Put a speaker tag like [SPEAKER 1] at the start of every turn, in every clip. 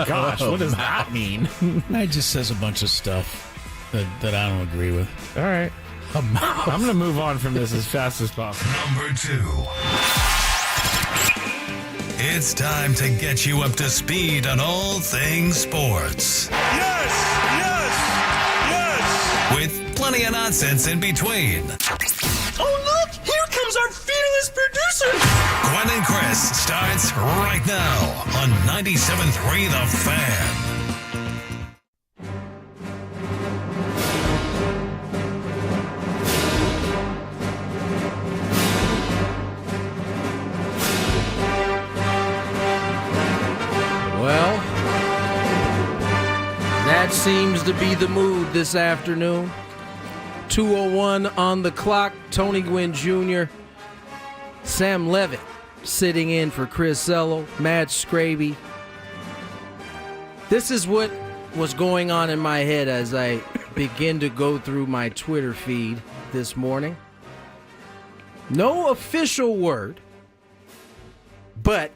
[SPEAKER 1] Gosh, what does that mean?
[SPEAKER 2] It just says a bunch of stuff that I don't agree with.
[SPEAKER 1] All right. I'm going to move on from this as fast as possible.
[SPEAKER 3] Number 2. It's time to get you up to speed on all things sports.
[SPEAKER 4] Yes! Yes! Yes!
[SPEAKER 3] With plenty of nonsense in between.
[SPEAKER 4] Oh, look! Here comes our fearless producer!
[SPEAKER 3] Gwynn and Chris starts right now on 97.3 The Fan.
[SPEAKER 5] Well, that seems to be the mood this afternoon. 2:01 on the clock. Tony Gwynn Jr., Sam Levitt sitting in for Chris Zello, Matt Skraby. This is what was going on in my head as I begin to go through my Twitter feed this morning. No official word, but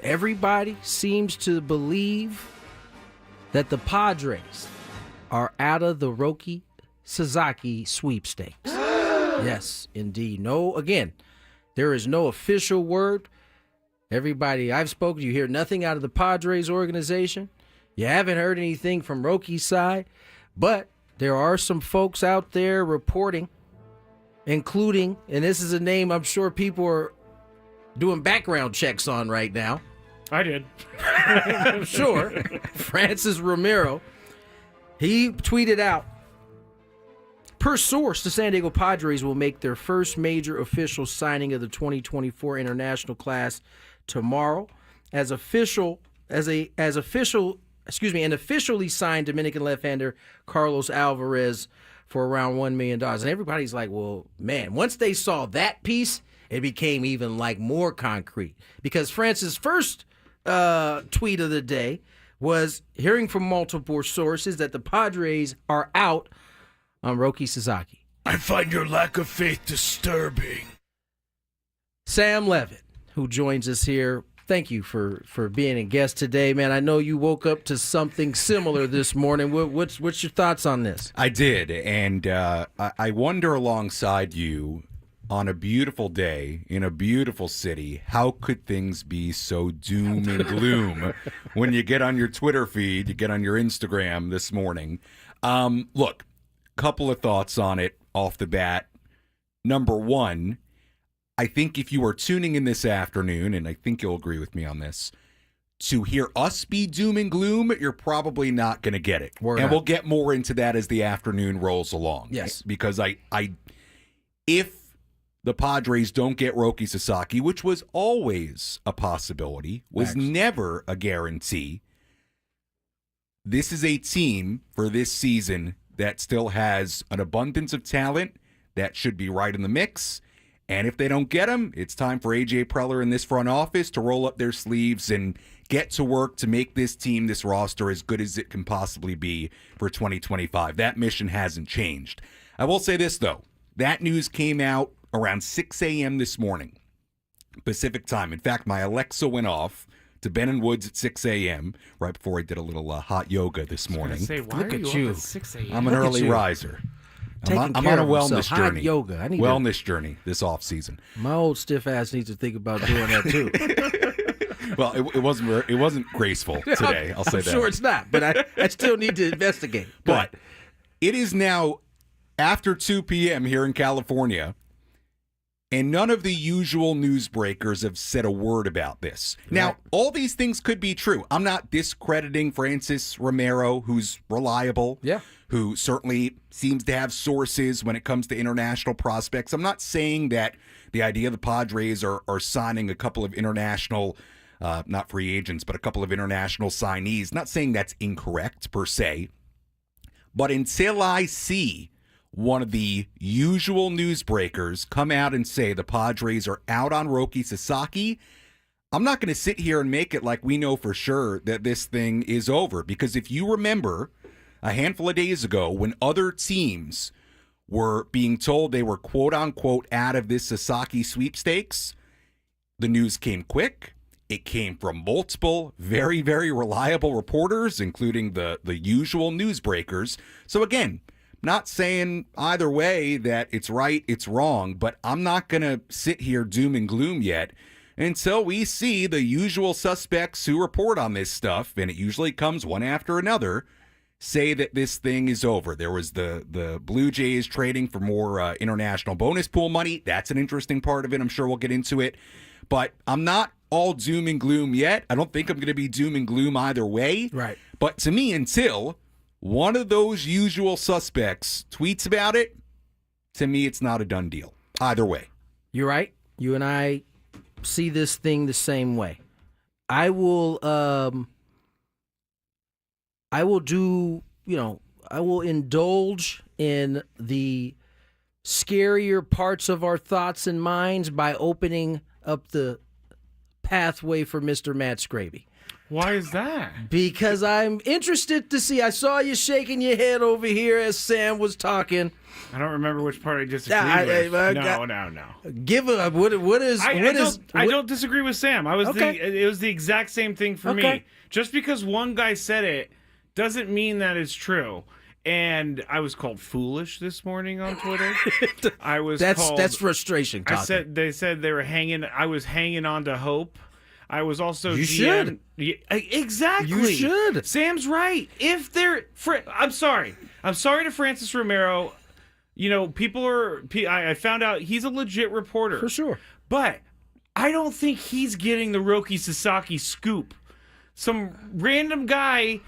[SPEAKER 5] everybody seems to believe that the Padres are out of the Roki Sasaki sweepstakes. Yes, indeed. No, again, there is no official word. Everybody I've spoken to, you hear nothing out of the Padres organization. You haven't heard anything from Roki's side, but there are some folks out there reporting, including, and this is a name I'm sure people are doing background checks on right now.
[SPEAKER 1] I did.
[SPEAKER 5] I'm sure. Francis Romero. He tweeted out, per source, the San Diego Padres will make their first major official signing of the 2024 international class tomorrow. An officially signed Dominican left-hander Carlos Alvarez for around $1 million. And everybody's like, well, man, once they saw that piece, it became even like more concrete. Because Francis' first tweet of the day was hearing from multiple sources that the Padres are out on Roki Sasaki.
[SPEAKER 2] I find your lack of faith disturbing.
[SPEAKER 5] Sam Levitt, who joins us here, thank you for being a guest today, man. I know you woke up to something similar this morning. What's your thoughts on this?
[SPEAKER 6] I did, and I wonder alongside you, on a beautiful day in a beautiful city, how could things be so doom and gloom when you get on your Twitter feed, you get on your Instagram this morning? Look, couple of thoughts on it off the bat. Number one, I think if you are tuning in this afternoon, and I think you'll agree with me on this, to hear us be doom and gloom, you're probably not going to get it. We'll get more into that as the afternoon rolls along.
[SPEAKER 5] Yes.
[SPEAKER 6] Because if the Padres don't get Roki Sasaki, which was always a possibility, was never a guarantee, this is a team for this season that still has an abundance of talent that should be right in the mix. And if they don't get him, it's time for A.J. Preller in this front office to roll up their sleeves and get to work to make this team, this roster, as good as it can possibly be for 2025. That mission hasn't changed. I will say this, though. That news came out around 6 a.m. this morning, Pacific time. In fact, my Alexa went off to Ben and Woods at 6 a.m. right before I did a little hot yoga this morning.
[SPEAKER 1] Look at you. Up at 6 a.m.?
[SPEAKER 6] I'm an early riser. I'm on a wellness journey.
[SPEAKER 5] Hot yoga. I need
[SPEAKER 6] wellness journey this off season.
[SPEAKER 5] My old stiff ass needs to think about doing that too.
[SPEAKER 6] Well, it wasn't graceful today. I'll say
[SPEAKER 5] I'm
[SPEAKER 6] that.
[SPEAKER 5] sure it's not, but I still need to investigate.
[SPEAKER 6] But it is now after 2 p.m. here in California, and none of the usual newsbreakers have said a word about this. Right. Now, all these things could be true. I'm not discrediting Francis Romero, who's reliable, who certainly seems to have sources when it comes to international prospects. I'm not saying that the idea the Padres are signing a couple of international, not free agents, but a couple of international signees. Not saying that's incorrect per se. But until I see one of the usual newsbreakers come out and say the Padres are out on Roki Sasaki, I'm not going to sit here and make it like we know for sure that this thing is over. Because if you remember a handful of days ago when other teams were being told they were quote-unquote out of this Sasaki sweepstakes, the news came quick. It came from multiple very, very reliable reporters, including the usual newsbreakers. So again, not saying either way that it's right, it's wrong, but I'm not going to sit here doom and gloom yet until we see the usual suspects who report on this stuff, and it usually comes one after another, say that this thing is over. There was the Blue Jays trading for more international bonus pool money. That's an interesting part of it. I'm sure we'll get into it. But I'm not all doom and gloom yet. I don't think I'm going to be doom and gloom either way.
[SPEAKER 5] Right.
[SPEAKER 6] But to me, until one of those usual suspects tweets about it, to me, it's not a done deal. Either way.
[SPEAKER 5] You're right. You and I see this thing the same way. I will indulge in the scarier parts of our thoughts and minds by opening up the pathway for Mr. Matt Skraby.
[SPEAKER 1] Why is that?
[SPEAKER 5] Because I'm interested to see. I saw you shaking your head over here as Sam was talking.
[SPEAKER 1] I don't remember which part I disagree with. No.
[SPEAKER 5] Give a what is?
[SPEAKER 1] I don't disagree with Sam.
[SPEAKER 5] Okay.
[SPEAKER 1] It was the exact same thing for me. Just because one guy said it doesn't mean that it's true. And I was called foolish this morning on Twitter. That's
[SPEAKER 5] frustration. Talking.
[SPEAKER 1] They said they were hanging. I was hanging on to hope. I was also.
[SPEAKER 5] You should.
[SPEAKER 1] Exactly.
[SPEAKER 5] You should.
[SPEAKER 1] Sam's right. If they're, I'm sorry to Francis Romero. You know, people are. I found out he's a legit reporter
[SPEAKER 5] for sure,
[SPEAKER 1] but I don't think he's getting the Roki Sasaki scoop. Some random guy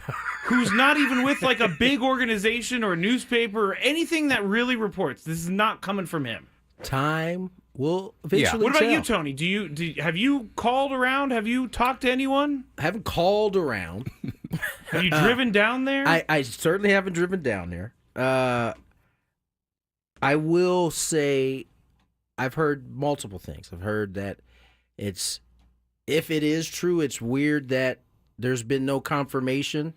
[SPEAKER 1] who's not even with like a big organization or newspaper or anything that really reports. This is not coming from him.
[SPEAKER 5] Time will eventually
[SPEAKER 1] What about
[SPEAKER 5] tell.
[SPEAKER 1] you, Tony? Have you called around? Have you talked to anyone?
[SPEAKER 5] I haven't called around.
[SPEAKER 1] Have you driven down there?
[SPEAKER 5] I certainly haven't driven down there. I will say I've heard multiple things. I've heard that if it is true, it's weird that there's been no confirmation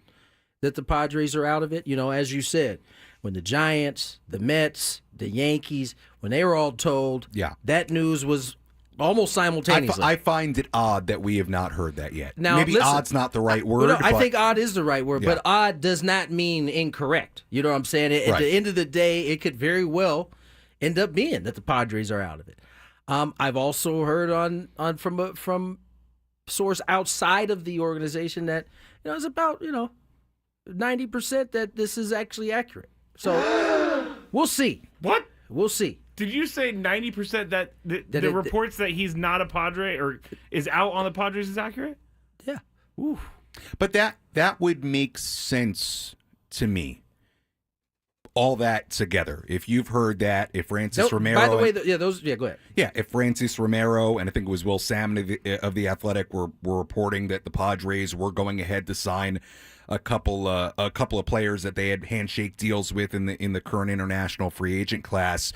[SPEAKER 5] that the Padres are out of it. You know, as you said, when the Giants, the Mets, the Yankees, when they were all told, that news was almost simultaneously.
[SPEAKER 6] I find it odd that we have not heard that yet.
[SPEAKER 5] Now,
[SPEAKER 6] maybe
[SPEAKER 5] listen,
[SPEAKER 6] odd's not the right word.
[SPEAKER 5] I think odd is the right word, but odd does not mean incorrect. You know what I'm saying? At the end of the day, it could very well end up being that the Padres are out of it. I've also heard on from source outside of the organization that it's about 90% that this is actually accurate. So we'll see.
[SPEAKER 1] What?
[SPEAKER 5] We'll see.
[SPEAKER 1] Did you say 90% that the reports that he's not a Padre or is out on the Padres is accurate?
[SPEAKER 5] Yeah.
[SPEAKER 1] Ooh.
[SPEAKER 6] But that would make sense to me. All that together. If you've heard that, if Francis Romero...
[SPEAKER 5] By the way, go ahead.
[SPEAKER 6] Yeah, if Francis Romero and I think it was Will Salmon of the Athletic were reporting that the Padres were going ahead to sign a couple of players that they had handshake deals with in the current international free agent class,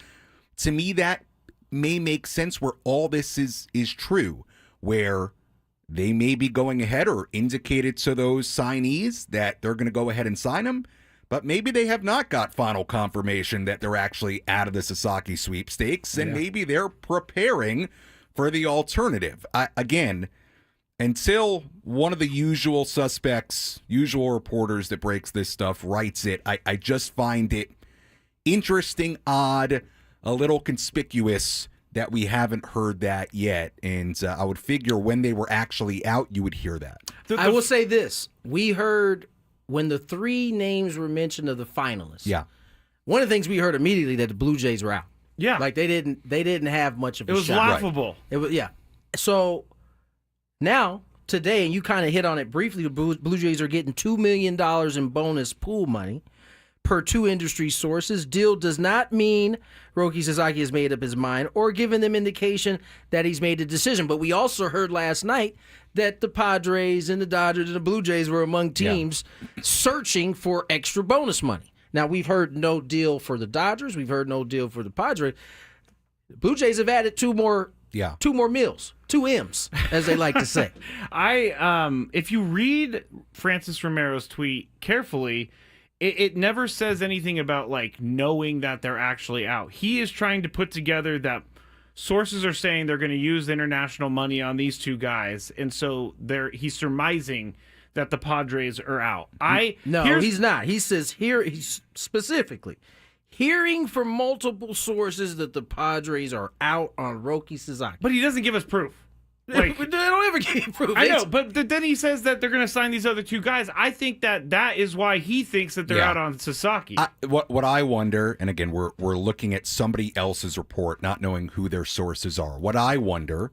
[SPEAKER 6] to me that may make sense where all this is true, where they may be going ahead or indicated to those signees that they're going to go ahead and sign them. But maybe they have not got final confirmation that they're actually out of the Sasaki sweepstakes, and maybe they're preparing for the alternative. Again, until one of the usual suspects, usual reporters that breaks this stuff writes it, I just find it interesting, odd, a little conspicuous that we haven't heard that yet. And I would figure when they were actually out, you would hear that.
[SPEAKER 5] I will say this. We heard... when the three names were mentioned of the finalists, one of the things we heard immediately that the Blue Jays were out.
[SPEAKER 1] Yeah,
[SPEAKER 5] like they didn't have much of a shot.
[SPEAKER 1] It was laughable.
[SPEAKER 5] It was So now today, and you kind of hit on it briefly, the Blue Jays are getting $2 million in bonus pool money per two industry sources. Deal does not mean Roki Sasaki has made up his mind or given them indication that he's made a decision. But we also heard last night that the Padres and the Dodgers and the Blue Jays were among teams searching for extra bonus money. Now, we've heard no deal for the Dodgers. We've heard no deal for the Padres. The Blue Jays have added two more meals, 2 M's, as they like to say.
[SPEAKER 1] If you read Francis Romero's tweet carefully, it never says anything about like knowing that they're actually out. He is trying to put together that sources are saying they're going to use international money on these two guys, and so he's surmising that the Padres are out.
[SPEAKER 5] He's not. He says he's specifically hearing from multiple sources that the Padres are out on Roki Sasaki.
[SPEAKER 1] But he doesn't give us proof.
[SPEAKER 5] Like, they don't ever give proof.
[SPEAKER 1] I know, but then he says that they're going to sign these other two guys. I think that is why he thinks that they're out on Sasaki.
[SPEAKER 6] What I wonder, and again, we're looking at somebody else's report, not knowing who their sources are. What I wonder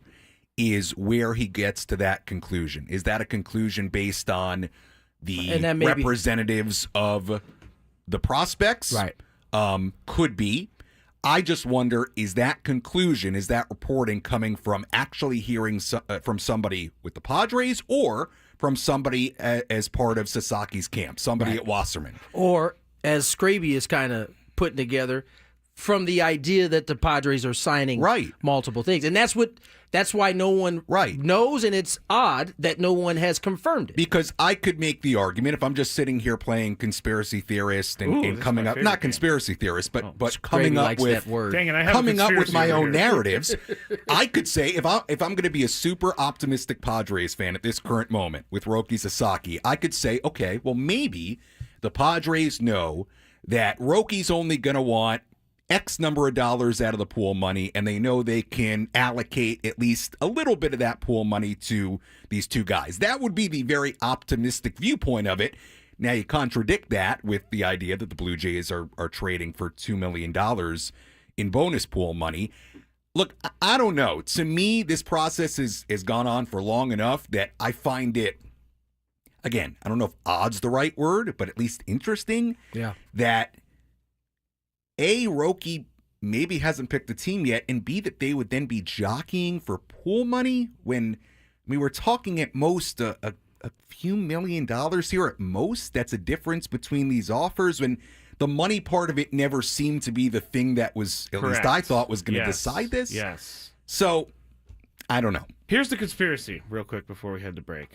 [SPEAKER 6] is where he gets to that conclusion. Is that a conclusion based on the representatives of the prospects?
[SPEAKER 5] Right.
[SPEAKER 6] Could be. I just wonder, is that conclusion, is that reporting coming from actually hearing from somebody with the Padres or from somebody as part of Sasaki's camp, somebody at Wasserman?
[SPEAKER 5] Or, as Skraby is kind of putting together, from the idea that the Padres are signing multiple things. And that's why no one knows, and it's odd that no one has confirmed it.
[SPEAKER 6] Because I could make the argument, if I'm just sitting here playing conspiracy theorist and coming up, not conspiracy theorist, but coming up with
[SPEAKER 5] that word.
[SPEAKER 1] Dang it, I have
[SPEAKER 6] coming up with my own narratives, I could say, if I'm going to be a super optimistic Padres fan at this current moment with Roki Sasaki, I could say, okay, well, maybe the Padres know that Roki's only going to want X number of dollars out of the pool money, and they know they can allocate at least a little bit of that pool money to these two guys. That would be the very optimistic viewpoint of it. Now, you contradict that with the idea that the Blue Jays are trading for $2 million in bonus pool money. Look, I don't know. To me, this process has gone on for long enough that I find it, again, I don't know if odd's the right word, but at least interesting that A, Roki maybe hasn't picked the team yet, and B, that they would then be jockeying for pool money when, we're talking at most a few $1 million here at most. That's a difference between these offers when the money part of it never seemed to be the thing that was, at least I thought, was going to decide this.
[SPEAKER 1] Yes.
[SPEAKER 6] So, I don't know.
[SPEAKER 1] Here's the conspiracy, real quick, before we head to break.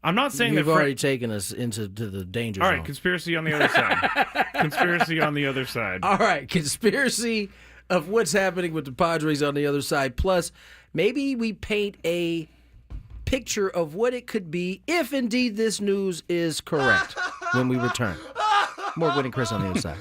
[SPEAKER 1] I'm not saying
[SPEAKER 5] You've
[SPEAKER 1] that
[SPEAKER 5] already taken us into the danger zone.
[SPEAKER 1] All right, conspiracy on the other side. Conspiracy on the other side.
[SPEAKER 5] All right, conspiracy of what's happening with the Padres on the other side. Plus, maybe we paint a picture of what it could be if indeed this news is correct when we return. More Gwynn and Chris on the other side.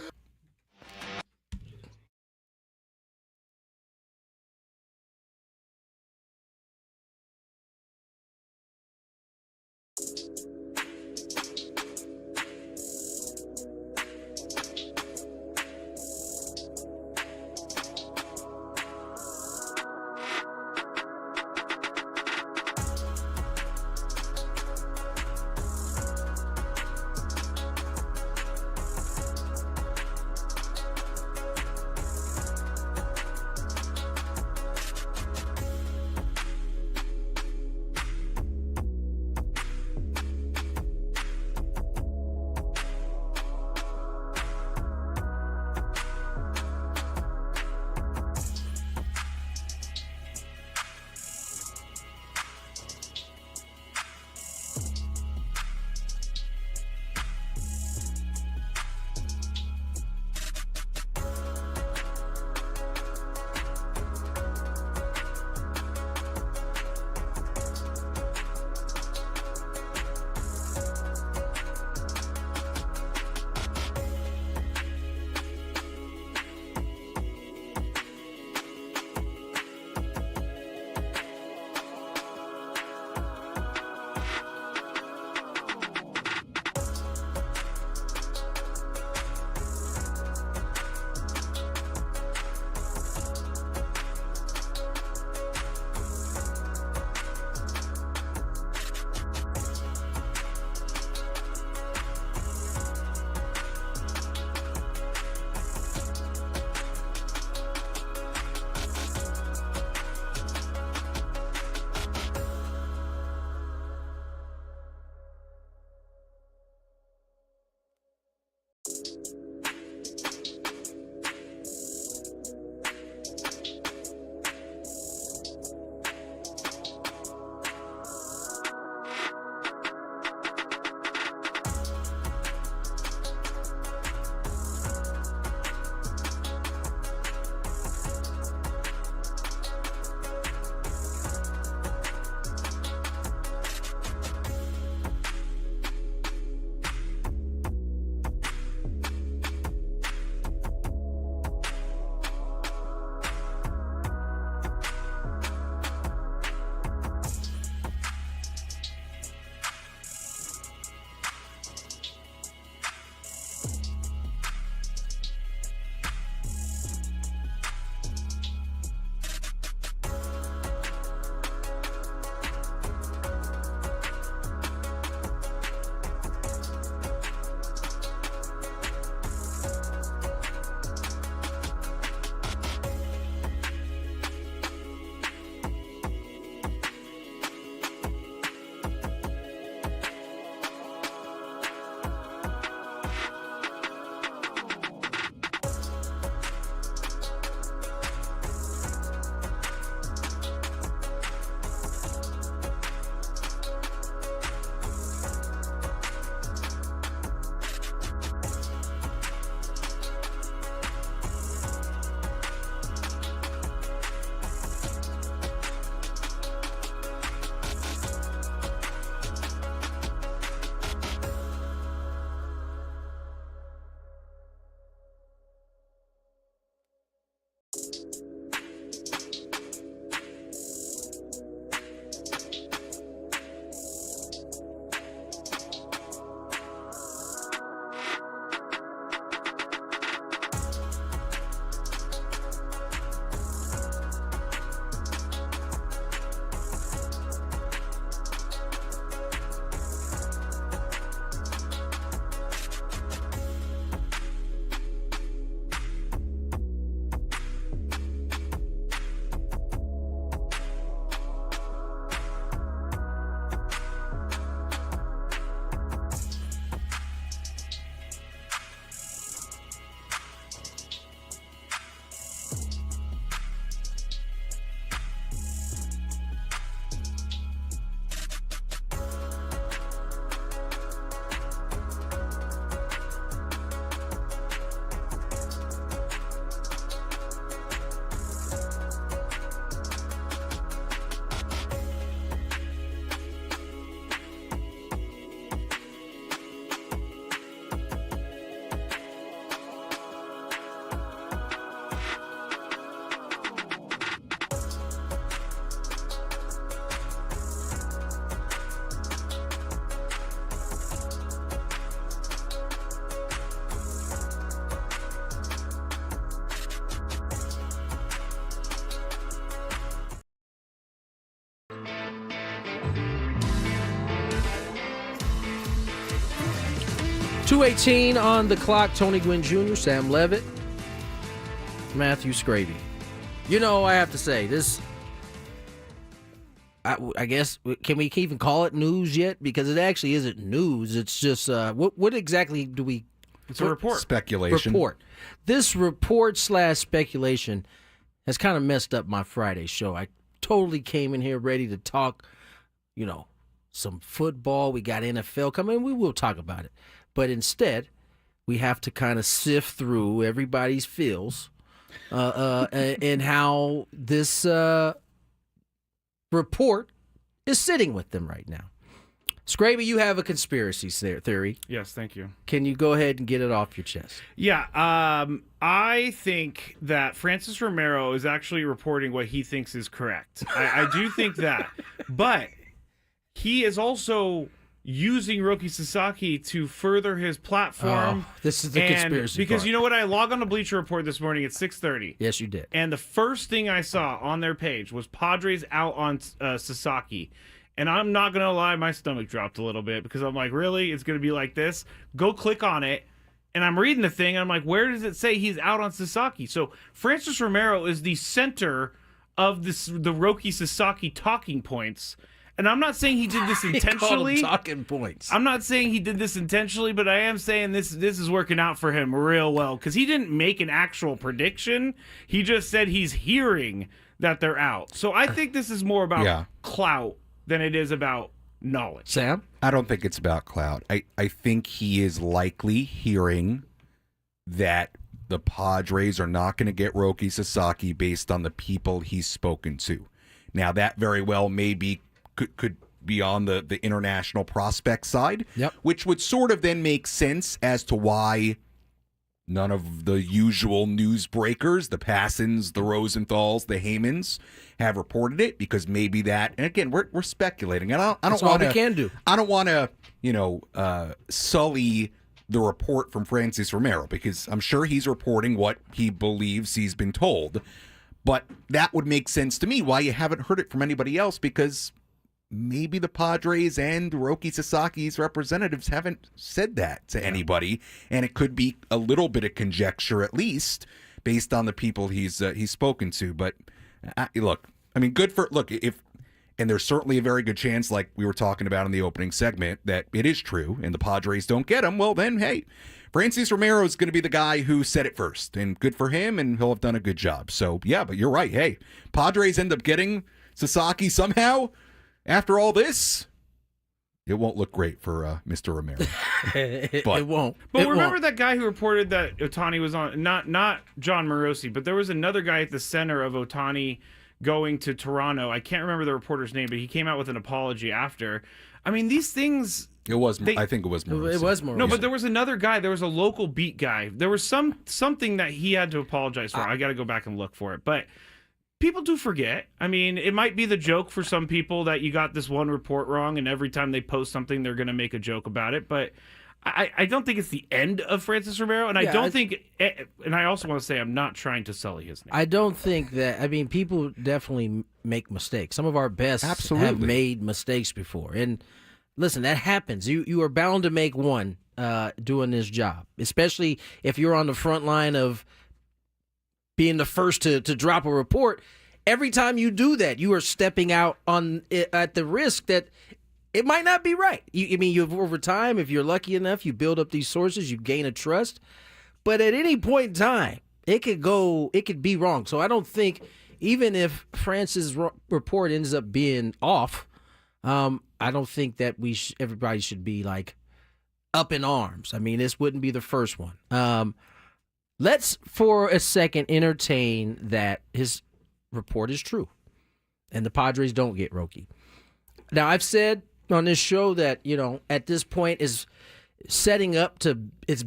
[SPEAKER 5] 2:18 on the clock. Tony Gwynn Jr., Sam Levitt, Matthew Skraby. You know, I have to say, this, I guess, can we even call it news yet? Because it actually isn't news. It's just, what exactly do we...
[SPEAKER 1] It's a report.
[SPEAKER 6] Speculation.
[SPEAKER 5] Report. This report/speculation has kind of messed up my Friday show. I totally came in here ready to talk, some football. We got NFL coming. We will talk about it. But instead, we have to kind of sift through everybody's feels and how this report is sitting with them right now. Skraby, you have a conspiracy theory.
[SPEAKER 1] Yes, thank you.
[SPEAKER 5] Can you go ahead and get it off your chest?
[SPEAKER 1] Yeah, I think that Francis Romero is actually reporting what he thinks is correct. I do think that. But he is also using Roki Sasaki to further his platform.
[SPEAKER 5] Oh, this is the conspiracy
[SPEAKER 1] because
[SPEAKER 5] part.
[SPEAKER 1] you know what? I logged on to Bleacher Report this morning at 6:30.
[SPEAKER 5] Yes, you did.
[SPEAKER 1] And the first thing I saw on their page was Padres out on Sasaki. And I'm not going to lie, my stomach dropped a little bit because I'm like, really? It's going to be like this? Go click on it. And I'm reading the thing, and I'm like, where does it say he's out on Sasaki? So Francis Romero is the center of the Roki Sasaki talking points. And I'm not saying he did this intentionally.
[SPEAKER 5] Talking points.
[SPEAKER 1] I'm not saying he did this intentionally, but I am saying this is working out for him real well because he didn't make an actual prediction. He just said he's hearing that they're out. So I think this is more about clout than it is about knowledge.
[SPEAKER 5] Sam?
[SPEAKER 6] I don't think it's about clout. I think he is likely hearing that the Padres are not going to get Roki Sasaki based on the people he's spoken to. Now, that very well maybe could be on the international prospect side, which would sort of then make sense as to why none of the usual newsbreakers, the Passons, the Rosenthals, the Heymans, have reported it, because maybe that, and again, we're speculating. And I don't want to.
[SPEAKER 5] We can do.
[SPEAKER 6] I don't want to, sully the report from Francis Romero, because I'm sure he's reporting what he believes he's been told. But that would make sense to me why you haven't heard it from anybody else, because maybe the Padres and Roki Sasaki's representatives haven't said that to anybody, and it could be a little bit of conjecture, at least based on the people he's spoken to. But look, I mean, and there's certainly a very good chance, like we were talking about in the opening segment, that it is true, and the Padres don't get him. Well, then, hey, Francis Romero is going to be the guy who said it first, and good for him, and he'll have done a good job. So yeah, but you're right. Hey, Padres end up getting Sasaki somehow. After all this, it won't look great for Mr. Romero.
[SPEAKER 5] It won't.
[SPEAKER 1] But remember that guy who reported that Ohtani was on, not John Morosi, but there was another guy at the center of Ohtani going to Toronto. I can't remember the reporter's name, but he came out with an apology after. I mean, these things...
[SPEAKER 6] I think it was Morosi.
[SPEAKER 5] It was Morosi.
[SPEAKER 1] No, but there was another guy. There was a local beat guy. There was something that he had to apologize for. I got to go back and look for it. But... people do forget. I mean, it might be the joke for some people that you got this one report wrong, and every time they post something, they're going to make a joke about it. But I don't think it's the end of Francis Romero, and I don't think. And I also want to say I'm not trying to sully his name.
[SPEAKER 5] I don't think that. I mean, people definitely make mistakes. Some of our best have made mistakes before, and listen, that happens. You are bound to make one doing this job, especially if you're on the front line of being the first to drop a report. Every time you do that, you are stepping out at the risk that it might not be right. Over time, if you're lucky enough, you build up these sources, you gain a trust. But at any point in time, it could be wrong. So I don't think, even if Francis' report ends up being off, I don't think that everybody should be like up in arms. I mean, this wouldn't be the first one. Let's, for a second, entertain that his report is true and the Padres don't get Roki. Now, I've said on this show that, at this point it's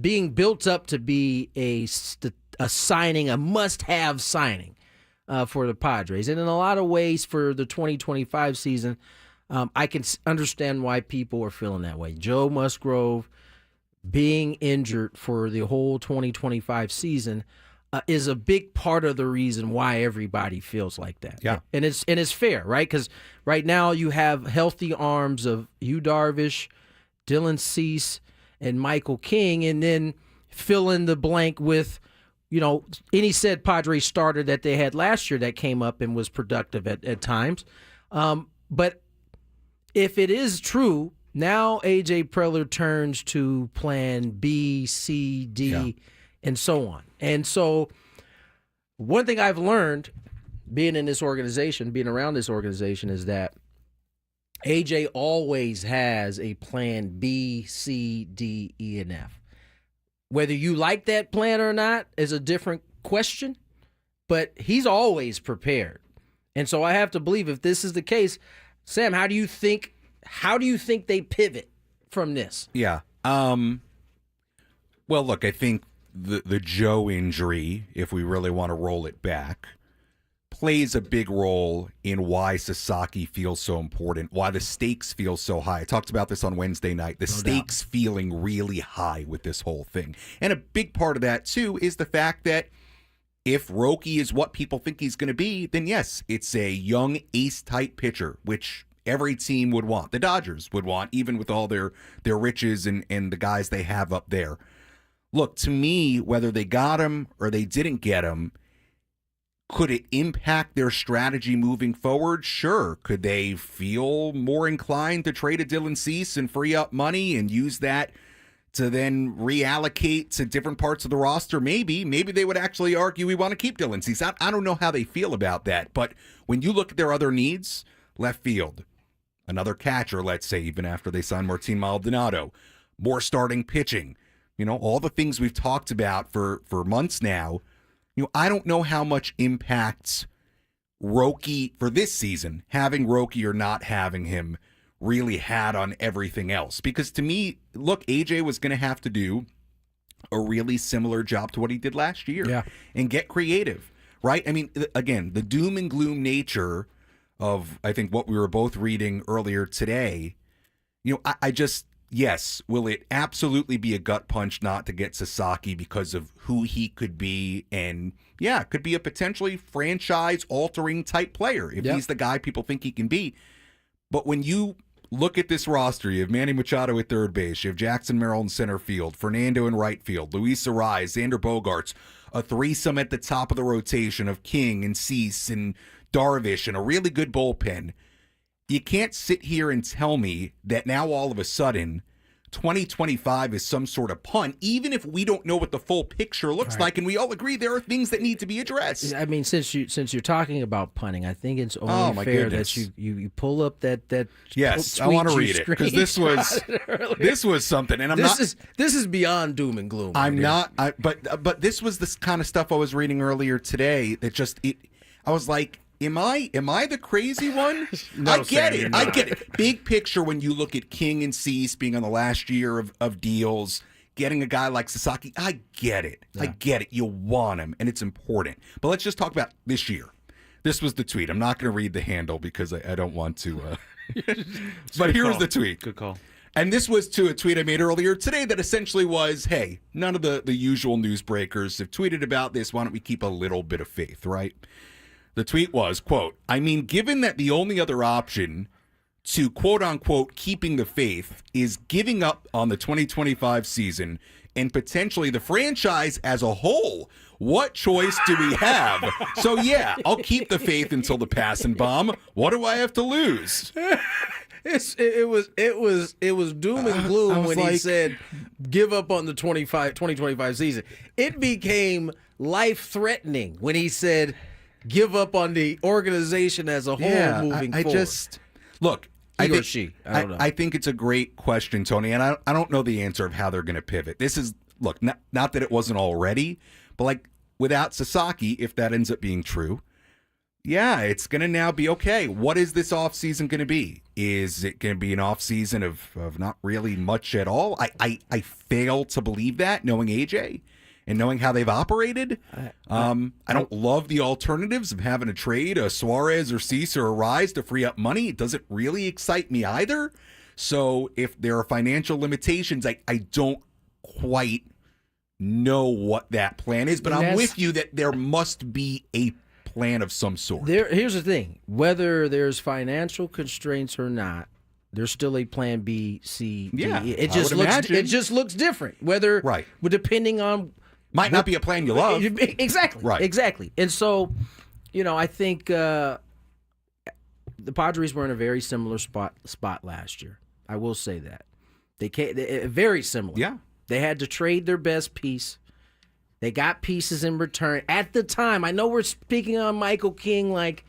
[SPEAKER 5] being built up to be a signing, a must-have signing for the Padres. And in a lot of ways for the 2025 season, I can understand why people are feeling that way. Joe Musgrove being injured for the whole 2025 season is a big part of the reason why everybody feels like that.
[SPEAKER 6] Yeah.
[SPEAKER 5] And it's fair, right? Because right now you have healthy arms of Yu Darvish, Dylan Cease, and Michael King, and then fill in the blank with, any said Padres starter that they had last year that came up and was productive at times. But if it is true, now A.J. Preller turns to plan B, C, D, and so on. And so one thing I've learned being in this organization, being around this organization, is that A.J. always has a plan B, C, D, E, and F. Whether you like that plan or not is a different question, but he's always prepared. And so I have to believe if this is the case, Sam, how do you think they pivot from this?
[SPEAKER 6] Yeah. Well, look, I think the Joe injury, if we really want to roll it back, plays a big role in why Sasaki feels so important, why the stakes feel so high. I talked about this on Wednesday night. The stakes feeling really high with this whole thing. And a big part of that, too, is the fact that if Roki is what people think he's going to be, then yes, it's a young ace-type pitcher, which every team would want. The Dodgers would want, even with all their riches and the guys they have up there. Look, to me, whether they got him or they didn't get him, could it impact their strategy moving forward? Sure. Could they feel more inclined to trade a Dylan Cease and free up money and use that to then reallocate to different parts of the roster? Maybe they would actually argue we want to keep Dylan Cease. I don't know how they feel about that. But when you look at their other needs, left field, another catcher, let's say, even after they sign Martin Maldonado, more starting pitching, all the things we've talked about for months now. I don't know how much impacts Roki for this season, having Roki or not having him, really had on everything else. Because to me, look, AJ was going to have to do a really similar job to what he did last year and get creative, right? I mean, again, the doom and gloom nature of, I think, what we were both reading earlier today, I just... Yes, will it absolutely be a gut punch not to get Sasaki because of who he could be? And yeah, could be a potentially franchise-altering type player if he's the guy people think he can be. But when you look at this roster, you have Manny Machado at third base, you have Jackson Merrill in center field, Fernando in right field, Luis Arraez, Xander Bogaerts, a threesome at the top of the rotation of King and Cease and Darvish, and a really good bullpen. You can't sit here and tell me that now all of a sudden 2025 is some sort of punt, even if we don't know what the full picture looks like, and we all agree there are things that need to be addressed.
[SPEAKER 5] I mean, since you're talking about punting, I think it's only fair that you pull up that
[SPEAKER 6] yes,
[SPEAKER 5] tweet
[SPEAKER 6] I want to read it because this was something, and
[SPEAKER 5] this is beyond doom and gloom.
[SPEAKER 6] But this was this kind of stuff I was reading earlier today that I was like, Am I the crazy one?
[SPEAKER 1] No,
[SPEAKER 6] I get
[SPEAKER 1] Sam,
[SPEAKER 6] it. I get it. Big picture, when you look at King and Cease being on the last year of deals, getting a guy like Sasaki, I get it. Yeah. I get it. You want him, and it's important. But let's just talk about this year. This was the tweet. I'm not going to read the handle because I don't want to. But here was the tweet.
[SPEAKER 1] Good call.
[SPEAKER 6] And this was to a tweet I made earlier today that essentially was, hey, none of the usual newsbreakers have tweeted about this. Why don't we keep a little bit of faith, right? The tweet was, quote, I mean, given that the only other option to, quote unquote, keeping the faith is giving up on the 2025 season and potentially the franchise as a whole, what choice do we have? So, yeah, I'll keep the faith until the passing bomb. What do I have to lose?
[SPEAKER 5] It was doom and gloom when he said, give up on the 2025 season. It became life-threatening when he said, give up on the organization as a whole moving forward.
[SPEAKER 6] Look,
[SPEAKER 5] I
[SPEAKER 6] think it's a great question, Tony, and I don't know the answer of how they're going to pivot. This is, look, not that it wasn't already, but like without Sasaki, if that ends up being true, yeah, it's going to now be okay. What is this offseason going to be? Is it going to be an offseason of not really much at all? I fail to believe that, knowing AJ. And knowing how they've operated, I don't love the alternatives of having to trade a Suarez or Cease or a Arraez to free up money. It doesn't really excite me either. So if there are financial limitations, I don't quite know what that plan is. But I'm with you that there must be a plan of some sort.
[SPEAKER 5] Here's the thing. Whether there's financial constraints or not, There's still a plan B, C, D.
[SPEAKER 6] Yeah,
[SPEAKER 5] It
[SPEAKER 6] I
[SPEAKER 5] just
[SPEAKER 6] would
[SPEAKER 5] looks.
[SPEAKER 6] imagine.
[SPEAKER 5] It just looks different. Whether
[SPEAKER 6] Right.
[SPEAKER 5] depending on
[SPEAKER 6] Might not be a plan you love.
[SPEAKER 5] Exactly.
[SPEAKER 6] Right.
[SPEAKER 5] Exactly. And so, I think the Padres were in a very similar spot last year. I will say that very similar.
[SPEAKER 6] Yeah.
[SPEAKER 5] They had to trade their best piece. They got pieces in return. At the time, I know we're speaking on Michael King like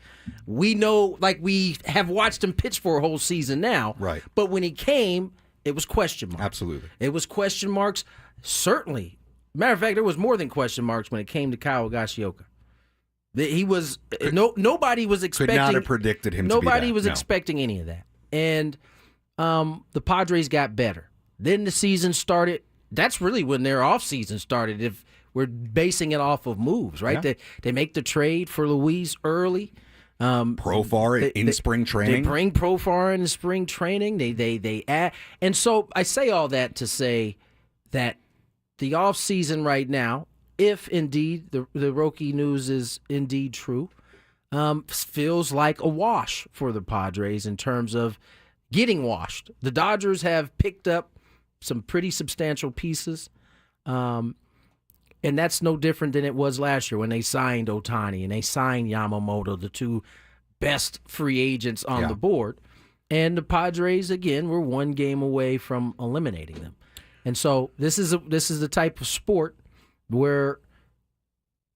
[SPEAKER 5] we know, like we have watched him pitch for a whole season now.
[SPEAKER 6] Right.
[SPEAKER 5] But when he came, it was question marks.
[SPEAKER 6] Absolutely.
[SPEAKER 5] It was question marks. Certainly. Matter of fact, there was more than question marks when it came to Kyle Higashioka. He was nobody was expecting.
[SPEAKER 6] Could not have predicted him.
[SPEAKER 5] Nobody
[SPEAKER 6] to be that.
[SPEAKER 5] was
[SPEAKER 6] No.
[SPEAKER 5] expecting any of that. And the Padres got better. Then the season started. That's really when their offseason started. If we're basing it off of moves, right?
[SPEAKER 6] Yeah.
[SPEAKER 5] They make the trade for Luis early.
[SPEAKER 6] Profar in spring training.
[SPEAKER 5] They bring Profar in spring training. They add, and so I say all that to say that the offseason right now, if indeed the Roki news is indeed true, feels like a wash for the Padres in terms of getting washed. The Dodgers have picked up some pretty substantial pieces, and that's no different than it was last year when they signed Ohtani and they signed Yamamoto, the two best free agents on the board. And the Padres, again, were one game away from eliminating them. And so this is the type of sport where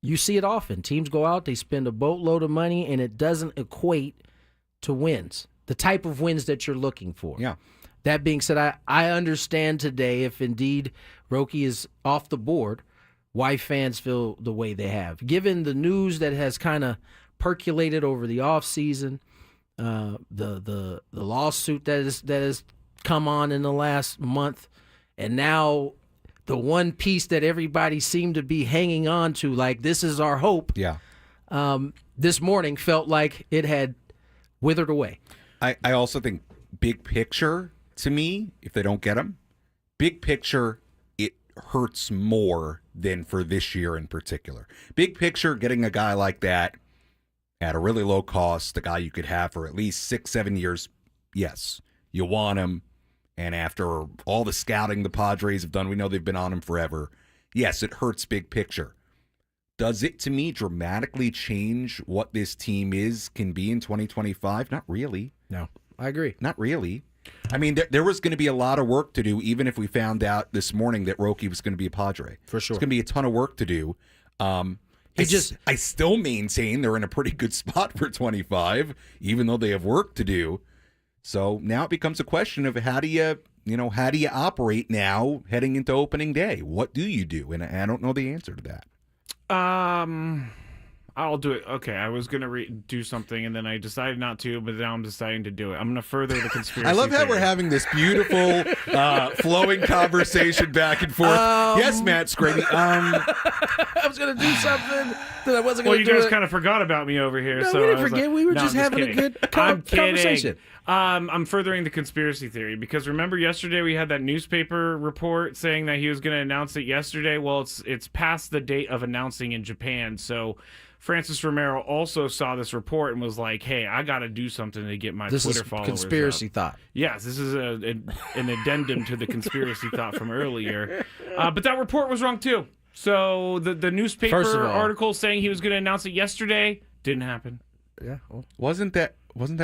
[SPEAKER 5] you see it often. Teams go out, they spend a boatload of money, and it doesn't equate to wins, the type of wins that you're looking for.
[SPEAKER 6] Yeah.
[SPEAKER 5] That being said, I understand today, if indeed Roki is off the board, why fans feel the way they have. Given the news that has kind of percolated over the offseason, the lawsuit that has come on in the last month, and now the one piece that everybody seemed to be hanging on to, like this is our hope, this morning felt like it had withered away.
[SPEAKER 6] I also think big picture, to me, if they don't get him, big picture, it hurts more than for this year in particular. Big picture, getting a guy like that at a really low cost, a guy you could have for at least 6-7 years, yes, you want him. And after all the scouting the Padres have done, we know they've been on him forever. Yes, it hurts big picture. Does it, to me, dramatically change what this team can be in 2025? Not really.
[SPEAKER 5] No, I agree.
[SPEAKER 6] Not really. I mean, there was going to be a lot of work to do, even if we found out this morning that Roki was going to be a Padre.
[SPEAKER 5] For sure.
[SPEAKER 6] It's going to be a ton of work to do. I still maintain they're in a pretty good spot for 25, even though they have work to do. So now it becomes a question of how do you operate now heading into opening day? What do you do? And I don't know the answer to that.
[SPEAKER 1] I'll do it. Okay, I was gonna do something, and then I decided not to, but now I'm deciding to do it. I'm gonna further the conspiracy.
[SPEAKER 6] I love how
[SPEAKER 1] theory.
[SPEAKER 6] we're having this beautiful, flowing conversation back and forth. Yes, Matt Skraby.
[SPEAKER 5] I was going to do something that I wasn't
[SPEAKER 1] Well,
[SPEAKER 5] going
[SPEAKER 1] you
[SPEAKER 5] to do.
[SPEAKER 1] guys kind of forgot about me over here.
[SPEAKER 5] No,
[SPEAKER 1] so
[SPEAKER 5] we didn't
[SPEAKER 1] I was
[SPEAKER 5] forget.
[SPEAKER 1] like,
[SPEAKER 5] We were
[SPEAKER 1] no,
[SPEAKER 5] just
[SPEAKER 1] I'm
[SPEAKER 5] having a
[SPEAKER 1] kidding.
[SPEAKER 5] good
[SPEAKER 1] I'm kidding.
[SPEAKER 5] conversation.
[SPEAKER 1] I'm furthering the conspiracy theory because remember yesterday we had that newspaper report saying that he was going to announce it yesterday. Well, it's past the date of announcing in Japan, so Francis Romero also saw this report and was like, "Hey, I got to do something to get my
[SPEAKER 5] This
[SPEAKER 1] Twitter
[SPEAKER 5] is
[SPEAKER 1] followers
[SPEAKER 5] conspiracy
[SPEAKER 1] up."
[SPEAKER 5] thought.
[SPEAKER 1] Yes, this is an addendum to the conspiracy thought from earlier. But that report was wrong too. So the newspaper
[SPEAKER 5] First of all-
[SPEAKER 1] article saying he was going to announce it yesterday didn't happen.
[SPEAKER 5] Yeah, well,
[SPEAKER 6] Wasn't that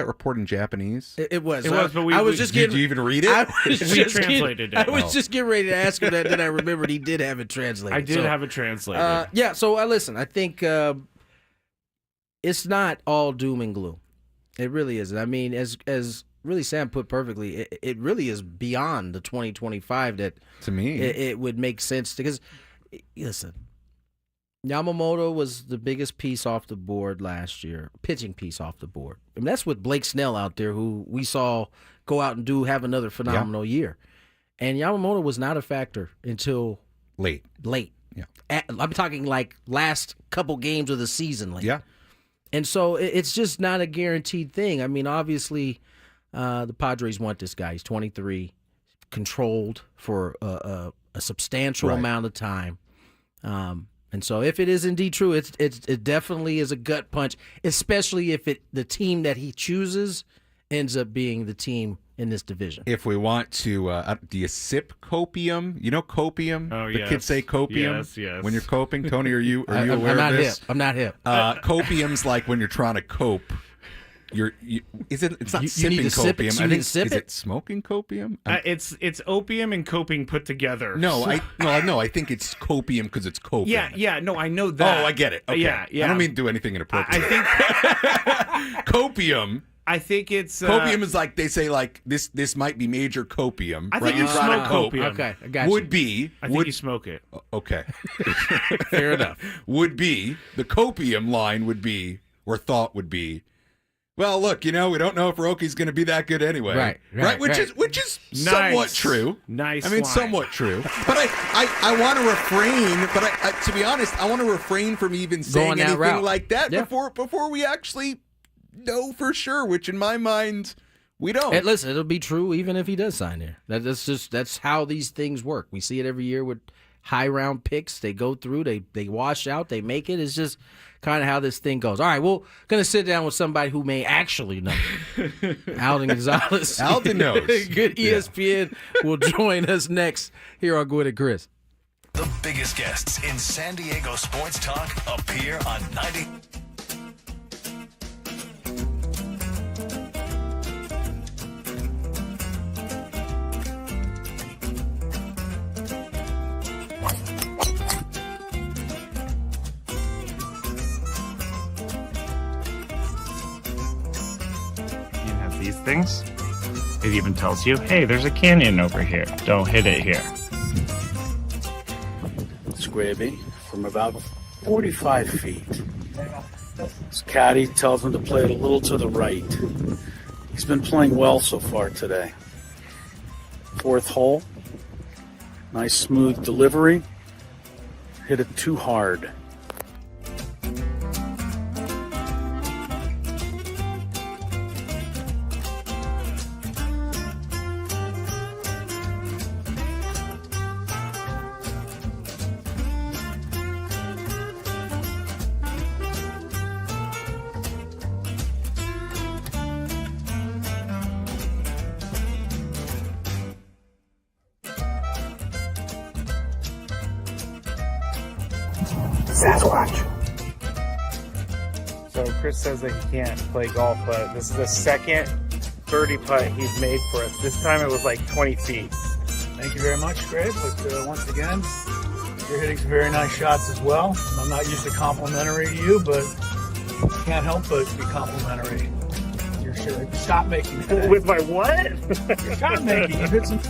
[SPEAKER 6] report in Japanese?
[SPEAKER 5] it was.
[SPEAKER 1] It was, but
[SPEAKER 5] I was just
[SPEAKER 6] Did
[SPEAKER 5] getting.
[SPEAKER 6] you even read it?
[SPEAKER 5] I was
[SPEAKER 1] We
[SPEAKER 5] just
[SPEAKER 1] translated
[SPEAKER 5] getting,
[SPEAKER 1] it.
[SPEAKER 5] I was just getting ready to ask him that. Then I remembered he did have it translated.
[SPEAKER 1] I did
[SPEAKER 5] So,
[SPEAKER 1] have it translated.
[SPEAKER 5] Yeah. So listen. I think it's not all doom and gloom. It really isn't. I mean, as really Sam put perfectly, it really is beyond the 2025 that
[SPEAKER 6] To me,
[SPEAKER 5] it would make sense because listen, Yamamoto was the biggest piece off the board last year, pitching piece off the board. I mean, that's with Blake Snell out there, who we saw go out and have another phenomenal year. And Yamamoto was not a factor until
[SPEAKER 6] late.
[SPEAKER 5] Yeah. I'm talking like last couple games of the season late.
[SPEAKER 6] Yeah.
[SPEAKER 5] And so it's just not a guaranteed thing. I mean, obviously, the Padres want this guy. He's 23, controlled for a substantial amount of time. And so if it is indeed true, it definitely is a gut punch, especially if the team that he chooses ends up being the team in this division.
[SPEAKER 6] If we want to, do you sip copium? You know copium?
[SPEAKER 1] Oh,
[SPEAKER 6] the
[SPEAKER 1] yes.
[SPEAKER 6] kids say copium
[SPEAKER 1] Yes.
[SPEAKER 6] When you're coping. Tony, are you
[SPEAKER 5] I'm
[SPEAKER 6] aware
[SPEAKER 5] not
[SPEAKER 6] of this?
[SPEAKER 5] hip. I'm not hip.
[SPEAKER 6] Copium's like when you're trying to cope. It's not
[SPEAKER 5] You
[SPEAKER 6] sipping
[SPEAKER 5] need to sip it?
[SPEAKER 6] copium.
[SPEAKER 5] You
[SPEAKER 6] I
[SPEAKER 5] need
[SPEAKER 6] think
[SPEAKER 5] to sip
[SPEAKER 6] is
[SPEAKER 5] it?
[SPEAKER 6] it smoking copium?
[SPEAKER 1] It's opium and coping put together.
[SPEAKER 6] No, I think it's copium because it's coping.
[SPEAKER 1] Yeah. No, I know that.
[SPEAKER 6] Oh, I get it. Okay.
[SPEAKER 1] Yeah.
[SPEAKER 6] I don't mean to do anything inappropriate.
[SPEAKER 1] I think
[SPEAKER 6] copium.
[SPEAKER 1] I think it's
[SPEAKER 6] Copium is like they say like this might be major copium.
[SPEAKER 1] I think
[SPEAKER 6] right?
[SPEAKER 1] you
[SPEAKER 6] You're trying
[SPEAKER 1] smoke
[SPEAKER 6] to cope.
[SPEAKER 1] copium.
[SPEAKER 5] Okay, I got you.
[SPEAKER 6] Would be.
[SPEAKER 1] I think you smoke it.
[SPEAKER 6] Okay.
[SPEAKER 5] Fair enough.
[SPEAKER 6] Would be the copium line would be or thought would be. Well, look, we don't know if Roki's going to be that good anyway.
[SPEAKER 5] Right.
[SPEAKER 6] Which is somewhat true.
[SPEAKER 1] Nice.
[SPEAKER 6] I mean,
[SPEAKER 1] line.
[SPEAKER 6] somewhat true. But I want to refrain. But to be honest, I want to refrain from even saying
[SPEAKER 5] Going that
[SPEAKER 6] anything
[SPEAKER 5] route.
[SPEAKER 6] like that
[SPEAKER 5] Yeah.
[SPEAKER 6] before we actually know for sure. Which in my mind, we don't.
[SPEAKER 5] And listen, it'll be true even if he does sign there. That's how these things work. We see it every year with high round picks. They go through, they wash out, they make it. It's just kind of how this thing goes. All right, we're going to sit down with somebody who may actually know. Alden Gonzalez.
[SPEAKER 6] Alden knows.
[SPEAKER 5] Good ESPN will join us next here on Gwynn and Chris.
[SPEAKER 3] The biggest guests in San Diego sports talk appear on 90.
[SPEAKER 7] You have these things. It even tells you, hey, there's a canyon over here. Don't hit it here.
[SPEAKER 8] Skraby from about 45 feet. His caddy tells him to play it a little to the right. He's been playing well so far today. Fourth hole. Nice smooth delivery. Hit it too hard.
[SPEAKER 7] So Chris says that he can't play golf, but this is the second birdie putt he's made for us. This time it was like 20 feet.
[SPEAKER 8] Thank you very much, Greg. But once again, you're hitting some very nice shots as well. I'm not used to complimentary to you, but can't help but be complimentary. Your shot making today.
[SPEAKER 7] With my what?
[SPEAKER 8] Your shot making. You hit some.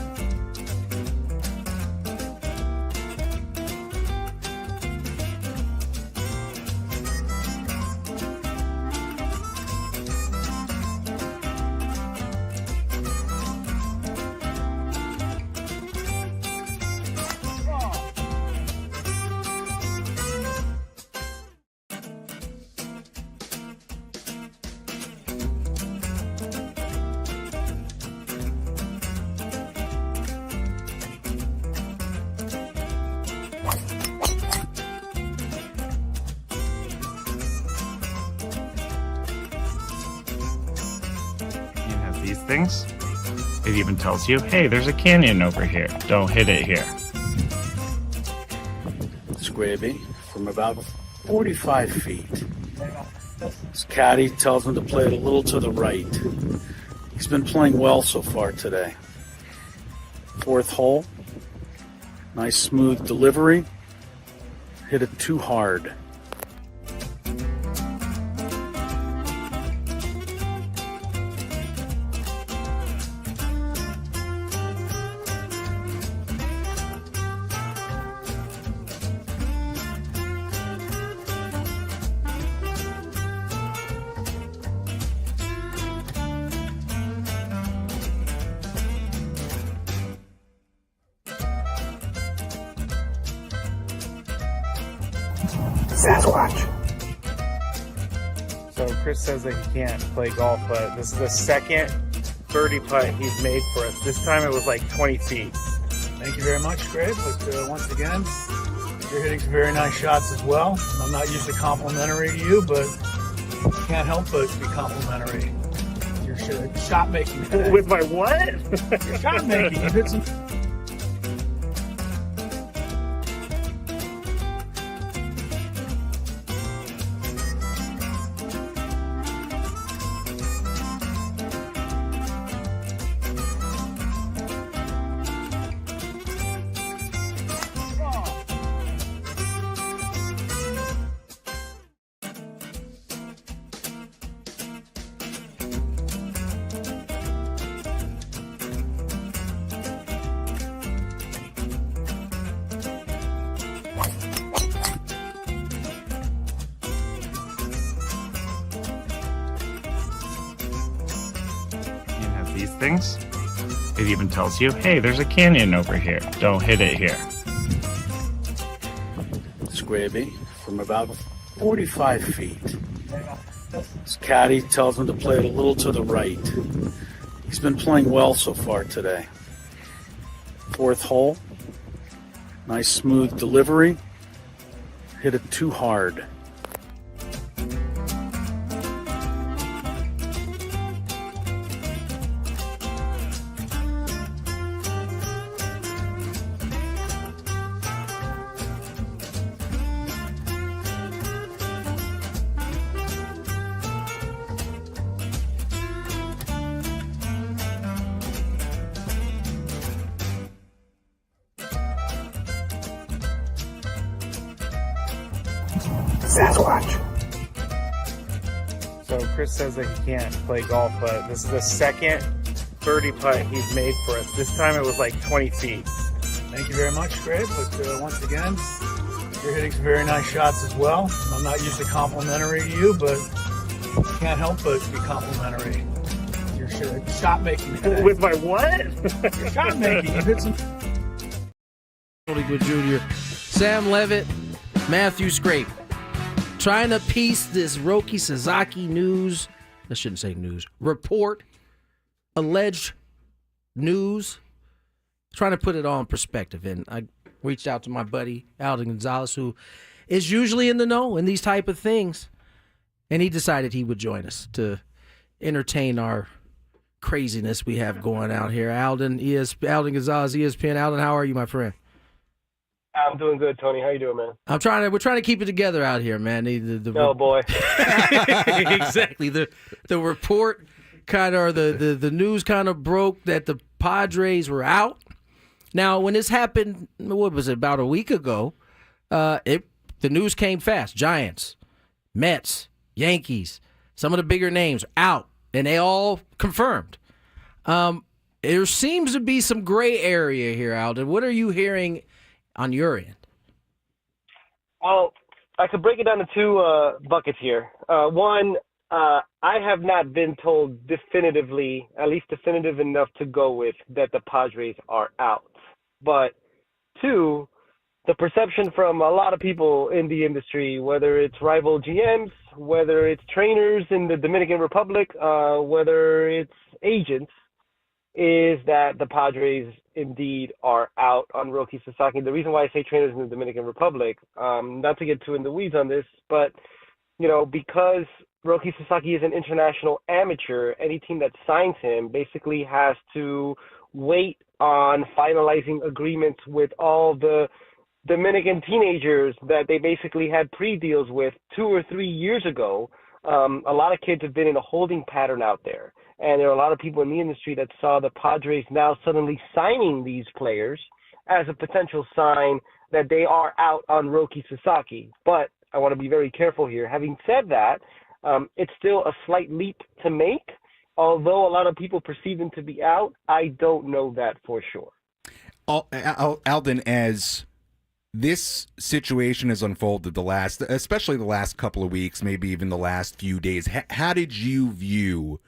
[SPEAKER 7] You have these things. It even tells you, hey, there's a canyon over here. Don't hit it here.
[SPEAKER 8] Skraby from about 45 feet. His caddy tells him to play it a little to the right. He's been playing well so far today. Fourth hole. Nice smooth delivery. Hit it too hard.
[SPEAKER 7] So Chris says that he can't play golf, but this is the second birdie putt he's made for us. This time it was like 20 feet.
[SPEAKER 8] Thank you very much, Greg. But once again, you're hitting some very nice shots as well. I'm not used to complimentary to you, but can't help but be complimentary. Your Your shot making today.
[SPEAKER 7] With my what?
[SPEAKER 8] Your shot making. You hit some.
[SPEAKER 9] Has these things. It even tells you, hey, there's a canyon over here. Don't hit it here.
[SPEAKER 8] Skraby from about 45 feet. His caddy tells him to play it a little to the right. He's been playing well so far today. Fourth hole. Nice smooth delivery. Hit it too hard.
[SPEAKER 7] Sasquatch. So Chris says that he can't play golf, but this is the second birdie putt he's made for us. This time it was like 20 feet.
[SPEAKER 8] Thank you very much, Greg. But once again, you're hitting some very nice shots as well. I'm not usually complimentary to you, but can't help but be complimentary. Your shot making today.
[SPEAKER 7] With my what?
[SPEAKER 8] Your shot making. You hit some.
[SPEAKER 5] Hollywood Jr., Sam Levitt, Matthew Scrape, trying to piece this Roki Sasaki news, I shouldn't say news, report, alleged news, trying to put it all in perspective. And I reached out to my buddy, Alden Gonzalez, who is usually in the know in these type of things, and he decided he would join us to entertain our craziness we have going out here. Alden Gonzalez, ESPN. Alden, how are you, my friend?
[SPEAKER 10] I'm doing good, Tony. How you doing, man?
[SPEAKER 5] We're trying to keep it together out here, man.
[SPEAKER 10] Oh boy.
[SPEAKER 5] Exactly. The report kind of, or the news kind of broke that the Padres were out. Now, when this happened, what was it, about a week ago? The news came fast. Giants, Mets, Yankees, some of the bigger names out, and they all confirmed. There seems to be some gray area here, Alden. What are you hearing on your end?
[SPEAKER 10] Well, I could break it down to two buckets here. One, I have not been told definitively, at least definitive enough to go with, that the Padres are out. But two, the perception from a lot of people in the industry, whether it's rival GMs, whether it's trainers in the Dominican Republic, whether it's agents, is that the Padres indeed are out on Roki Sasaki. The reason why I say trainers in the Dominican Republic, not to get too in the weeds on this, but because Roki Sasaki is an international amateur, any team that signs him basically has to wait on finalizing agreements with all the Dominican teenagers that they basically had pre-deals with 2 or 3 years ago. A lot of kids have been in a holding pattern out there. And there are a lot of people in the industry that saw the Padres now suddenly signing these players as a potential sign that they are out on Roki Sasaki. But I want to be very careful here. Having said that, it's still a slight leap to make. Although a lot of people perceive him to be out, I don't know that for sure.
[SPEAKER 6] Alden, as this situation has unfolded especially the last couple of weeks, maybe even the last few days, how did you view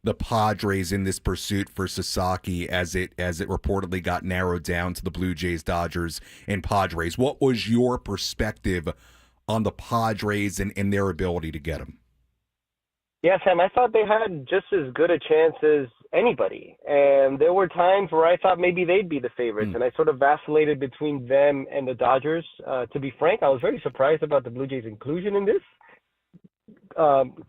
[SPEAKER 6] the Padres in this pursuit for Sasaki as it reportedly got narrowed down to the Blue Jays, Dodgers, and Padres? What was your perspective on the Padres and their ability to get him?
[SPEAKER 10] Yeah, Sam, I thought they had just as good a chance as anybody. And there were times where I thought maybe they'd be the favorites, and I sort of vacillated between them and the Dodgers. To be frank, I was very surprised about the Blue Jays' inclusion in this.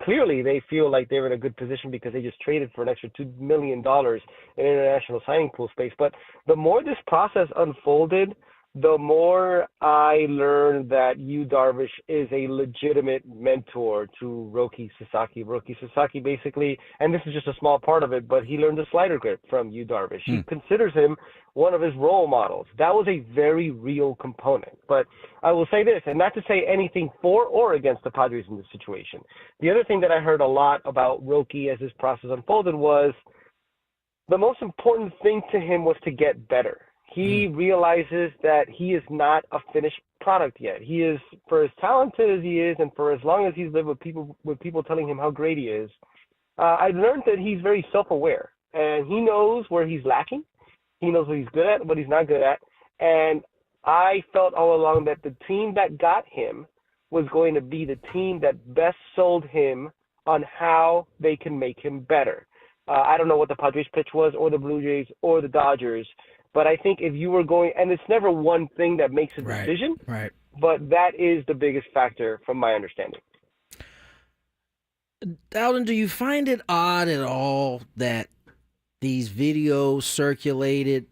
[SPEAKER 10] clearly they feel like they're in a good position because they just traded for an extra $2 million in international signing pool space. But the more this process unfolded, the more I learned that Yu Darvish is a legitimate mentor to Roki Sasaki. Roki Sasaki basically, and this is just a small part of it, but he learned the slider grip from Yu Darvish. He considers him one of his role models. That was a very real component. But I will say this, and not to say anything for or against the Padres in this situation. The other thing that I heard a lot about Roki as this process unfolded was the most important thing to him was to get better. He realizes that he is not a finished product yet. He is, for as talented as he is, and for as long as he's lived with people telling him how great he is, I learned that he's very self-aware, and he knows where he's lacking. He knows what he's good at, what he's not good at, and I felt all along that the team that got him was going to be the team that best sold him on how they can make him better. I don't know what the Padres pitch was, or the Blue Jays, or the Dodgers. But I think if you were going, and it's never one thing that makes a decision,
[SPEAKER 5] right.
[SPEAKER 10] But that is the biggest factor from my understanding.
[SPEAKER 5] Alden, do you find it odd at all that these videos circulated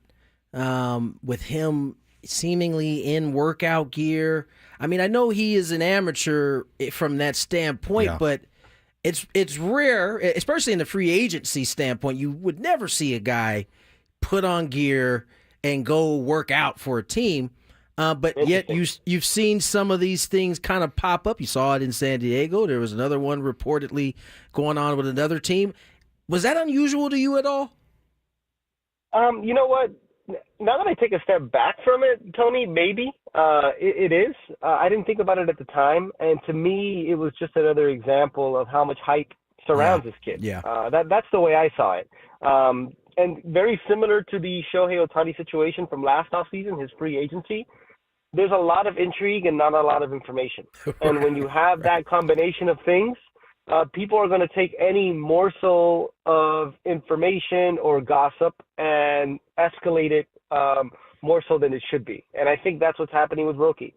[SPEAKER 5] with him seemingly in workout gear? I mean, I know he is an amateur from that standpoint, but it's rare, especially in the free agency standpoint. You would never see a guy put on gear and go work out for a team. But yet you've seen some of these things kind of pop up. You saw it in San Diego. There was another one reportedly going on with another team. Was that unusual to you at all?
[SPEAKER 10] You know what? Now that I take a step back from it, Tony, maybe it is. I didn't think about it at the time. And to me, it was just another example of how much hype surrounds this kid. That's the way I saw it. And very similar to the Shohei Ohtani situation from last offseason, his free agency, there's a lot of intrigue and not a lot of information. And when you have that combination of things, people are going to take any morsel of information or gossip and escalate it more so than it should be. And I think that's what's happening with Roki.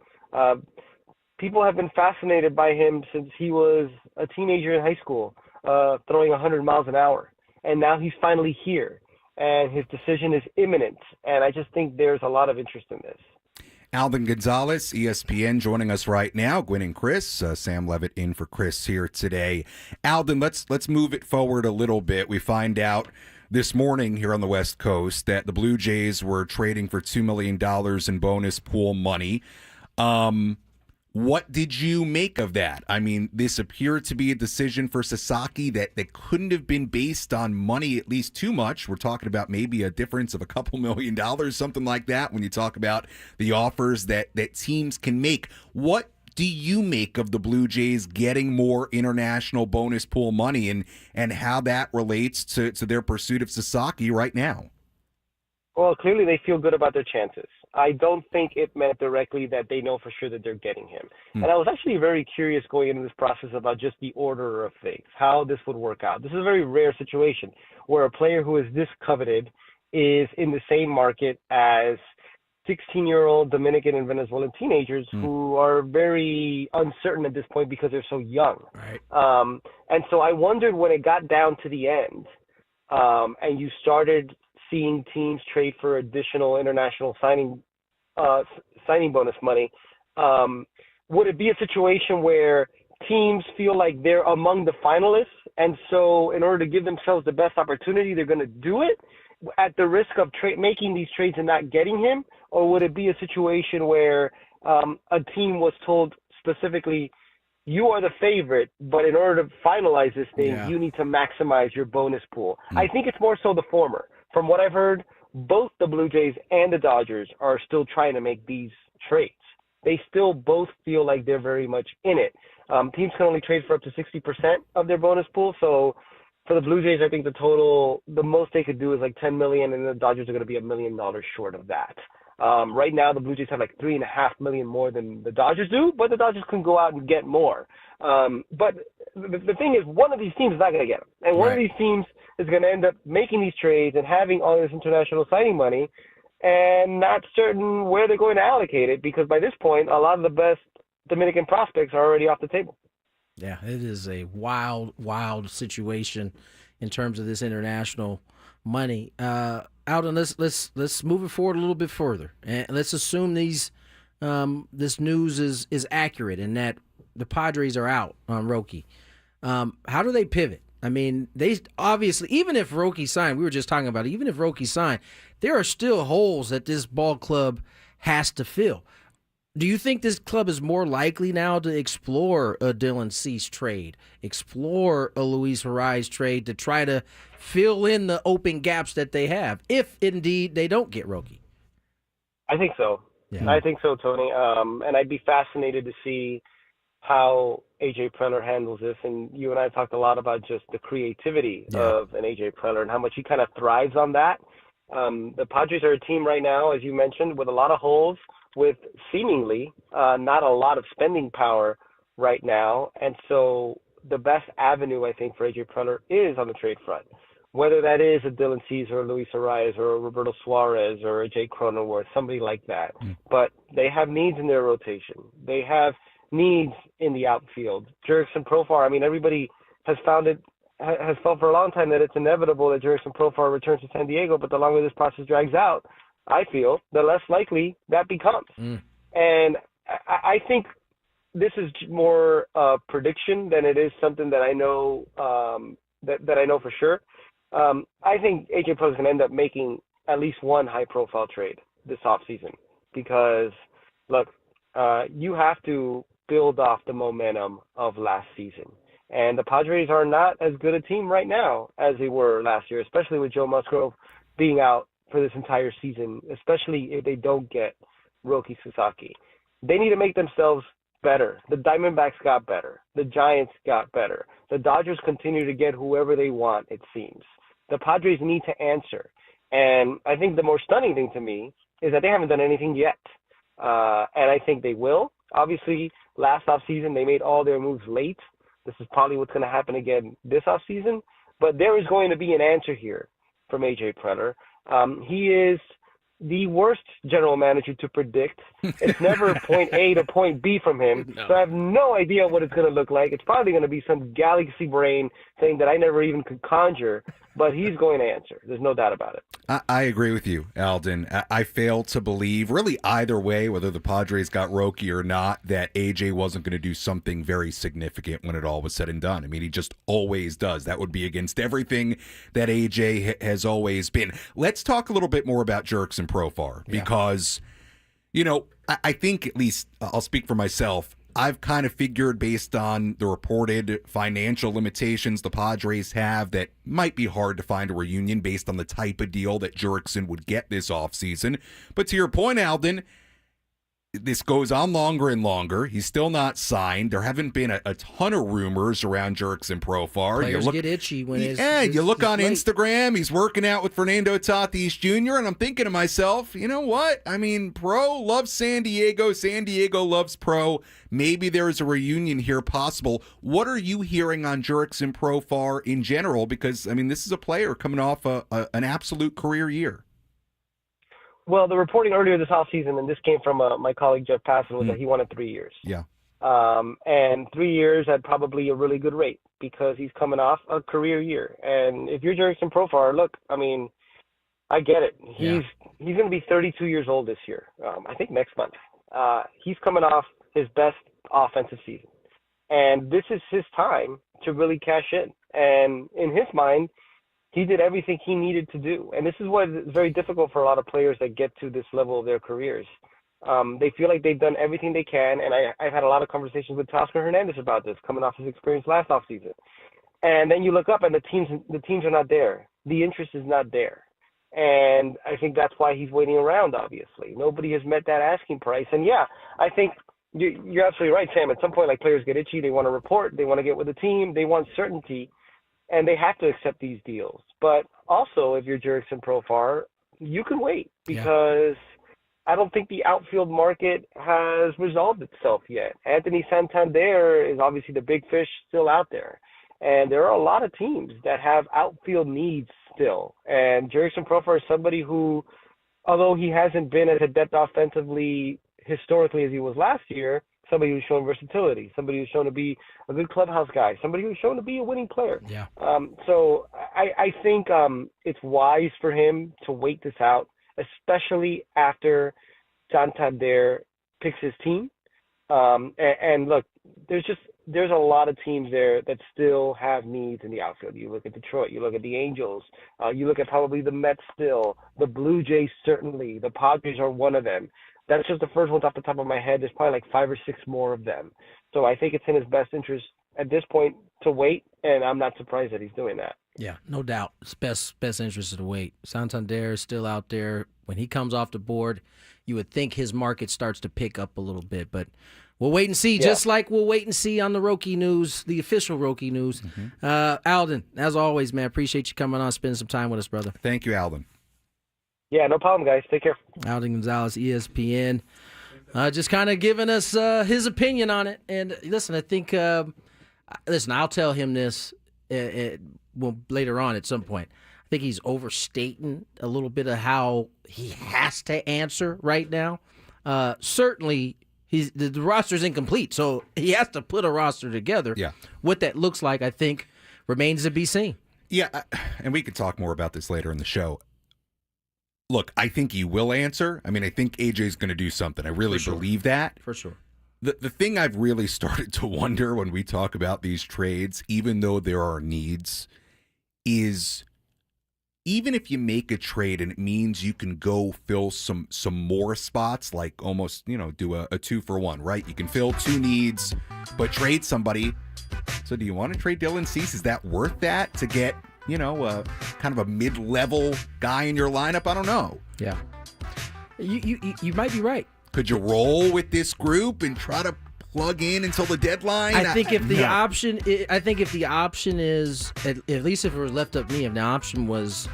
[SPEAKER 10] People have been fascinated by him since he was a teenager in high school, throwing 100 miles an hour. And now he's finally here, and his decision is imminent. And I just think there's a lot of interest in this.
[SPEAKER 6] Alden Gonzalez, ESPN, joining us right now. Gwynn and Chris, Sam Levitt in for Chris here today. Alden, let's move it forward a little bit. We find out this morning here on the West Coast that the Blue Jays were trading for $2 million in bonus pool money. What did you make of that? I mean, this appeared to be a decision for Sasaki that couldn't have been based on money at least too much. We're talking about maybe a difference of a couple $1 million, something like that, when you talk about the offers that teams can make. What do you make of the Blue Jays getting more international bonus pool money and how that relates to their pursuit of Sasaki right now?
[SPEAKER 10] Well, clearly they feel good about their chances. I don't think it meant directly that they know for sure that they're getting him. And I was actually very curious going into this process about just the order of things, how this would work out. This is a very rare situation where a player who is this coveted is in the same market as 16-year-old Dominican and Venezuelan teenagers who are very uncertain at this point because they're so young.
[SPEAKER 5] Right.
[SPEAKER 10] And so I wondered when it got down to the end and you started seeing teams trade for additional international signing bonus money, would it be a situation where teams feel like they're among the finalists, and so in order to give themselves the best opportunity, they're going to do it at the risk of making these trades and not getting him? Or would it be a situation where a team was told specifically, you are the favorite, but in order to finalize this thing, you need to maximize your bonus pool? I think it's more so the former. From what I've heard, both the Blue Jays and the Dodgers are still trying to make these trades. They still both feel like they're very much in it. Teams can only trade for up to 60% of their bonus pool. So for the Blue Jays, I think the most they could do is like $10 million, and the Dodgers are going to be $1 million short of that. Right now, the Blue Jays have like $3.5 million more than the Dodgers do, but the Dodgers can go out and get more. But the thing is, one of these teams is not going to get them. And one of these teams is going to end up making these trades and having all this international signing money and not certain where they're going to allocate it, because by this point, a lot of the best Dominican prospects are already off the table.
[SPEAKER 5] Yeah, it is a wild, wild situation in terms of this international money. Alden, let's move it forward a little bit further, and let's assume this news is accurate and that the Padres are out on Roki. How do they pivot? I mean, they obviously, even if Roki signed, we were just talking about it, even if Roki signed, there are still holes that this ball club has to fill. Do you think this club is more likely now to explore a Dylan Cease trade, explore a Luis Horizon trade to try to fill in the open gaps that they have, if indeed they don't get Roki?
[SPEAKER 10] I think so.
[SPEAKER 5] Yeah.
[SPEAKER 10] I think so, Tony. And I'd be fascinated to see how AJ Preller handles this. And you and I talked a lot about just the creativity of an AJ Preller and how much he kind of thrives on that. The Padres are a team right now, as you mentioned, with a lot of holes, with seemingly not a lot of spending power right now. And so the best avenue, I think, for AJ Preller is on the trade front, whether that is a Dylan Cease or a Luis Arias or a Roberto Suarez or a Jake Cronenworth, somebody like that. But they have needs in their rotation. They have needs in the outfield. Jurickson Profar, I mean, everybody has felt for a long time that it's inevitable that Jurickson Profar returns to San Diego, but the longer this process drags out, I feel the less likely that becomes. And I think this is more prediction than it is something that I know that I know for sure. I think AJ Preller is going to end up making at least one high-profile trade this offseason because, look, you have to build off the momentum of last season. And the Padres are not as good a team right now as they were last year, especially with Joe Musgrove being out for this entire season, especially if they don't get Roki Sasaki. They need to make themselves better. The Diamondbacks got better. The Giants got better. The Dodgers continue to get whoever they want, it seems. The Padres need to answer. And I think the more stunning thing to me is that they haven't done anything yet. And I think they will. Obviously, last offseason, they made all their moves late. This is probably what's going to happen again this offseason. But there is going to be an answer here from AJ Preller. He is the worst general manager to predict. It's never point A to point B from him. No. So I have no idea what it's going to look like. It's probably going to be some galaxy brain thing that I never even could conjure, but he's going to answer. There's no doubt about it.
[SPEAKER 6] I agree with you, Alden. I fail to believe, really either way, whether the Padres got Roki or not, that AJ wasn't going to do something very significant when it all was said and done. I mean, he just always does. That would be against everything that AJ has always been. Let's talk a little bit more about Jurickson Profar because, you know, I think at least I'll speak for myself. I've kind of figured based on the reported financial limitations the Padres have that might be hard to find a reunion based on the type of deal that Jurickson would get this offseason. But to your point, Alden, this goes on longer and longer. He's still not signed. There haven't been a ton of rumors around Jurickson Profar.
[SPEAKER 5] Players get itchy when
[SPEAKER 6] you look on Instagram, he's working out with Fernando Tatis Jr., and I'm thinking to myself, you know what? I mean, Pro loves San Diego. San Diego loves Pro. Maybe there's a reunion here possible. What are you hearing on Jurickson Profar in general? Because, I mean, this is a player coming off an absolute career year.
[SPEAKER 10] Well, the reporting earlier this offseason, and this came from my colleague Jeff Passan, was that he wanted 3 years.
[SPEAKER 6] Yeah.
[SPEAKER 10] And 3 years at probably a really good rate because he's coming off a career year. And if you're Jurickson Profar, look, I mean, I get it. He's going to be 32 years old this year, I think next month. He's coming off his best offensive season. And this is his time to really cash in. And in his mind, he did everything he needed to do. And this is what is very difficult for a lot of players that get to this level of their careers. They feel like they've done everything they can. And I've had a lot of conversations with Teoscar Hernandez about this, coming off his experience last offseason. And then you look up and the teams are not there. The interest is not there. And I think that's why he's waiting around, obviously. Nobody has met that asking price. And, yeah, I think you're absolutely right, Sam. At some point, like, players get itchy. They want to report. They want to get with the team. They want certainty. And they have to accept these deals. But also, if you're Jurickson Profar, you can wait because I don't think the outfield market has resolved itself yet. Anthony Santander is obviously the big fish still out there. And there are a lot of teams that have outfield needs still. And Jurickson Profar is somebody who, although he hasn't been as adept offensively historically as he was last year, somebody who's shown versatility, somebody who's shown to be a good clubhouse guy, somebody who's shown to be a winning player.
[SPEAKER 5] Yeah.
[SPEAKER 10] So I think it's wise for him to wait this out, especially after Santander picks his team. And look, there's a lot of teams there that still have needs in the outfield. You look at Detroit, you look at the Angels, you look at probably the Mets still, the Blue Jays certainly, the Padres are one of them. That's just the first ones off the top of my head. There's probably like 5 or 6 more of them. So I think it's in his best interest at this point to wait, and I'm not surprised that he's doing that.
[SPEAKER 5] Yeah, no doubt. It's best interest to wait. Santander is still out there. When he comes off the board, you would think his market starts to pick up a little bit, but we'll wait and see, just like we'll wait and see on the Roki news, the official Roki news. Alden, as always, man, appreciate you coming on, spending some time with us, brother.
[SPEAKER 6] Thank you, Alden.
[SPEAKER 10] Yeah, no problem, guys. Take care.
[SPEAKER 5] Alden Gonzalez, ESPN, just kind of giving us his opinion on it. And listen, I think, I'll tell him this later on at some point. I think he's overstating a little bit of how he has to answer right now. Certainly, the roster's incomplete, so he has to put a roster together.
[SPEAKER 6] Yeah.
[SPEAKER 5] What that looks like, I think, remains to be seen.
[SPEAKER 6] Yeah, and we could talk more about this later in the show. Look, I think he will answer. I mean, I think AJ's going to do something. I really believe that.
[SPEAKER 5] For sure.
[SPEAKER 6] The thing I've really started to wonder when we talk about these trades, even though there are needs, is even if you make a trade and it means you can go fill some more spots, like almost, do a 2-for-1, right? You can fill 2 needs, but trade somebody. So do you want to trade Dylan Cease? Is that worth that to get, kind of a mid-level guy in your lineup? I don't know.
[SPEAKER 5] Yeah. You might be right.
[SPEAKER 6] Could you roll with this group and try to plug in until the deadline?
[SPEAKER 5] I think if the option is, at least if it was left up to me, if the option was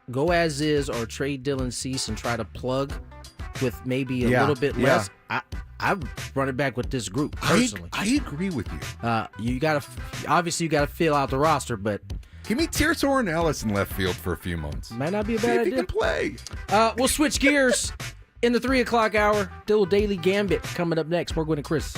[SPEAKER 5] go as is or trade Dylan Cease and try to plug with maybe a little bit less, I run it back with this group personally.
[SPEAKER 6] I agree with you.
[SPEAKER 5] You gotta fill out the roster, but
[SPEAKER 6] give me Tirso and Ellis in left field for a few months.
[SPEAKER 5] Might not be a bad
[SPEAKER 6] See if
[SPEAKER 5] idea.
[SPEAKER 6] he can play.
[SPEAKER 5] We'll switch gears in the 3 o'clock hour. Little Daily Gambit coming up next. More Gwynn and Chris.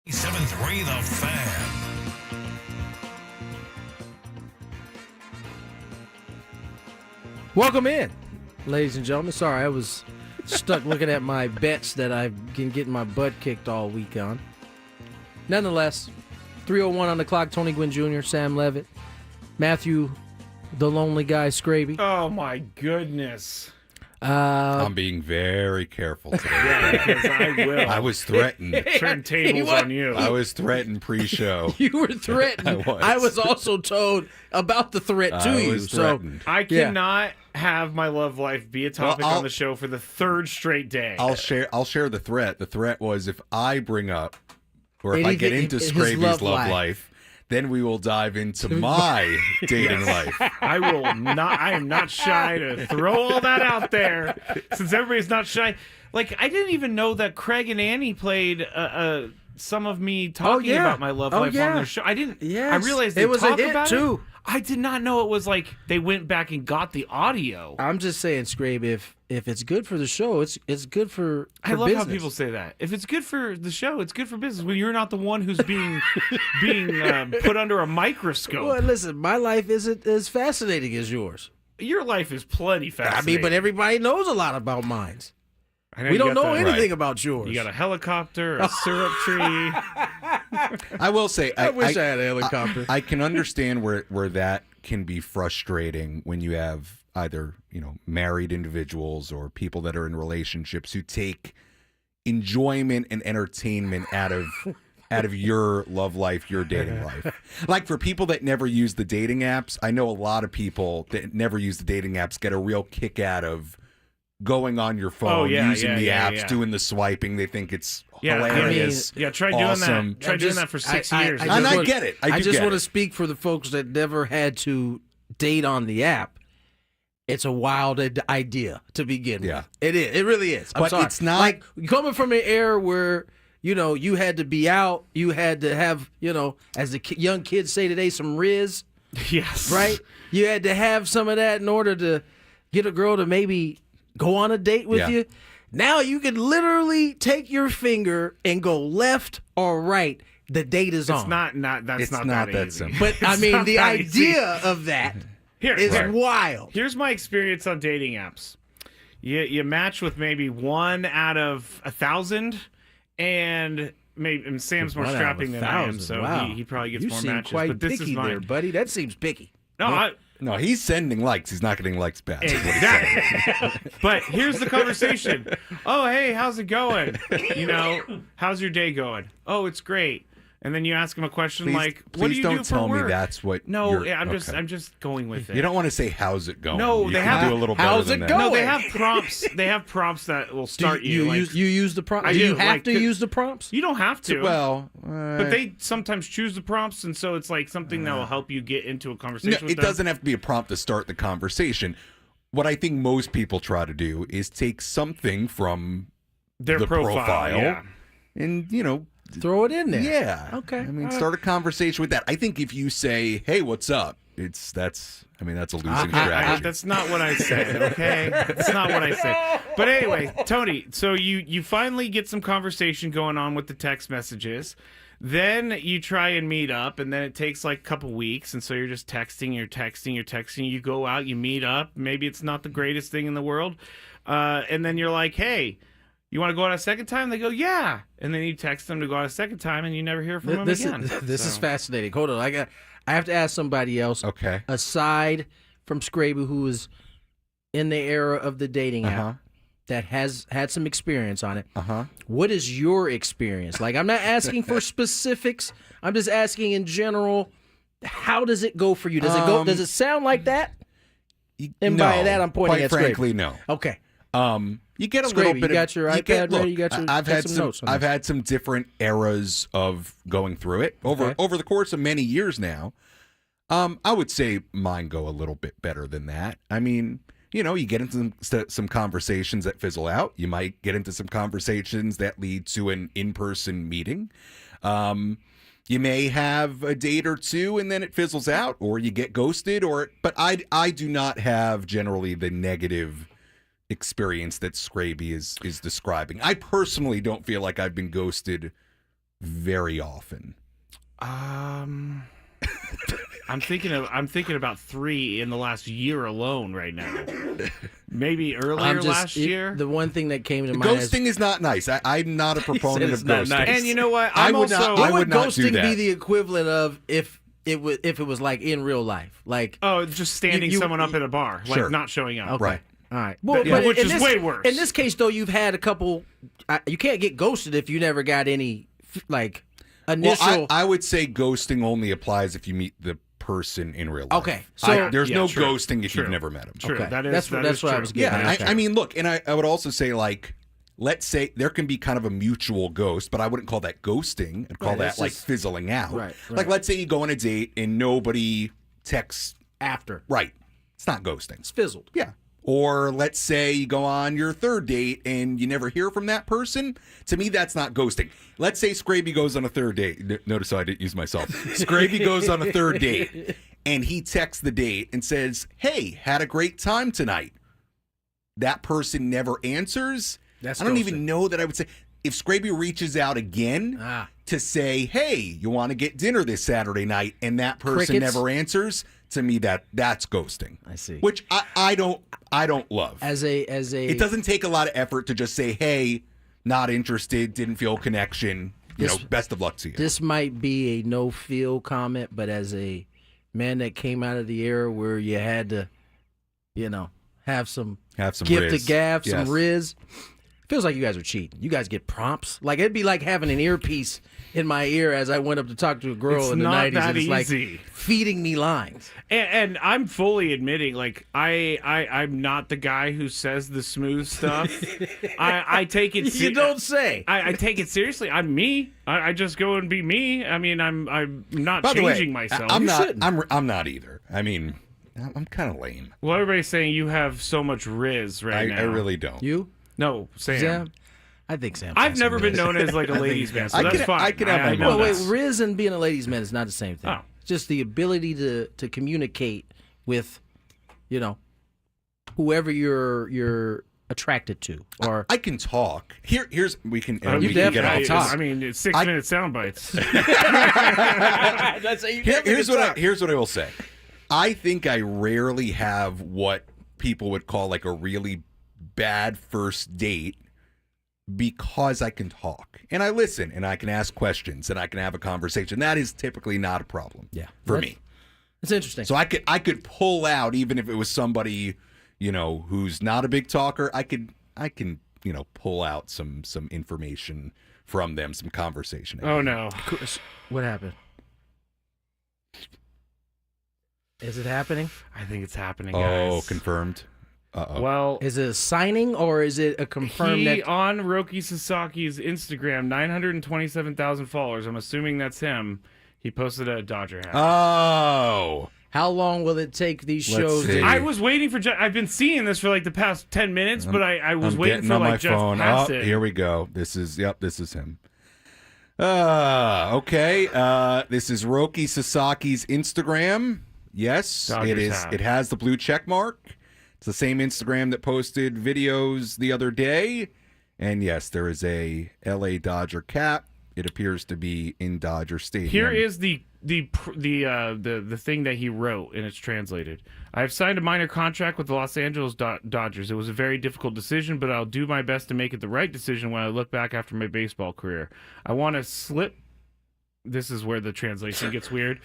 [SPEAKER 3] 97.3 The Fan.
[SPEAKER 5] Welcome in, ladies and gentlemen. Sorry, I was stuck looking at my bets that I've been getting my butt kicked all week on. Nonetheless, 3:01 on the clock. Tony Gwynn Jr., Sam Levitt, Matthew, the lonely guy, Skraby.
[SPEAKER 1] Oh, my goodness.
[SPEAKER 6] I'm being very careful today.
[SPEAKER 1] Yeah, because I will.
[SPEAKER 6] I was threatened.
[SPEAKER 1] Turn tables on you.
[SPEAKER 6] I was threatened pre-show.
[SPEAKER 5] You were threatened. I was also told about the threat to you. So
[SPEAKER 1] I cannot have my love life be a topic on the show for the third straight day.
[SPEAKER 6] I'll share the threat. The threat was if I bring up or if I get into Skraby's love life, then we will dive into my dating life.
[SPEAKER 1] I am not shy to throw all that out there since everybody's not shy. Like, I didn't even know that Craig and Annie played some of me talking about my love life on their show. I didn't.
[SPEAKER 5] Yes.
[SPEAKER 1] I realized they
[SPEAKER 5] it was
[SPEAKER 1] talked
[SPEAKER 5] a hit
[SPEAKER 1] about
[SPEAKER 5] too.
[SPEAKER 1] it. I did not know it was like they went back and got the audio.
[SPEAKER 5] I'm just saying, Scrape, if it's good for the show, it's good for
[SPEAKER 1] I love
[SPEAKER 5] business.
[SPEAKER 1] how people say that. If it's good for the show, it's good for business. When you're not the one who's being put under a microscope.
[SPEAKER 5] Well, listen, my life isn't as fascinating as yours.
[SPEAKER 1] Your life is plenty fascinating.
[SPEAKER 5] I mean, but everybody knows a lot about mine. We don't know anything about yours.
[SPEAKER 1] You got a helicopter, a syrup tree.
[SPEAKER 6] I will say,
[SPEAKER 5] I wish I had a helicopter.
[SPEAKER 6] I can understand where that can be frustrating when you have either married individuals or people that are in relationships who take enjoyment and entertainment out of your love life, your dating life. Like for people that never use the dating apps, I know a lot of people that never use the dating apps get a real kick out of going on your phone, using the apps, doing the swiping. They think it's hilarious.
[SPEAKER 1] Try doing that. Try doing that for 6 years.
[SPEAKER 6] I get it. I
[SPEAKER 5] just want to speak for the folks that never had to date on the app. It's a wild idea to begin with. It is. It really is.
[SPEAKER 6] But
[SPEAKER 5] sorry.
[SPEAKER 6] it's not
[SPEAKER 5] like coming from an era where you had to be out, you had to have as the young kids say today, some riz.
[SPEAKER 1] Yes.
[SPEAKER 5] right? You had to have some of that in order to get a girl to maybe go on a date with you. Now you can literally take your finger and go left or right. The date is on.
[SPEAKER 1] That's not that easy.
[SPEAKER 6] simple.
[SPEAKER 5] But I mean, the idea of that is wild.
[SPEAKER 1] Here's my experience on dating apps. You match with maybe 1 out of 1,000, and Sam's more strapping than I am, so he probably gets more matches.
[SPEAKER 5] Quite
[SPEAKER 1] but this
[SPEAKER 5] picky
[SPEAKER 1] is mine.
[SPEAKER 5] there, buddy. That seems picky.
[SPEAKER 6] No, he's sending likes. He's not getting likes back.
[SPEAKER 1] Exactly. But here's the conversation. Oh, hey, how's it going? How's your day going? Oh, it's great. And then you ask him a question like, "What do you do for work?"
[SPEAKER 6] Please don't tell me that's what.
[SPEAKER 1] No, I'm just going with it.
[SPEAKER 6] You don't want to say "How's it going?"
[SPEAKER 1] No, they have
[SPEAKER 6] do a little better
[SPEAKER 5] how's
[SPEAKER 6] than
[SPEAKER 5] it
[SPEAKER 6] that.
[SPEAKER 5] going?
[SPEAKER 1] No, they have prompts. They have prompts that will start
[SPEAKER 5] you use the prompts?
[SPEAKER 1] I
[SPEAKER 5] Do
[SPEAKER 1] do,
[SPEAKER 5] you have
[SPEAKER 1] like,
[SPEAKER 5] to use the prompts?
[SPEAKER 1] You don't have to.
[SPEAKER 6] Well,
[SPEAKER 1] but they sometimes choose the prompts, and so it's like something that will help you get into a conversation. with
[SPEAKER 6] it
[SPEAKER 1] them.
[SPEAKER 6] doesn't have to be a prompt to start the conversation. What I think most people try to do is take something from
[SPEAKER 1] Their
[SPEAKER 6] the
[SPEAKER 1] profile, yeah.
[SPEAKER 6] and
[SPEAKER 5] Throw it in there.
[SPEAKER 6] Yeah.
[SPEAKER 5] Okay.
[SPEAKER 6] I mean, start a conversation with that. I think if you say, "Hey, what's up?" that's a losing strategy.
[SPEAKER 1] That's not what I said, okay? That's not what I said. But anyway, Tony, so you finally get some conversation going on with the text messages. Then you try and meet up, and then it takes like a couple weeks, and so you're just texting. You go out, you meet up. Maybe it's not the greatest thing in the world. And then you're like, "Hey, you want to go out a second time?" They go, "Yeah." And then you text them to go out a second time, and you never hear from them again.
[SPEAKER 5] This is fascinating. Hold on. I have to ask somebody else.
[SPEAKER 6] Okay.
[SPEAKER 5] Aside from Skraby, who is in the era of the dating app, that has had some experience on it. What is your experience? Like, I'm not asking for specifics. I'm just asking in general. How does it go for you? Does it go? Does it sound like that? And by that, I'm pointing at Skraby.
[SPEAKER 6] Quite frankly, no.
[SPEAKER 5] Okay.
[SPEAKER 6] You get a
[SPEAKER 5] Skraby,
[SPEAKER 6] little bit.
[SPEAKER 5] You got your iPad ready. You got your.
[SPEAKER 6] I've had some.
[SPEAKER 5] Notes on
[SPEAKER 6] I've
[SPEAKER 5] this.
[SPEAKER 6] had some different eras of going through it over the course of many years now. I would say mine go a little bit better than that. I mean, you get into some conversations that fizzle out. You might get into some conversations that lead to an in-person meeting. You may have a date or two and then it fizzles out, or you get ghosted. But I do not have generally the negative experience that Skraby is describing. I personally don't feel like I've been ghosted very often.
[SPEAKER 1] I'm thinking about 3 in the last year alone right now. Maybe earlier last year.
[SPEAKER 5] The one thing that came to mind
[SPEAKER 6] Ghosting is not nice. I'm not a proponent of ghosting.
[SPEAKER 5] Nice.
[SPEAKER 1] And you know what?
[SPEAKER 6] I would
[SPEAKER 5] Would
[SPEAKER 6] not do
[SPEAKER 5] ghosting
[SPEAKER 6] that.
[SPEAKER 5] be the equivalent of if it was like in real life? Like,
[SPEAKER 1] just standing someone up at a bar, like
[SPEAKER 6] Sure.
[SPEAKER 1] not showing up.
[SPEAKER 5] okay.
[SPEAKER 6] Right.
[SPEAKER 5] All right. Well,
[SPEAKER 1] which
[SPEAKER 5] in
[SPEAKER 1] is
[SPEAKER 5] this,
[SPEAKER 1] way worse.
[SPEAKER 5] In this case, though, you've had a couple. You can't get ghosted if you never got any initial.
[SPEAKER 6] Well, I would say ghosting only applies if you meet the person in real life.
[SPEAKER 5] Okay, so
[SPEAKER 6] there's no
[SPEAKER 1] true,
[SPEAKER 6] ghosting if
[SPEAKER 1] true.
[SPEAKER 6] you've never met him.
[SPEAKER 1] True.
[SPEAKER 5] Okay.
[SPEAKER 1] That is
[SPEAKER 5] That's what I
[SPEAKER 1] true.
[SPEAKER 5] was getting
[SPEAKER 6] Yeah,
[SPEAKER 5] at. Okay.
[SPEAKER 6] I mean, look, and I would also say, like, let's say there can be kind of a mutual ghost, but I wouldn't call that ghosting. I'd call that like fizzling out.
[SPEAKER 5] Right.
[SPEAKER 6] Like, let's say you go on a date and nobody texts.
[SPEAKER 5] After.
[SPEAKER 6] Right. It's not ghosting.
[SPEAKER 5] It's fizzled.
[SPEAKER 6] Yeah. Or let's say you go on your third date and you never hear from that person. To me, that's not ghosting. Let's say Skraby goes on a third date. Notice how I didn't use myself. Skraby goes on a third date and he texts the date and says, "Hey, had a great time tonight." That person never answers. I don't even know that I would say. If Skraby reaches out again to say, "Hey, you want to get dinner this Saturday night," and that person
[SPEAKER 5] Crickets.
[SPEAKER 6] never answers, to me that's ghosting.
[SPEAKER 5] I see.
[SPEAKER 6] Which I don't love.
[SPEAKER 5] As a
[SPEAKER 6] It doesn't take a lot of effort to just say, "Hey, not interested, didn't feel connection. Best of luck to you."
[SPEAKER 5] This might be a no-feel comment, but as a man that came out of the era where you had to, have some gift
[SPEAKER 6] riz.
[SPEAKER 5] of gab,
[SPEAKER 6] Yes.
[SPEAKER 5] some riz. Feels like you guys are cheating. You guys get prompts. Like, it'd be like having an earpiece in my ear as I went up to talk to a girl
[SPEAKER 1] It's
[SPEAKER 5] in the
[SPEAKER 1] not
[SPEAKER 5] 90s.
[SPEAKER 1] that
[SPEAKER 5] and it's
[SPEAKER 1] easy.
[SPEAKER 5] like feeding me lines.
[SPEAKER 1] And I'm fully admitting, like, I'm not the guy who says the smooth stuff. I take it.
[SPEAKER 5] You don't say.
[SPEAKER 1] I take it seriously. I'm me. I just go and be me. I mean, I'm not
[SPEAKER 6] By the
[SPEAKER 1] changing
[SPEAKER 6] way,
[SPEAKER 1] myself.
[SPEAKER 6] I'm
[SPEAKER 1] You
[SPEAKER 6] not.
[SPEAKER 1] shouldn't.
[SPEAKER 6] I'm not either. I mean, I'm kind of lame.
[SPEAKER 1] Well, everybody's saying you have so much riz right now.
[SPEAKER 6] I really don't.
[SPEAKER 5] You?
[SPEAKER 1] No, Sam.
[SPEAKER 5] I think Sam.
[SPEAKER 1] I've never been known as like a ladies' man, so
[SPEAKER 6] I
[SPEAKER 1] that's
[SPEAKER 6] can-
[SPEAKER 1] fine.
[SPEAKER 6] I can have my
[SPEAKER 1] know
[SPEAKER 5] Well, wait,
[SPEAKER 1] that.
[SPEAKER 5] riz and being a ladies' man is not the same thing.
[SPEAKER 1] Oh,
[SPEAKER 5] just the ability to communicate with, whoever you're attracted to. Or
[SPEAKER 6] I can talk. Here's we can
[SPEAKER 5] you
[SPEAKER 6] get
[SPEAKER 5] definitely
[SPEAKER 6] off
[SPEAKER 5] talk.
[SPEAKER 6] this.
[SPEAKER 1] I mean, it's 6-minute sound bites.
[SPEAKER 5] That's how you
[SPEAKER 6] Here's what I will say. I think I rarely have what people would call like a really bad first date because I can talk and I listen and I can ask questions and I can have a conversation. That is typically not a problem. For me.
[SPEAKER 5] It's interesting.
[SPEAKER 6] So I could pull out, even if it was somebody, who's not a big talker, I can pull out some information from them, some conversation.
[SPEAKER 1] Oh no.
[SPEAKER 5] What happened? Is it happening?
[SPEAKER 1] I think it's happening, guys.
[SPEAKER 6] Oh, confirmed. Uh-oh.
[SPEAKER 1] Well,
[SPEAKER 5] is it a signing or is it a confirmed?
[SPEAKER 1] On Roki Sasaki's Instagram, 927,000 followers. I'm assuming that's him. He posted a Dodger hat.
[SPEAKER 6] Oh.
[SPEAKER 5] How long will it take these shows?
[SPEAKER 1] I was waiting for. I've been seeing this for like the past 10 minutes, but I was waiting for like Jeff past it.
[SPEAKER 6] Here we go. This is him. Okay. This is Roki Sasaki's Instagram. Yes,
[SPEAKER 1] Dodgers
[SPEAKER 6] it is.
[SPEAKER 1] hat.
[SPEAKER 6] It has the blue check mark. It's the same Instagram that posted videos the other day. And yes, there is a LA Dodger cap. It appears to be in Dodger Stadium.
[SPEAKER 1] Here is the thing that he wrote, and it's translated. I have signed a minor contract with the Los Angeles Dodgers. It was a very difficult decision, but I'll do my best to make it the right decision when I look back after my baseball career. I want to slip. This is where the translation gets weird.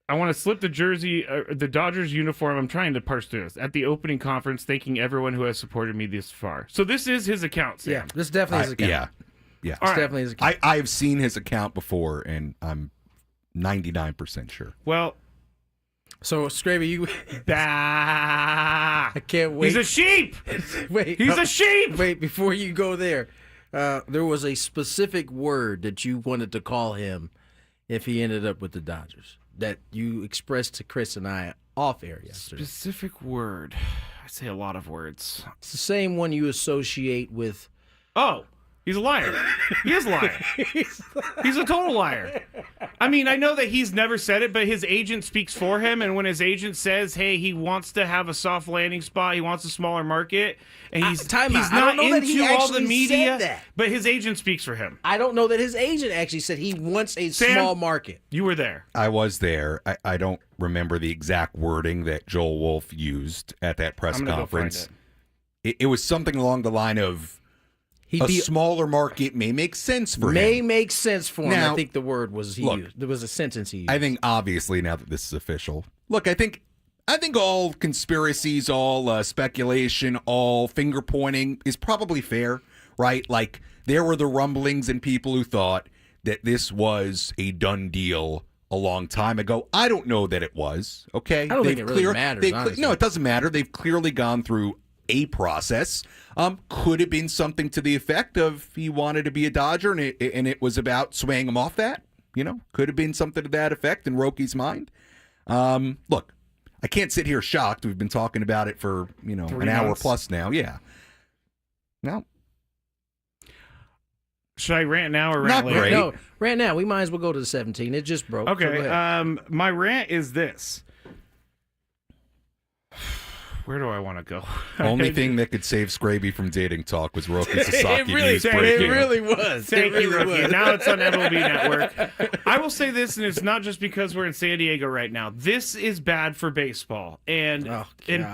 [SPEAKER 1] I want to slip the jersey, the Dodgers uniform. I'm trying to parse through this at the opening conference, thanking everyone who has supported me this far. So this is his account, Sam.
[SPEAKER 5] Yeah, this definitely is his account.
[SPEAKER 6] Yeah.
[SPEAKER 5] It's definitely his account.
[SPEAKER 6] I've seen his account before, and I'm 99% sure.
[SPEAKER 1] Well,
[SPEAKER 5] so Skraby, you.
[SPEAKER 1] I
[SPEAKER 5] can't wait.
[SPEAKER 1] He's a sheep.
[SPEAKER 5] Wait,
[SPEAKER 1] he's a sheep.
[SPEAKER 5] Wait, before you go there, there was a specific word that you wanted to call him if he ended up with the Dodgers that you expressed to Chris and I off air yesterday.
[SPEAKER 1] Specific word. I say a lot of words.
[SPEAKER 5] It's the same one you associate with.
[SPEAKER 1] Oh, he's a liar. He is a liar. He's a total liar. I mean, I know that he's never said it, but his agent speaks for him. And when his agent says, hey, he wants to have a soft landing spot, he wants a smaller market, and he's not into all the media, but his agent speaks for him.
[SPEAKER 5] I don't know that his agent actually said he wants a small market.
[SPEAKER 1] You were there.
[SPEAKER 6] I was there. I don't remember the exact wording that Joel Wolf used at that press conference. It was something along the line of, a smaller market may make sense for him.
[SPEAKER 5] May make sense for him.
[SPEAKER 6] Now,
[SPEAKER 5] I think the word was used. There was a sentence he used.
[SPEAKER 6] I think obviously now that this is official. Look, I think all conspiracies, all speculation, all finger pointing is probably fair, right? Like there were the rumblings and people who thought that this was a done deal a long time ago. I don't know that it was. Okay,
[SPEAKER 5] I don't think it really matters.
[SPEAKER 6] No, it doesn't matter. They've clearly gone through a process. Could have been something to the effect of he wanted to be a Dodger and it was about swaying him off that. Could have been something to that effect in Roki's mind. Look, I can't sit here shocked. We've been talking about it for,
[SPEAKER 1] 3
[SPEAKER 6] an hour
[SPEAKER 1] months.
[SPEAKER 6] plus now. Yeah. No.
[SPEAKER 1] Should I rant now or rant
[SPEAKER 6] Not
[SPEAKER 1] later?
[SPEAKER 6] great.
[SPEAKER 5] No, right now, we might as well go to the 17. It just broke.
[SPEAKER 1] Okay,
[SPEAKER 5] So go ahead.
[SPEAKER 1] my rant is this. Where do I want to go?
[SPEAKER 6] Only thing that could save Skraby from dating talk was Roki Sasaki.
[SPEAKER 5] It really was.
[SPEAKER 1] Thank you, Roki. Now it's on MLB Network. I will say this, and it's not just because we're in San Diego right now. This is bad for baseball, and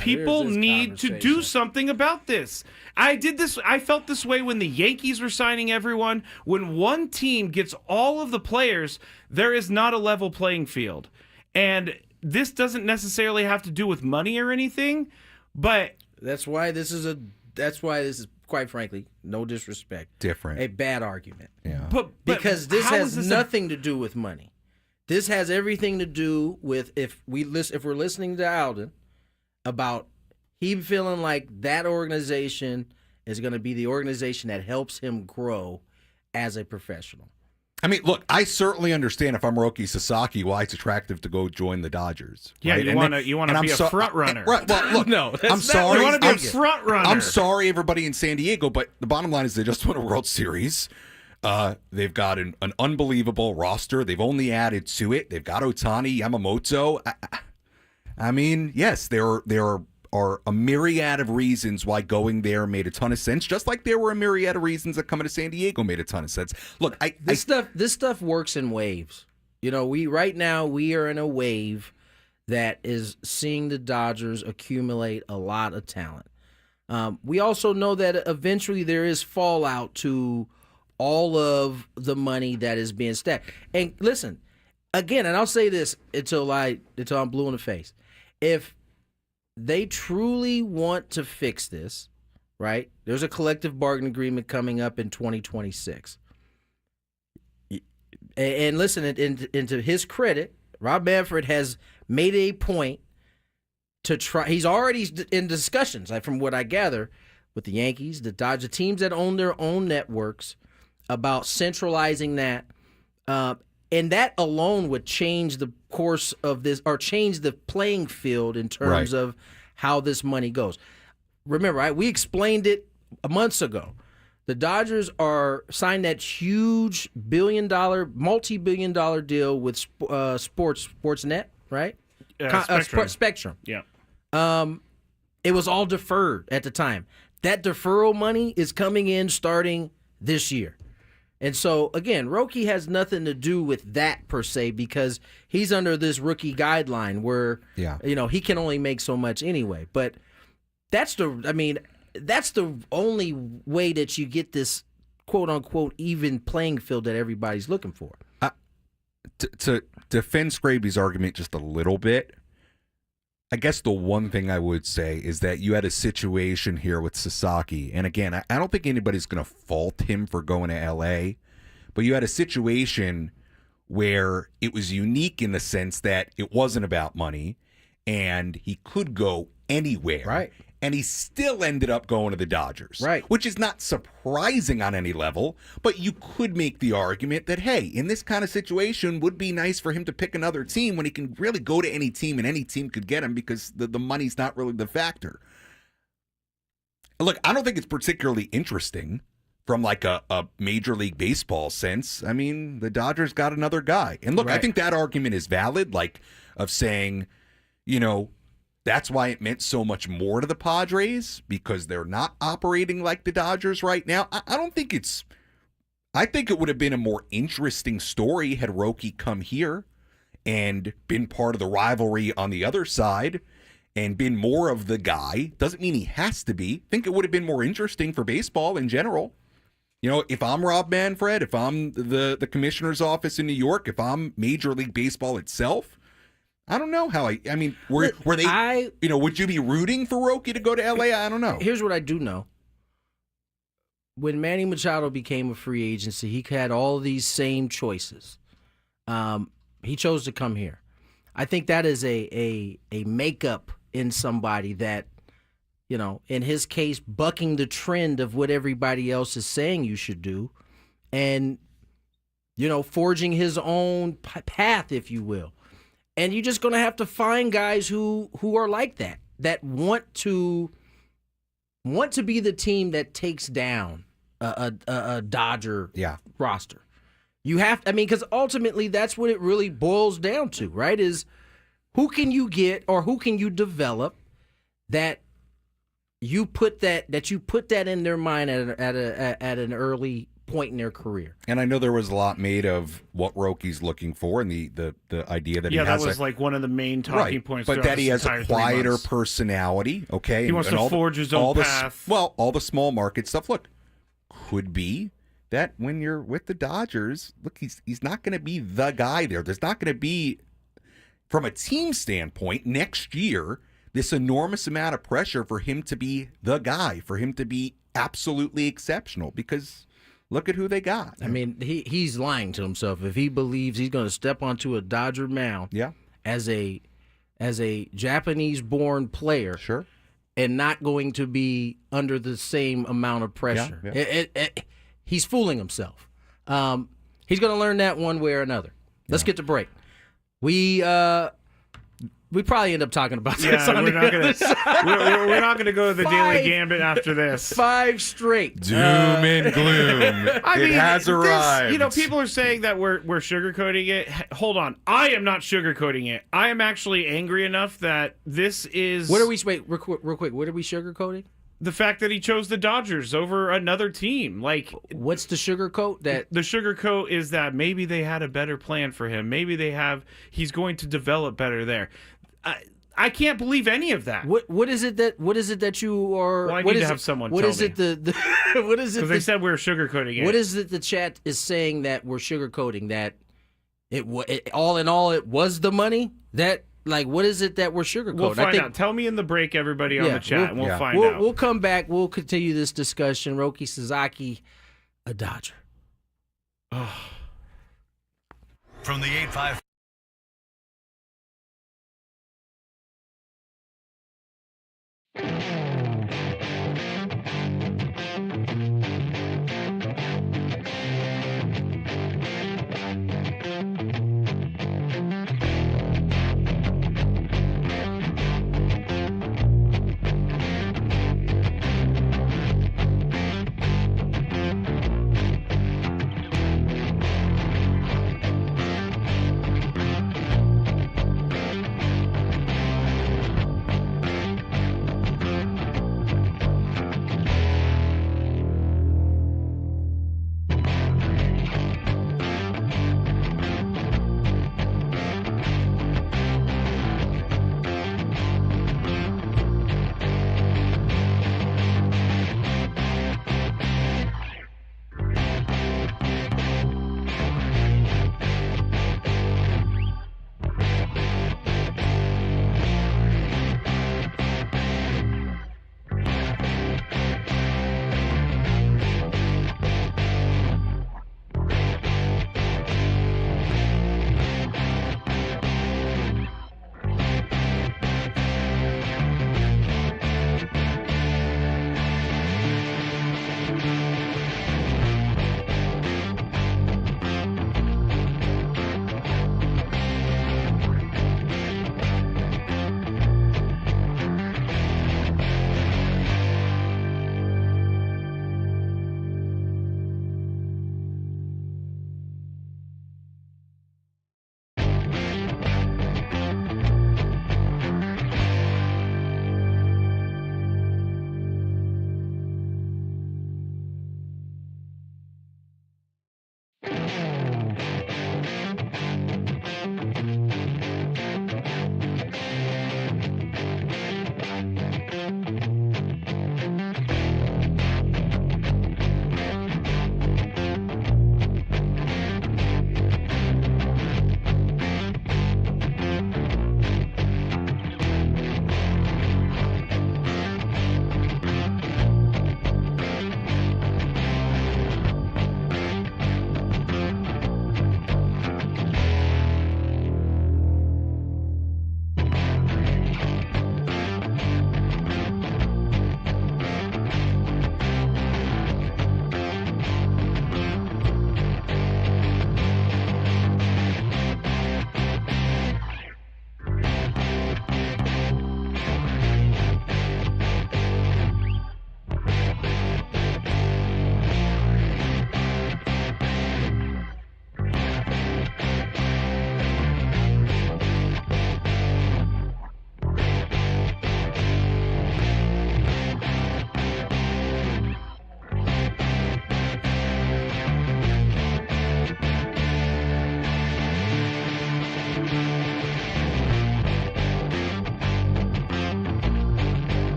[SPEAKER 1] people need to do something about this. I felt this way when the Yankees were signing everyone. When one team gets all of the players, there is not a level playing field, and this doesn't necessarily have to do with money or anything, but
[SPEAKER 5] that's why this is quite frankly, no disrespect,
[SPEAKER 6] different,
[SPEAKER 5] a bad argument.
[SPEAKER 6] Yeah,
[SPEAKER 1] but
[SPEAKER 5] because this has nothing to do with money. This has everything to do with if we're listening to Alden about he feeling like that organization is going to be the organization that helps him grow as a professional.
[SPEAKER 6] I mean, look, I certainly understand if I'm Roki Sasaki why it's attractive to go join the Dodgers.
[SPEAKER 1] Yeah,
[SPEAKER 6] right?
[SPEAKER 1] you want to be a front runner.
[SPEAKER 6] Right. Well, look,
[SPEAKER 5] no,
[SPEAKER 6] I'm sorry.
[SPEAKER 1] You want to be a front runner.
[SPEAKER 6] I'm sorry, everybody in San Diego, but the bottom line is they just won a World Series. They've got an unbelievable roster. They've only added to it. They've got Ohtani, Yamamoto. I mean, yes, there are a myriad of reasons why going there made a ton of sense, just like there were a myriad of reasons that coming to San Diego made a ton of sense. Look,
[SPEAKER 5] this stuff works in waves. You know, right now we are in a wave that is seeing the Dodgers accumulate a lot of talent. We also know that eventually there is fallout to all of the money that is being stacked. And listen, again, and I'll say this until I'm blue in the face. If they truly want to fix this, right? There's a collective bargaining agreement coming up in 2026. And listen, and to his credit, Rob Manfred has made a point to try. He's already in discussions, like from what I gather, with the Yankees, the Dodgers, teams that own their own networks, about centralizing that. And that alone would change the course of this, or change the playing field in terms of how this money goes. Remember, right? We explained it months ago. The Dodgers are signed that huge multi-billion-dollar deal with Sportsnet, right? Spectrum.
[SPEAKER 1] Yeah.
[SPEAKER 5] It was all deferred at the time. That deferral money is coming in starting this year. And so, again, Roki has nothing to do with that per se, because he's under this rookie guideline where, he can only make so much anyway. But that's the only way that you get this quote-unquote even playing field that everybody's looking for.
[SPEAKER 6] To defend Skraby's argument just a little bit, I guess the one thing I would say is that you had a situation here with Sasaki. And again, I don't think anybody's going to fault him for going to L.A., but you had a situation where it was unique in the sense that it wasn't about money and he could go anywhere.
[SPEAKER 5] Right.
[SPEAKER 6] And he still ended up going to the Dodgers.
[SPEAKER 5] Right.
[SPEAKER 6] Which is not surprising on any level, but you could make the argument that, hey, in this kind of situation, would be nice for him to pick another team when he can really go to any team and any team could get him because the money's not really the factor. Look, I don't think it's particularly interesting from like a Major League Baseball sense. I mean, the Dodgers got another guy. And look, I think that argument is valid, like of saying, that's why it meant so much more to the Padres, because they're not operating like the Dodgers right now. I think it would have been a more interesting story had Roki come here and been part of the rivalry on the other side and been more of the guy. Doesn't mean he has to be. I think it would have been more interesting for baseball in general. If I'm Rob Manfred, if I'm the commissioner's office in New York, if I'm Major League Baseball itself, I don't know how were they, would you be rooting for Roki to go to LA? I don't know.
[SPEAKER 5] Here's what I do know. When Manny Machado became a free agency, he had all these same choices. He chose to come here. I think that is a makeup in somebody that, in his case, bucking the trend of what everybody else is saying you should do and, forging his own path, if you will. And you're just going to have to find guys who are like that want to be the team that takes down a Dodger roster. You have to, because ultimately that's what it really boils down to, right? Is who can you get or who can you develop that you put that in their mind at an early point in their career.
[SPEAKER 6] And I know there was a lot made of what Roki's looking for and the idea that he has
[SPEAKER 1] that was like one of the main talking points.
[SPEAKER 6] But that he has a quieter personality, okay?
[SPEAKER 1] He wants to forge his own path.
[SPEAKER 6] All the small market stuff. Look, could be that when you're with the Dodgers, look, he's not going to be the guy there. There's not going to be, from a team standpoint, next year, this enormous amount of pressure for him to be the guy, for him to be absolutely exceptional, because look at who they got.
[SPEAKER 5] I mean, he's lying to himself if he believes he's going to step onto a Dodger mound as a Japanese-born player,
[SPEAKER 6] sure,
[SPEAKER 5] and not going to be under the same amount of pressure. Yeah. He's fooling himself. He's going to learn that one way or another. Let's get to break. We probably end up talking about this
[SPEAKER 1] Yeah,
[SPEAKER 5] on
[SPEAKER 1] we're
[SPEAKER 5] the
[SPEAKER 1] not
[SPEAKER 5] other
[SPEAKER 1] gonna
[SPEAKER 5] side.
[SPEAKER 1] we're not gonna go to the
[SPEAKER 5] Five-
[SPEAKER 1] Daily Gambit after this.
[SPEAKER 5] 5 straight.
[SPEAKER 6] Doom and gloom.
[SPEAKER 1] I mean,
[SPEAKER 6] it has
[SPEAKER 1] this,
[SPEAKER 6] arrived.
[SPEAKER 1] you know, people are saying that we're sugarcoating it. Hold on, I am not sugarcoating it. I am actually angry enough that this is.
[SPEAKER 5] What are we? Wait, real quick. What are we sugarcoating?
[SPEAKER 1] The fact that he chose the Dodgers over another team. Like,
[SPEAKER 5] what's the sugarcoat? That
[SPEAKER 1] the sugarcoat is that maybe they had a better plan for him. Maybe he's going to develop better there. I can't believe any of that.
[SPEAKER 5] What is it that you are?
[SPEAKER 1] Well, I
[SPEAKER 5] what
[SPEAKER 1] need
[SPEAKER 5] is
[SPEAKER 1] to have
[SPEAKER 5] it,
[SPEAKER 1] someone
[SPEAKER 5] What
[SPEAKER 1] tell
[SPEAKER 5] is
[SPEAKER 1] me.
[SPEAKER 5] it? The what is it?
[SPEAKER 1] Because they said we were sugarcoating it.
[SPEAKER 5] What is it? The chat is saying that we're sugarcoating that. It all in all, it was the money that. Like, what is it that we're sugarcoating?
[SPEAKER 1] We'll find out. Tell me in the break, everybody on the chat, and we'll find out.
[SPEAKER 5] We'll come back. We'll continue this discussion. Roki Sasaki, a Dodger.
[SPEAKER 3] From the 8-5.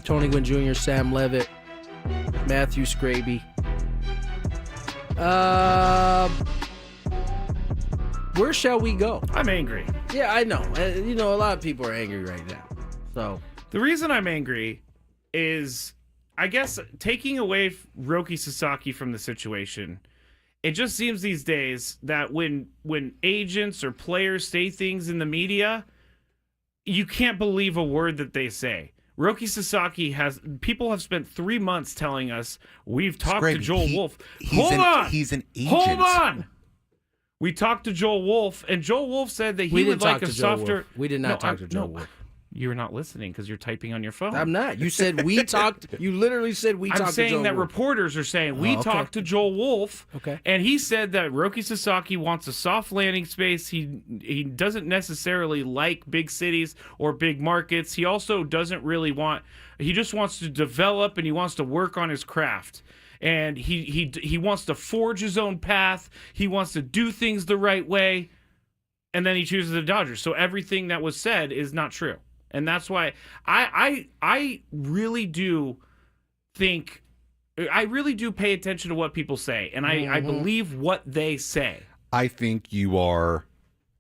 [SPEAKER 5] Tony Gwynn Jr., Sam Levitt, Matthew Skraby. Where shall we go?
[SPEAKER 1] I'm angry.
[SPEAKER 5] Yeah, I know. A lot of people are angry right now. So
[SPEAKER 1] the reason I'm angry is, I guess, taking away Roki Sasaki from the situation. It just seems these days that when agents or players say things in the media, you can't believe a word that they say. Roki Sasaki people have spent 3 months telling us we've talked to Joel Wolf. Hold on.
[SPEAKER 6] He's an agent.
[SPEAKER 1] Hold on. We talked to Joel Wolf, and Joel Wolf said that he would like a softer.
[SPEAKER 5] We did not talk to Joel Wolf.
[SPEAKER 1] You were not listening because you're typing on your phone.
[SPEAKER 5] I'm not. You said we talked. You literally said we talked to Joel Wolf.
[SPEAKER 1] I'm saying that reporters are saying we talked to Joel Wolf.
[SPEAKER 5] Okay.
[SPEAKER 1] And he said that Roki Sasaki wants a soft landing space. He doesn't necessarily like big cities or big markets. He also doesn't really he just wants to develop and he wants to work on his craft. And he wants to forge his own path. He wants to do things the right way. And then he chooses the Dodgers. So everything that was said is not true. And that's why I really do think, I really do pay attention to what people say, and I believe what they say.
[SPEAKER 6] I think you are,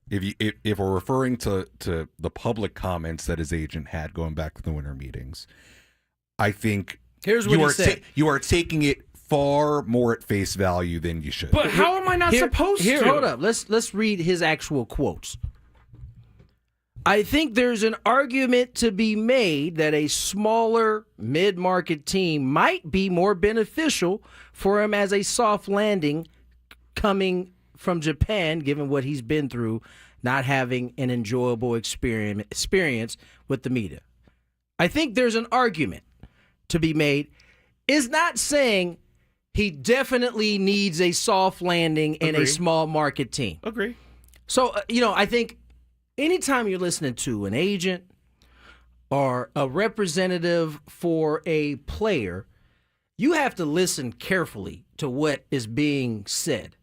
[SPEAKER 6] if we're referring to the public comments that his agent had going back to the winter meetings, I think
[SPEAKER 5] here's what he said.
[SPEAKER 6] You are taking it far more at face value than you should.
[SPEAKER 1] But how am I not supposed to?
[SPEAKER 5] Hold up. Let's read his actual quotes. I think there's an argument to be made that a smaller mid-market team might be more beneficial for him as a soft landing coming from Japan, given what he's been through, not having an enjoyable experience with the media. I think there's an argument to be made. Is not saying he definitely needs a soft landing in a small market team.
[SPEAKER 1] Agree.
[SPEAKER 5] So, I think anytime you're listening to an agent or a representative for a player, you have to listen carefully to what is being said.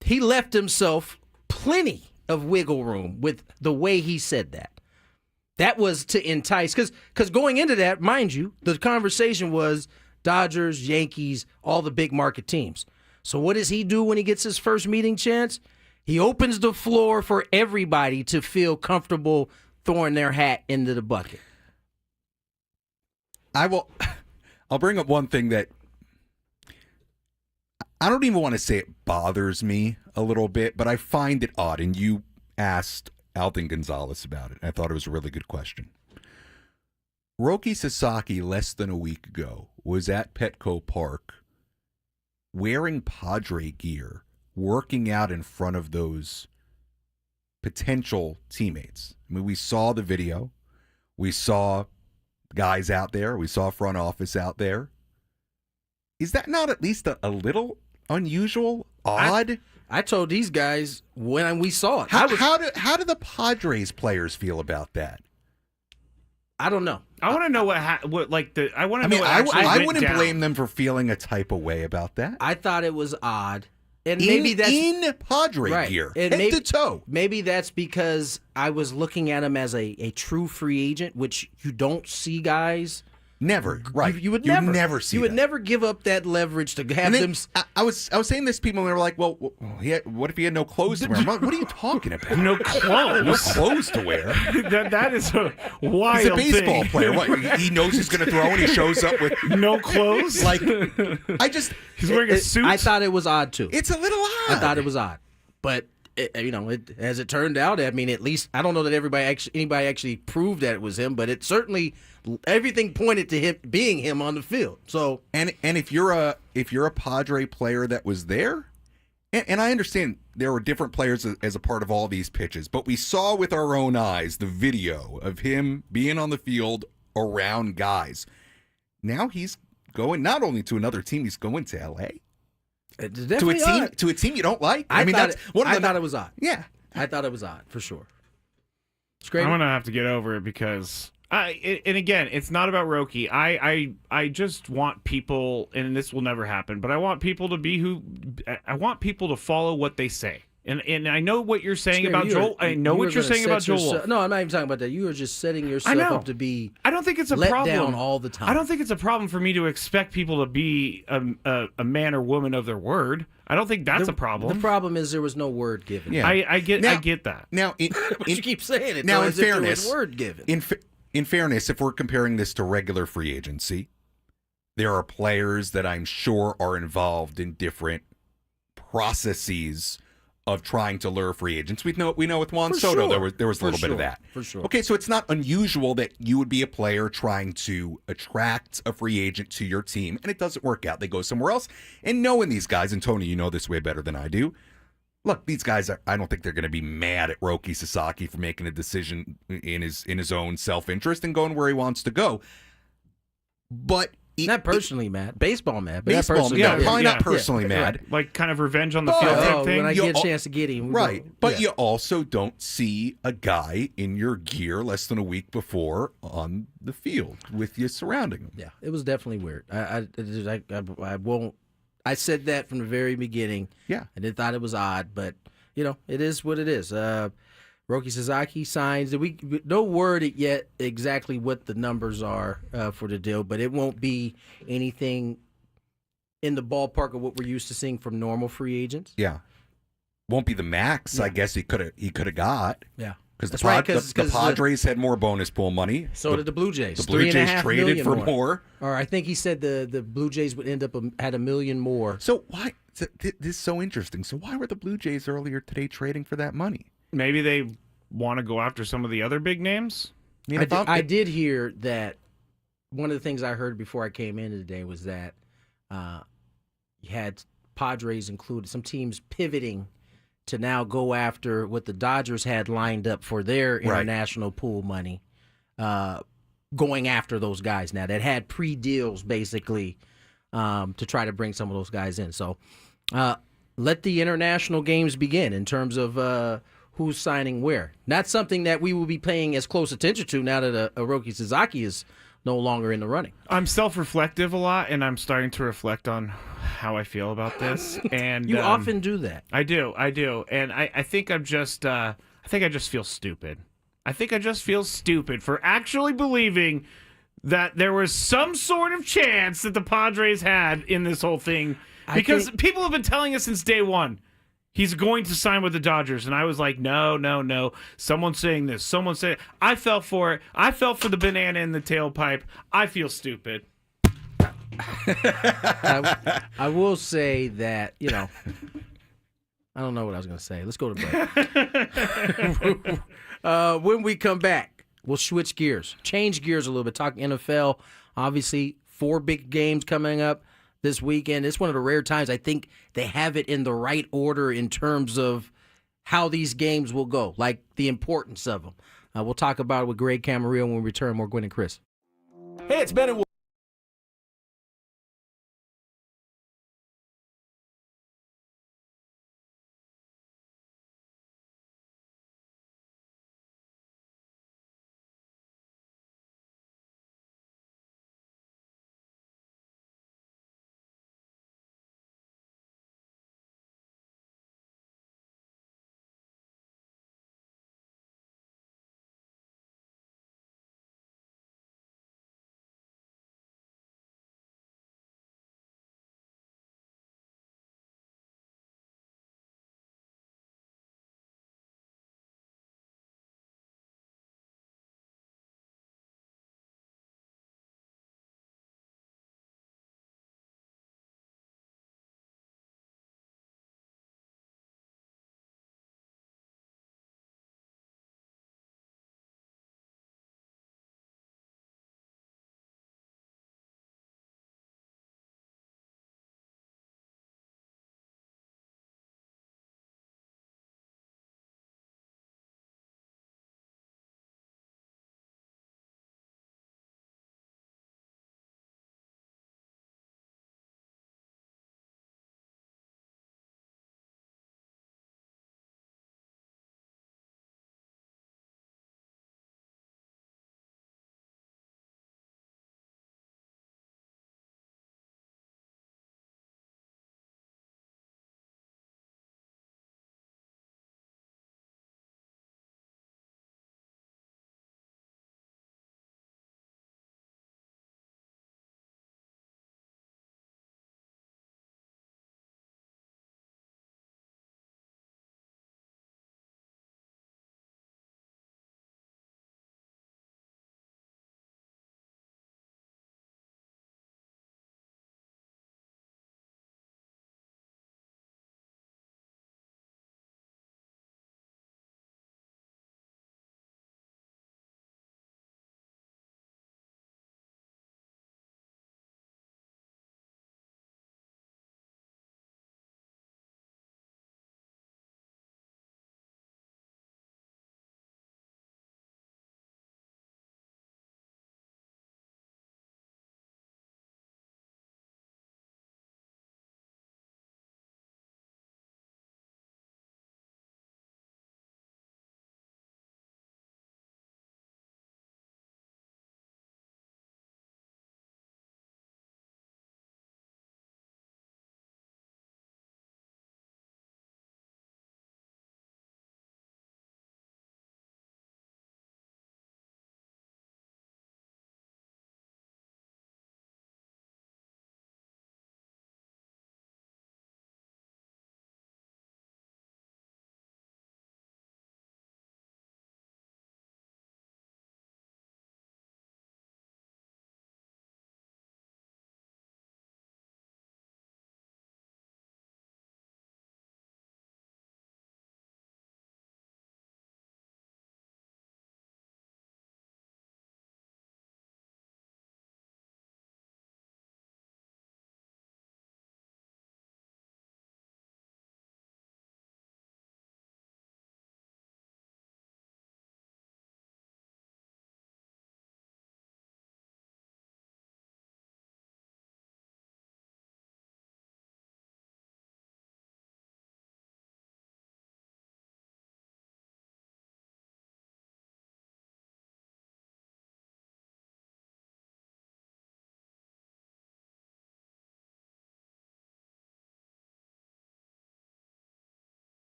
[SPEAKER 5] He left himself plenty of wiggle room with the way he said that. That was to entice, because going into that, mind you, the conversation was Dodgers, Yankees, all the big market teams. So what does he do when he gets his first meeting chance? He opens the floor for everybody to feel comfortable throwing their hat into the bucket.
[SPEAKER 6] I'll bring up one thing that I don't even want to say it bothers me a little bit, but I find it odd. And you asked Alden Gonzalez about it. I thought it was a really good question. Roki Sasaki, less than a week ago, was at Petco Park wearing Padre gear, working out in front of those potential teammates. I mean, we saw the video. We saw guys out there. We saw front office out there. Is that not at least a little unusual, odd?
[SPEAKER 5] I told these guys when we saw it.
[SPEAKER 6] How do the Padres players feel about that?
[SPEAKER 5] I don't know.
[SPEAKER 1] I want to know I
[SPEAKER 6] wouldn't blame them for feeling a type of way about that.
[SPEAKER 5] I thought it was odd. And maybe that's
[SPEAKER 6] in Padre gear, head to toe.
[SPEAKER 5] Maybe that's because I was looking at him as a true free agent, which you don't see guys.
[SPEAKER 6] Never, right?
[SPEAKER 5] You would
[SPEAKER 6] never see.
[SPEAKER 5] You would never give up that leverage to have them.
[SPEAKER 6] I was saying this to people, and they were like, "Well, what if he had no clothes to wear?" I'm like, what are you talking about?
[SPEAKER 1] No clothes,
[SPEAKER 6] no clothes to wear.
[SPEAKER 1] that is a wild.
[SPEAKER 6] He's a baseball
[SPEAKER 1] thing.
[SPEAKER 6] player. What? He knows he's going to throw, and he shows up with
[SPEAKER 1] no clothes.
[SPEAKER 6] Like,
[SPEAKER 1] he's wearing a suit.
[SPEAKER 5] I thought it was odd too.
[SPEAKER 6] It's a little odd.
[SPEAKER 5] I thought it was odd, but. As it turned out, I mean, at least I don't know that anybody actually proved that it was him, but it certainly everything pointed to him being him on the field. So,
[SPEAKER 6] and if you're a Padre player that was there, and I understand there were different players as a part of all these pitches, but we saw with our own eyes the video of him being on the field around guys. Now he's going not only to another team, he's going to L.A. To a team you don't like.
[SPEAKER 5] I thought it was odd.
[SPEAKER 6] Yeah,
[SPEAKER 5] I thought it was odd for sure.
[SPEAKER 1] I'm gonna have to get over it because and again, it's not about Roki. I just want people, and this will never happen, but I want people to be I want people to follow what they say. And I know what you're saying
[SPEAKER 5] Skraby,
[SPEAKER 1] about Joel. I know what you're saying about Joel Wolf.
[SPEAKER 5] No, I'm not even talking about that. You are just setting yourself up to be.
[SPEAKER 1] I don't think it's a
[SPEAKER 5] let
[SPEAKER 1] problem
[SPEAKER 5] down all the time.
[SPEAKER 1] I don't think it's a problem for me to expect people to be a man or woman of their word. I don't think that's a problem.
[SPEAKER 5] The problem is there was no word given.
[SPEAKER 1] Yeah. I get that.
[SPEAKER 6] Now,
[SPEAKER 5] but you keep saying it.
[SPEAKER 6] Now,
[SPEAKER 5] though,
[SPEAKER 6] in
[SPEAKER 5] as if there
[SPEAKER 6] fairness,
[SPEAKER 5] was word given.
[SPEAKER 6] In fairness, if we're comparing this to regular free agency, there are players that I'm sure are involved in different processes of trying to lure free agents. We know with Juan Soto there was a little bit of that.
[SPEAKER 5] For sure.
[SPEAKER 6] Okay, so it's not unusual that you would be a player trying to attract a free agent to your team, and it doesn't work out. They go somewhere else. And knowing these guys, and Tony, you know this way better than I do. Look, these guys I don't think they're going to be mad at Roki Sasaki for making a decision in his own self-interest and going where he wants to go. But
[SPEAKER 5] not personally mad. Baseball mad. But
[SPEAKER 6] baseball, probably not personally mad.
[SPEAKER 1] Right. Like kind of revenge on the field type thing.
[SPEAKER 5] When I get a chance to get him.
[SPEAKER 6] Right. But you also don't see a guy in your gear less than a week before on the field with you surrounding him.
[SPEAKER 5] Yeah, it was definitely weird. I won't. I said that from the very beginning.
[SPEAKER 6] Yeah.
[SPEAKER 5] I did thought it was odd, but, it is what it is. Roki Sasaki signs. No word yet exactly what the numbers are for the deal, but it won't be anything in the ballpark of what we're used to seeing from normal free agents.
[SPEAKER 6] Yeah. Won't be the max, I guess he could have got.
[SPEAKER 5] Yeah.
[SPEAKER 6] Because the Padres had more bonus pool money.
[SPEAKER 5] So did the Blue Jays.
[SPEAKER 6] The Blue Jays traded for more.
[SPEAKER 5] Or I think he said the Blue Jays would end up had $1 million more.
[SPEAKER 6] So why? This is so interesting. So why were the Blue Jays earlier today trading for that money?
[SPEAKER 1] Maybe they want to go after some of the other big names.
[SPEAKER 5] I did hear that one of the things I heard before I came in today was that you had Padres included, some teams pivoting to now go after what the Dodgers had lined up for their international pool money, going after those guys now that had pre-deals basically to try to bring some of those guys in. So let the international games begin in terms of who's signing where. Not something that we will be paying as close attention to now that a Roki Sasaki is no longer in the running.
[SPEAKER 1] I'm self-reflective a lot, and I'm starting to reflect on how I feel about this. And
[SPEAKER 5] you often do that.
[SPEAKER 1] I do, and I think I'm just I just feel stupid. I think I just feel stupid for actually believing that there was some sort of chance that the Padres had in this whole thing, because people have been telling us since day one he's going to sign with the Dodgers, and I was like, no. Someone's saying this. Someone's saying. I fell for it. I fell for the banana in the tailpipe. I feel stupid.
[SPEAKER 5] I will say that, I don't know what I was going to say. Let's go to break. When we come back, we'll switch gears, change gears a little bit, talk NFL. Obviously, 4 big games coming up this weekend. It's one of the rare times I think they have it in the right order in terms of how these games will go, like the importance of them. We'll talk about it with Greg Camarillo when we return. More Gwynn and Chris.
[SPEAKER 4] Hey, it's Ben and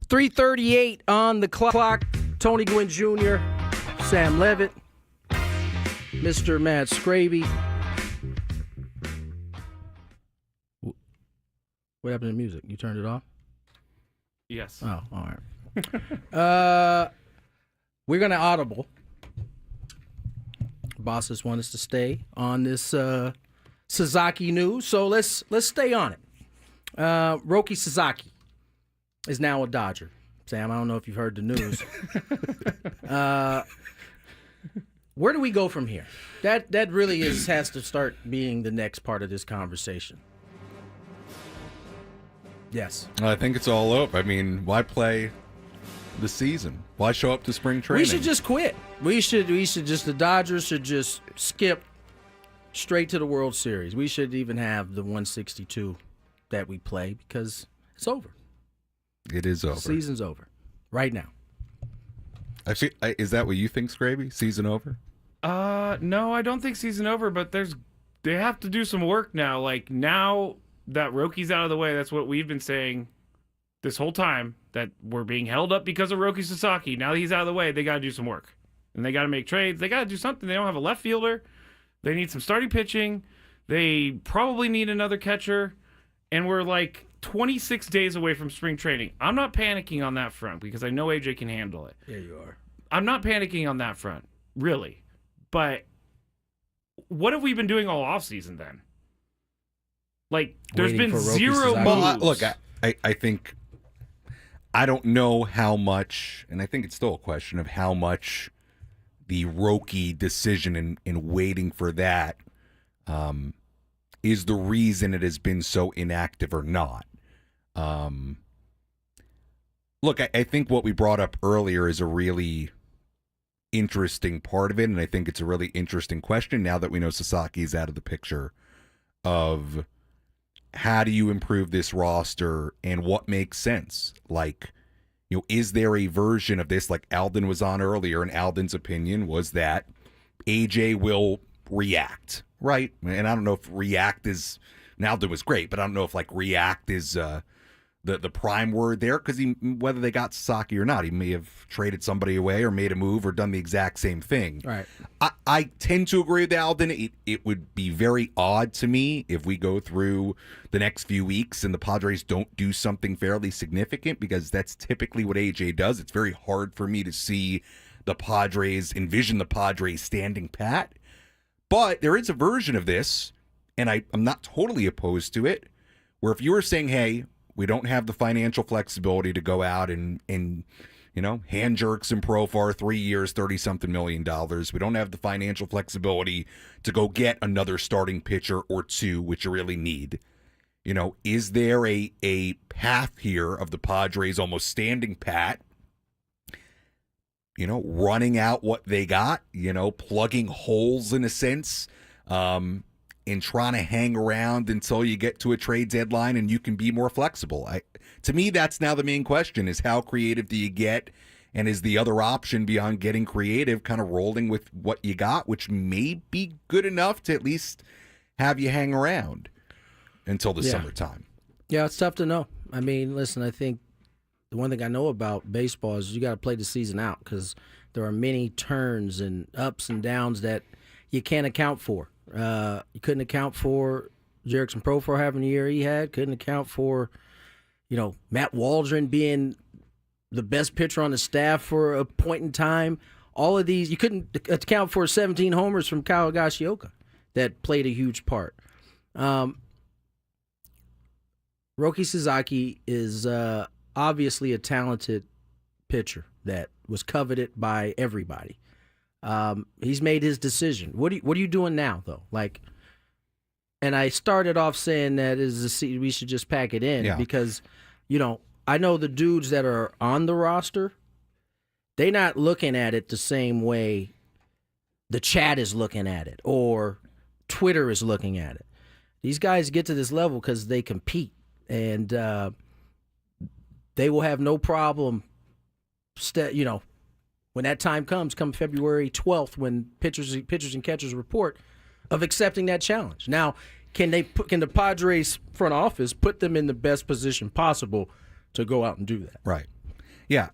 [SPEAKER 5] 3:38 on the clock. Tony Gwynn Jr., Sam Levitt, Mr. Matt Skraby. What happened to the music? You turned it off?
[SPEAKER 1] Yes.
[SPEAKER 5] Oh, all right. We're going to audible. Bosses want us to stay on this Sasaki news, so let's stay on it. Roki Sasaki is now a Dodger. Sam, I don't know if you've heard the news. Where do we go from here? That really has to start being the next part of this conversation. Yes.
[SPEAKER 6] I think it's all up. I mean, why play the season? Why show up to spring training?
[SPEAKER 5] We should just quit. The Dodgers should just skip straight to the World Series. We should even have the 162 that we play because it's over.
[SPEAKER 6] It is over.
[SPEAKER 5] Season's over right now.
[SPEAKER 6] Is that what you think, Skraby? Season over?
[SPEAKER 1] No, I don't think season over, but they have to do some work now. Like, now that Roki's out of the way, that's what we've been saying this whole time, that we're being held up because of Roki Sasaki. Now that he's out of the way, they got to do some work. And they got to make trades. They got to do something. They don't have a left fielder. They need some starting pitching. They probably need another catcher. And we're like 26 days away from spring training. I'm not panicking on that front because I know AJ can handle it.
[SPEAKER 5] Yeah, you are.
[SPEAKER 1] I'm not panicking on that front, really. But what have we been doing all offseason then? Like, there's
[SPEAKER 5] Waiting
[SPEAKER 1] been
[SPEAKER 5] for Roki
[SPEAKER 1] zero
[SPEAKER 5] Sasaki.
[SPEAKER 1] moves.
[SPEAKER 6] Well, look, I think, I don't know how much, and I think it's still a question of how much the Roki decision in waiting for that is the reason it has been so inactive or not. Look, I think what we brought up earlier is a really interesting part of it, and I think it's a really interesting question now that we know Sasaki is out of the picture, of how do you improve this roster and what makes sense? Like, you know, is there a version of this, like Alden was on earlier, and Alden's opinion was that AJ will react, right? And I don't know if react is, and Alden was great, but I don't know if like react is the prime word there, because whether they got Sasaki or not, he may have traded somebody away or made a move or done the exact same thing.
[SPEAKER 5] Right.
[SPEAKER 6] I tend to agree with Alden. It would be very odd to me if we go through the next few weeks and the Padres don't do something fairly significant, because that's typically what AJ does. It's very hard for me to see envision the Padres standing pat. But there is a version of this, and I'm not totally opposed to it, where if you were saying, hey, we don't have the financial flexibility to go out and you know, hand jerk some Profar 3 years, $30-something million. We don't have the financial flexibility to go get another starting pitcher or two, which you really need. You know, is there a path here of the Padres almost standing pat, you know, running out what they got, you know, plugging holes in a sense, and trying to hang around until you get to a trade deadline and you can be more flexible? To me, that's now the main question, is how creative do you get? And is the other option beyond getting creative kind of rolling with what you got, which may be good enough to at least have you hang around until the summertime?
[SPEAKER 5] Yeah, it's tough to know. I mean, listen, I think the one thing I know about baseball is you got to play the season out, because there are many turns and ups and downs that you can't account for. You couldn't account for Jerickson Profar having the year he had. Couldn't account for, you know, Matt Waldron being the best pitcher on the staff for a point in time. All of these, you couldn't account for 17 homers from Kyle Higashioka that played a huge part. Roki Sasaki is obviously a talented pitcher that was coveted by everybody. He's made his decision. What are you doing now, though? Like, and I started off saying that we should just pack it in because, you know, I know the dudes that are on the roster, they're not looking at it the same way the chat is looking at it or Twitter is looking at it. These guys get to this level because they compete, and they will have no problem, you know, when that time comes, come February 12th, when pitchers and catchers report, of accepting that challenge. Now, can the Padres front office put them in the best position possible to go out and do that?
[SPEAKER 6] Right. Yeah.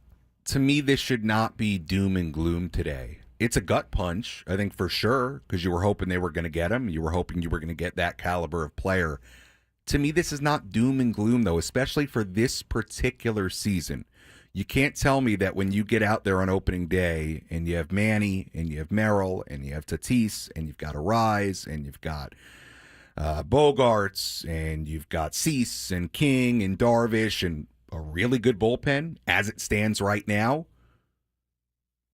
[SPEAKER 6] To me, this should not be doom and gloom today. It's a gut punch, I think, for sure, because you were hoping they were going to get him. You were hoping you were going to get that caliber of player. To me, this is not doom and gloom, though, especially for this particular season. You can't tell me that when you get out there on opening day and you have Manny and you have Merrill and you have Tatis and you've got Arise and you've got Bogarts and you've got Cease and King and Darvish and a really good bullpen as it stands right now,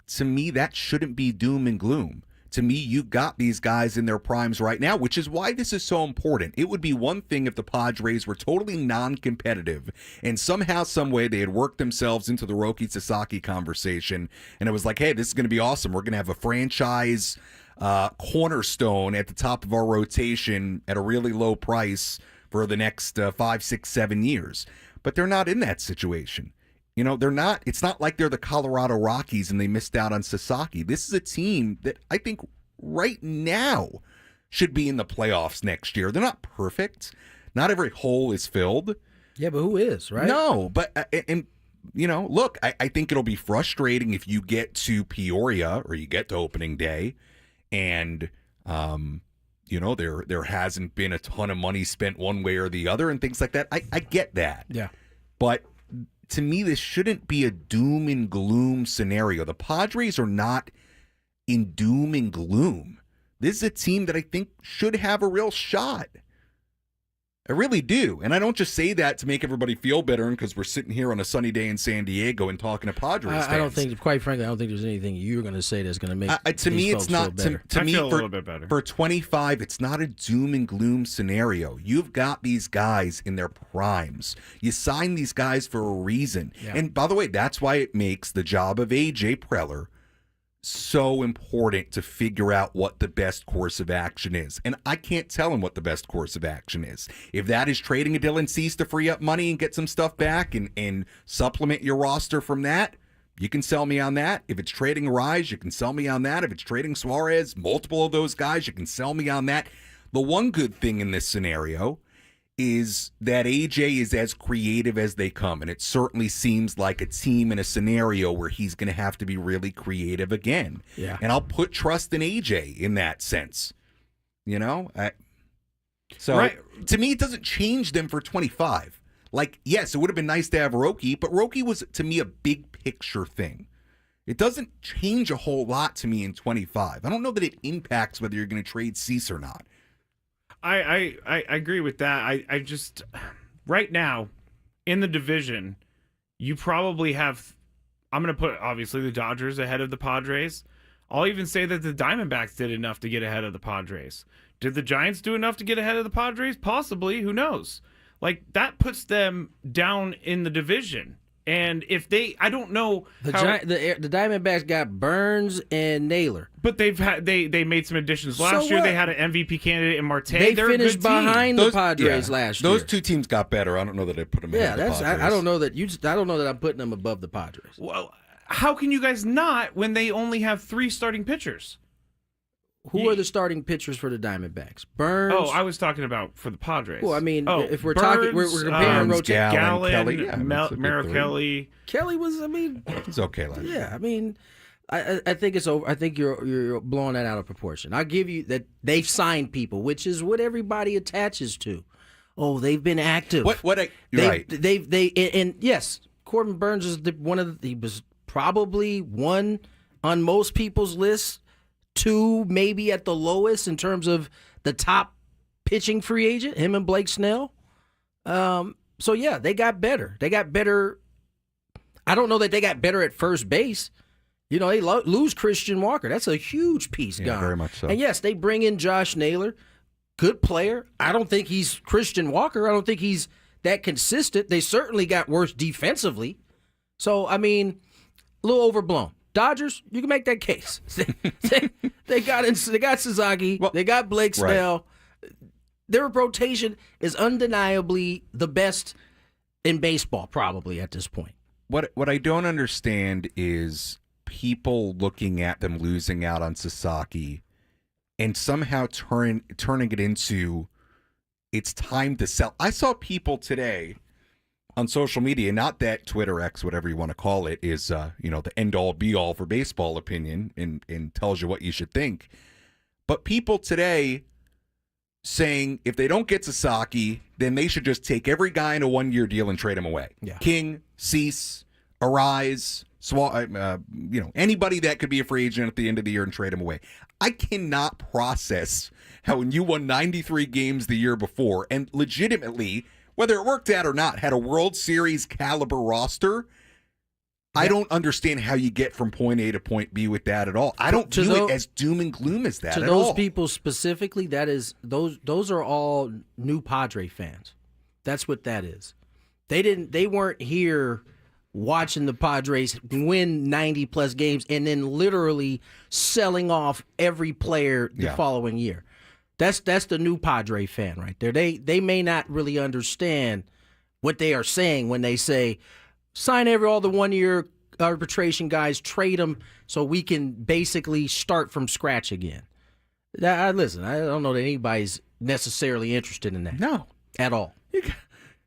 [SPEAKER 6] to me, that shouldn't be doom and gloom. To me, you got these guys in their primes right now, which is why this is so important. It would be one thing if the Padres were totally non-competitive and somehow, some way, they had worked themselves into the Roki Sasaki conversation, and it was like, hey, this is going to be awesome. We're going to have a franchise cornerstone at the top of our rotation at a really low price for the next 5, 6, 7 years. But they're not in that situation. You know, they're not. It's not like they're the Colorado Rockies and they missed out on Sasaki. This is a team that I think right now should be in the playoffs next year. They're not perfect. Not every hole is filled.
[SPEAKER 5] Yeah, but who is, right?
[SPEAKER 6] No, but, and you know, look, I think it'll be frustrating if you get to Peoria or you get to opening day and, you know, there hasn't been a ton of money spent one way or the other and things like that. I get that.
[SPEAKER 5] Yeah.
[SPEAKER 6] But to me, this shouldn't be a doom and gloom scenario. The Padres are not in doom and gloom. This is a team that I think should have a real shot. I really do. And I don't just say that to make everybody feel better because we're sitting here on a sunny day in San Diego and talking to Padres fans.
[SPEAKER 5] I don't think, quite frankly, I don't think there's anything you're going to say that's going to make
[SPEAKER 6] to me, it's not. To me,
[SPEAKER 1] a little bit better.
[SPEAKER 6] For 25, it's not a doom and gloom scenario. You've got these guys in their primes. You sign these guys for a reason. Yeah. And by the way, that's why it makes the job of A.J. Preller so important to figure out what the best course of action is. And I can't tell him what the best course of action is. If that is trading a Dylan Cease to free up money and get some stuff back and supplement your roster from that, you can sell me on that. If it's trading Rise, you can sell me on that. If it's trading Suarez, multiple of those guys, you can sell me on that. The one good thing in this scenario is that AJ is as creative as they come, and it certainly seems like a team in a scenario where he's going to have to be really creative again.
[SPEAKER 5] Yeah.
[SPEAKER 6] And I'll put trust in AJ in that sense. You know? To me, it doesn't change them for 25. Like, yes, it would have been nice to have Roki, but Roki was, to me, a big picture thing. It doesn't change a whole lot to me in 25. I don't know that it impacts whether you're going to trade Cease or not.
[SPEAKER 1] I agree with that. I just, right now, in the division, you probably have, I'm going to put, obviously, the Dodgers ahead of the Padres. I'll even say that the Diamondbacks did enough to get ahead of the Padres. Did the Giants do enough to get ahead of the Padres? Possibly. Who knows? Like, that puts them down in the division. And if they, I don't know
[SPEAKER 5] the Diamondbacks got Burns and Naylor,
[SPEAKER 1] but they made some additions last year. They had an MVP candidate in Marte.
[SPEAKER 5] They
[SPEAKER 1] They're
[SPEAKER 5] finished behind the Padres last year.
[SPEAKER 6] Those two teams got better. I don't know that I put them.
[SPEAKER 5] Yeah,
[SPEAKER 6] ahead of the Padres.
[SPEAKER 5] I don't know that I don't know that I'm putting them above the Padres.
[SPEAKER 1] Well, how can you guys not when they only have 3 starting pitchers?
[SPEAKER 5] Who are the starting pitchers for the Diamondbacks? Burns.
[SPEAKER 1] Oh, I was talking about for the Padres.
[SPEAKER 5] Well, I mean, if we're
[SPEAKER 1] Burns,
[SPEAKER 5] talking, we're comparing rotation.
[SPEAKER 1] Gallen,
[SPEAKER 6] Kelly, yeah,
[SPEAKER 1] Merrill Kelly.
[SPEAKER 5] Kelly was, I mean,
[SPEAKER 6] it's okay.
[SPEAKER 5] Yeah, I mean, I think it's over. I think you're blowing that out of proportion. I'll give you that they've signed people, which is what everybody attaches to. Oh, they've been active. And yes, Corbin Burns is he was probably one on most people's lists. 2 maybe at the lowest in terms of the top pitching free agent, him and Blake Snell. So, yeah, they got better. They got better. I don't know that they got better at first base. You know, they lose Christian Walker. That's a huge piece gone.
[SPEAKER 6] Very much so.
[SPEAKER 5] And, yes, they bring in Josh Naylor. Good player. I don't think he's Christian Walker. I don't think he's that consistent. They certainly got worse defensively. So, I mean, a little overblown. Dodgers, you can make that case. they got Sasaki. They got Blake Snell. Right. Their rotation is undeniably the best in baseball, probably at this point.
[SPEAKER 6] What I don't understand is people looking at them losing out on Sasaki and somehow turning it into it's time to sell. I saw people today on social media, not that Twitter X, whatever you want to call it, is the end all be all for baseball opinion and tells you what you should think. But people today saying if they don't get Sasaki, then they should just take every guy in a 1-year deal and trade him away.
[SPEAKER 5] Yeah.
[SPEAKER 6] King, Cease, Arise, anybody that could be a free agent at the end of the year and trade him away. I cannot process how when you won 93 games the year before and legitimately, whether it worked out or not, had a World Series caliber roster. Yeah. I don't understand how you get from point A to point B with that at all. I don't view it as doom and gloom as that at all.
[SPEAKER 5] To those people specifically, that is those are all new Padre fans. That's what that is. They weren't here watching the Padres win 90-plus games and then literally selling off every player the following year. That's the new Padre fan right there. They may not really understand what they are saying when they say, sign all the 1-year arbitration guys, trade them so we can basically start from scratch again. Listen, I don't know that anybody's necessarily interested in that.
[SPEAKER 6] No.
[SPEAKER 5] At all.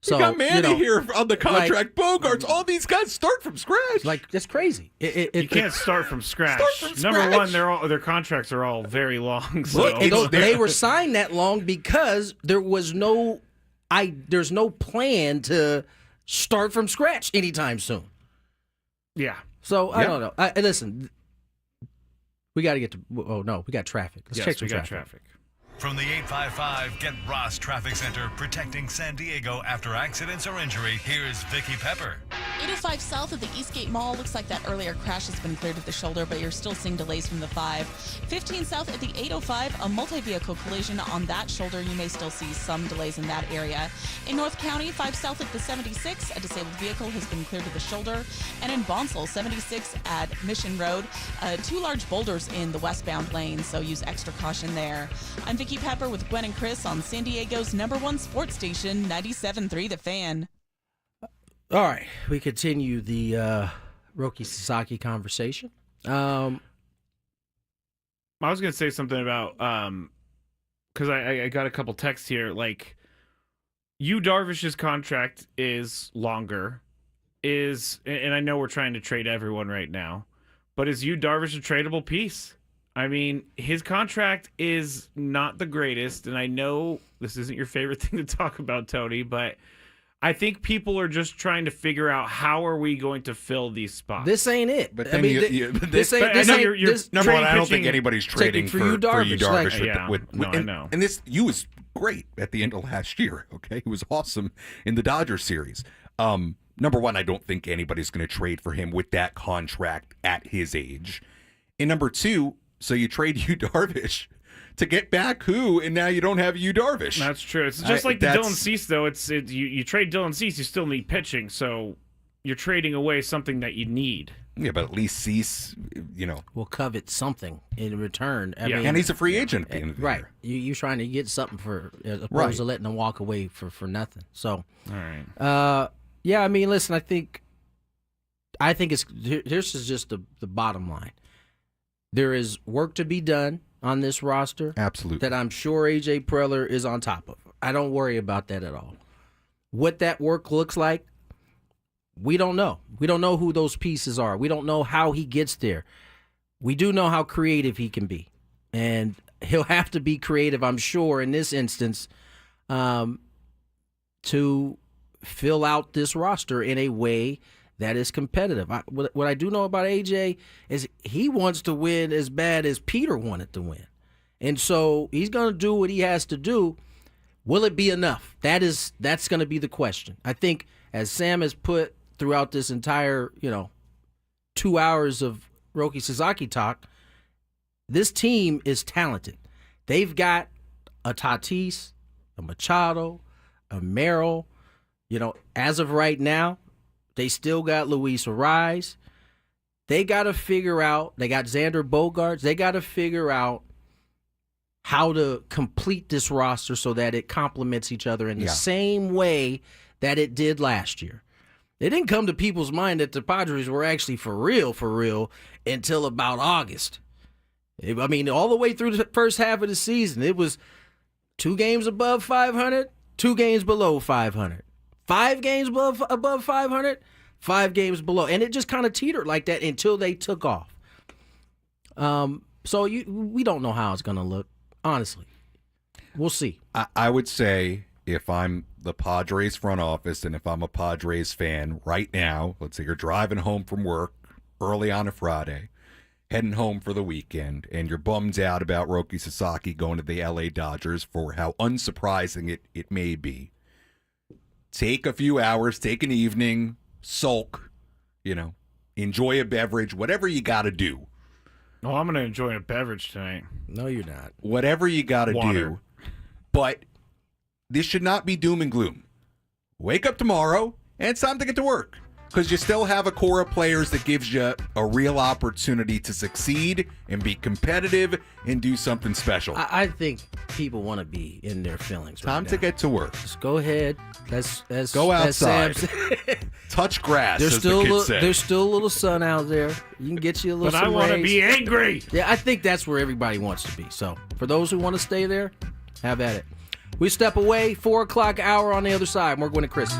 [SPEAKER 6] You got Manny here on the contract. Bogarts, all these guys start from scratch.
[SPEAKER 5] That's crazy.
[SPEAKER 1] You can't start from scratch. Number one, their contracts are all very long. So.
[SPEAKER 5] Look, they were signed that long because there's no plan to start from scratch anytime soon.
[SPEAKER 1] Yeah.
[SPEAKER 5] So I don't know. Listen, we got to get to. Oh no, we got traffic. Let's check some traffic.
[SPEAKER 3] From the 855 Get Ross Traffic Center, protecting San Diego after accidents or injury, here's Vicki Pepper.
[SPEAKER 11] 805 south of the Eastgate Mall. Looks like that earlier crash has been cleared at the shoulder, but you're still seeing delays from the 5. 15 south at the 805, a multi-vehicle collision on that shoulder. You may still see some delays in that area. In North County, 5 south at the 76, a disabled vehicle has been cleared to the shoulder. And in Bonsall, 76 at Mission Road, 2 large boulders in the westbound lane, so use extra caution there. I'm Vicki Pepper with Gwynn and Chris on San Diego's #1 sports station, 97.3 The Fan.
[SPEAKER 5] All right, we continue the Roki Sasaki conversation.
[SPEAKER 1] I was going to say something about because I got a couple texts here. Like, Darvish's contract is longer, and I know we're trying to trade everyone right now, but is Darvish a tradable piece? I mean, his contract is not the greatest, and I know this isn't your favorite thing to talk about, Tony, but I think people are just trying to figure out how are we going to fill these spots.
[SPEAKER 5] This ain't it.
[SPEAKER 6] But then number one, I don't think anybody's trading for you, Darvish.
[SPEAKER 1] I know.
[SPEAKER 6] And you was great at the end of last year. Okay, he was awesome in the Dodgers series. Number one, I don't think anybody's going to trade for him with that contract at his age. And number two, so you trade Darvish to get back who, and now you don't have Darvish.
[SPEAKER 1] That's true. It's just like the Dylan Cease, though. You trade Dylan Cease, you still need pitching, so you're trading away something that you need.
[SPEAKER 6] Yeah, but at least Cease,
[SPEAKER 5] will covet something in return. I mean,
[SPEAKER 6] and he's a free agent at the end of the
[SPEAKER 5] right.
[SPEAKER 6] year.
[SPEAKER 5] You're trying to get something for as opposed to letting them walk away for nothing. So,
[SPEAKER 1] all right.
[SPEAKER 5] I mean, listen, I think it's this is just the bottom line. There is work to be done on this roster.
[SPEAKER 6] Absolutely.
[SPEAKER 5] That I'm sure A.J. Preller is on top of. I don't worry about that at all. What that work looks like, we don't know. We don't know who those pieces are. We don't know how he gets there. We do know how creative he can be. And he'll have to be creative, I'm sure, in this instance, to fill out this roster in a way that is competitive. What I do know about AJ is he wants to win as bad as Peter wanted to win. And so he's going to do what he has to do. Will it be enough? That's going to be the question. I think as Sam has put throughout this entire, 2 hours of Roki Sasaki talk, this team is talented. They've got a Tatis, a Machado, a Merrill. As of right now, they still got Luis Arise. They got to figure out, they got Xander Bogaerts. They got to figure out how to complete this roster so that it complements each other in the same way that it did last year. It didn't come to people's mind that the Padres were actually for real, until about August. I mean, all the way through the first half of the season, it was 2 games above 500, 2 games below 500. 5 games above 500, 5 games below. And it just kind of teetered like that until they took off. So we don't know how it's going to look, honestly. We'll see.
[SPEAKER 6] I would say if I'm the Padres front office and if I'm a Padres fan right now, let's say you're driving home from work early on a Friday, heading home for the weekend, and you're bummed out about Roki Sasaki going to the LA Dodgers for how unsurprising it may be. Take a few hours, take an evening, sulk, enjoy a beverage, whatever you got to do.
[SPEAKER 1] Oh, I'm going to enjoy a beverage tonight.
[SPEAKER 5] No, you're not.
[SPEAKER 6] Whatever you got to do. But this should not be doom and gloom. Wake up tomorrow, and it's time to get to work. Because you still have a core of players that gives you a real opportunity to succeed and be competitive and do something special.
[SPEAKER 5] I think people want to be in their feelings right
[SPEAKER 6] Time
[SPEAKER 5] now.
[SPEAKER 6] to get to work.
[SPEAKER 5] Just go ahead.
[SPEAKER 6] Go outside. Touch grass, as the kids say.
[SPEAKER 5] There's still a little sun out there. You can get you a little
[SPEAKER 1] But I want to be angry.
[SPEAKER 5] Yeah, I think that's where everybody wants to be. So for those who want to stay there, have at it. We step away, 4 o'clock hour on the other side. More Gwynn and Chris.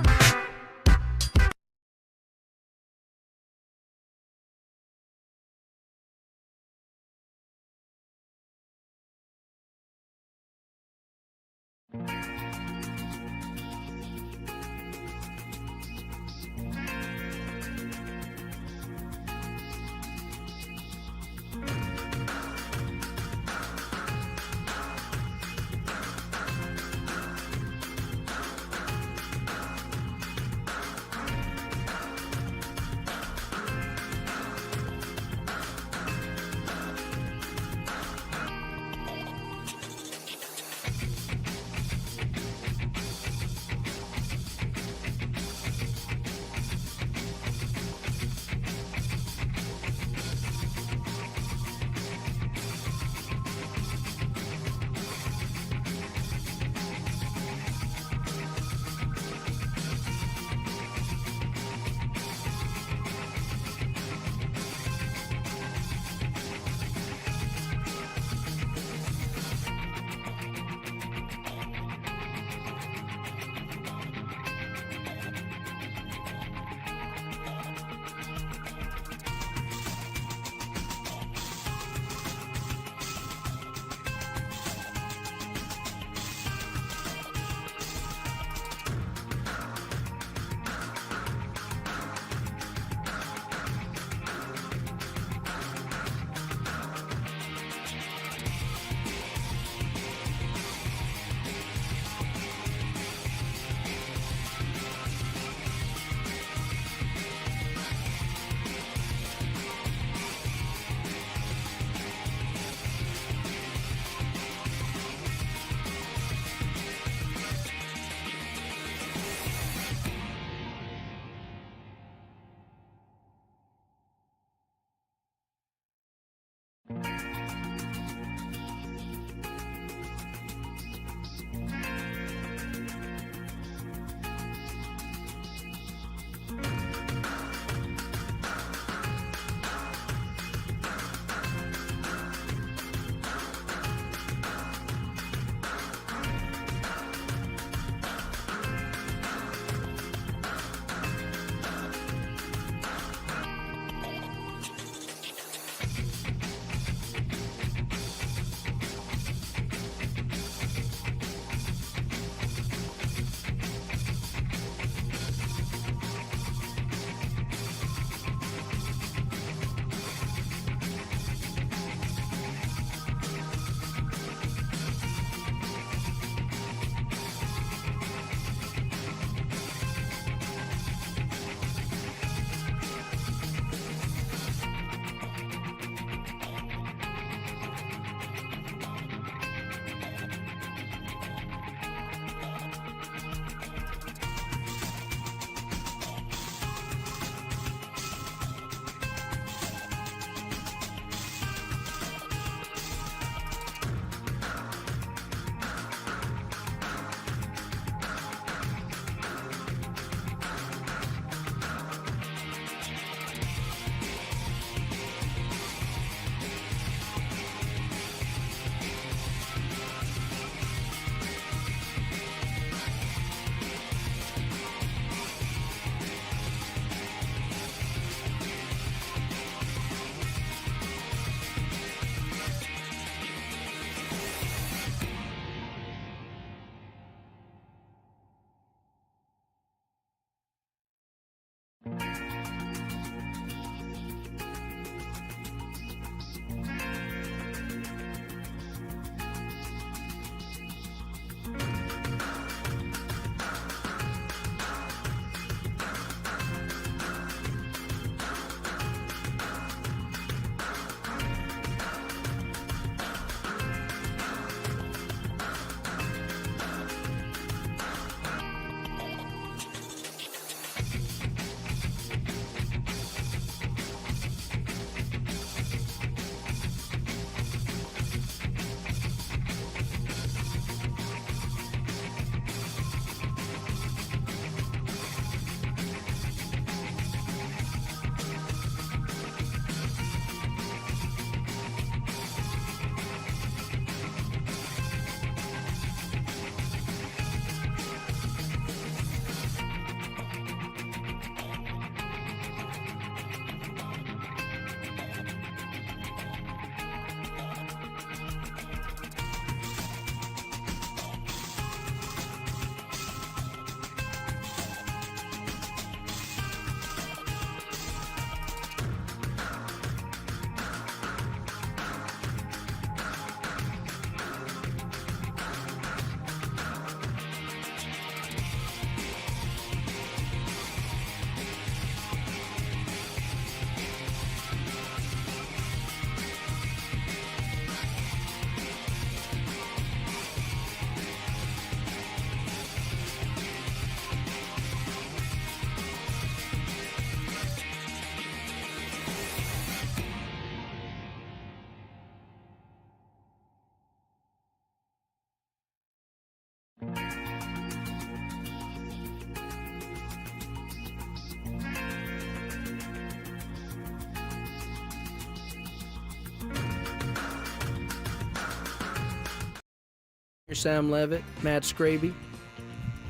[SPEAKER 5] Sam Levitt, Matt Skraby.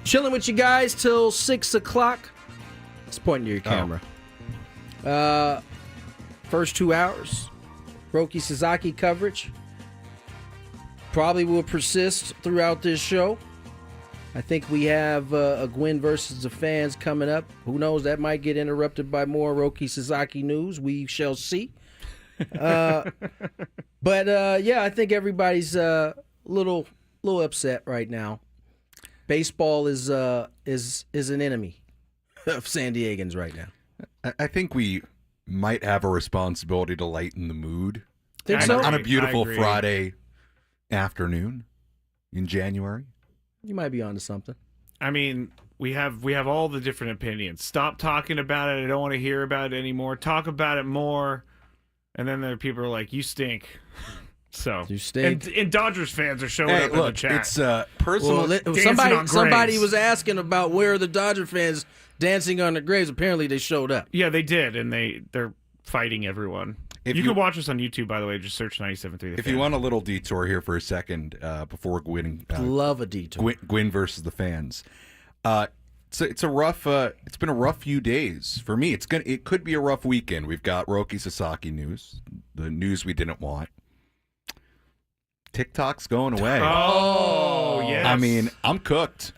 [SPEAKER 5] Chilling with you guys till 6 o'clock. It's pointing to your camera. First 2 hours, Roki Sasaki coverage probably will persist throughout this show. I think we have a Gwynn versus the fans coming up. Who knows? That might get interrupted by more Roki Sasaki news. We shall see. But I think everybody's a little upset right now. Baseball is an enemy of San Diegans right now.
[SPEAKER 6] I think we might have a responsibility to lighten the mood.
[SPEAKER 5] Think so?
[SPEAKER 6] On a beautiful Friday afternoon in January.
[SPEAKER 5] You might be onto something.
[SPEAKER 1] I mean, we have all the different opinions. Stop talking about it. I don't want to hear about it anymore. Talk about it more. And then there are people who are like, you stink. So
[SPEAKER 5] you stink.
[SPEAKER 1] And Dodgers fans are showing up in the chat.
[SPEAKER 6] It's personal.
[SPEAKER 5] Well, somebody was asking about where are the Dodger fans dancing on the graves. Apparently they showed up.
[SPEAKER 1] Yeah, they did, and they're fighting everyone. You can watch us on YouTube, by the way. Just search 97.3.
[SPEAKER 6] If you want a little detour here for a second before Gwynn,
[SPEAKER 5] love a detour.
[SPEAKER 6] Gwynn versus the fans. It's a rough. It's been a rough few days for me. It could be a rough weekend. We've got Roki Sasaki news, the news we didn't want. TikTok's going away.
[SPEAKER 1] Oh, yes.
[SPEAKER 6] I mean, I'm cooked.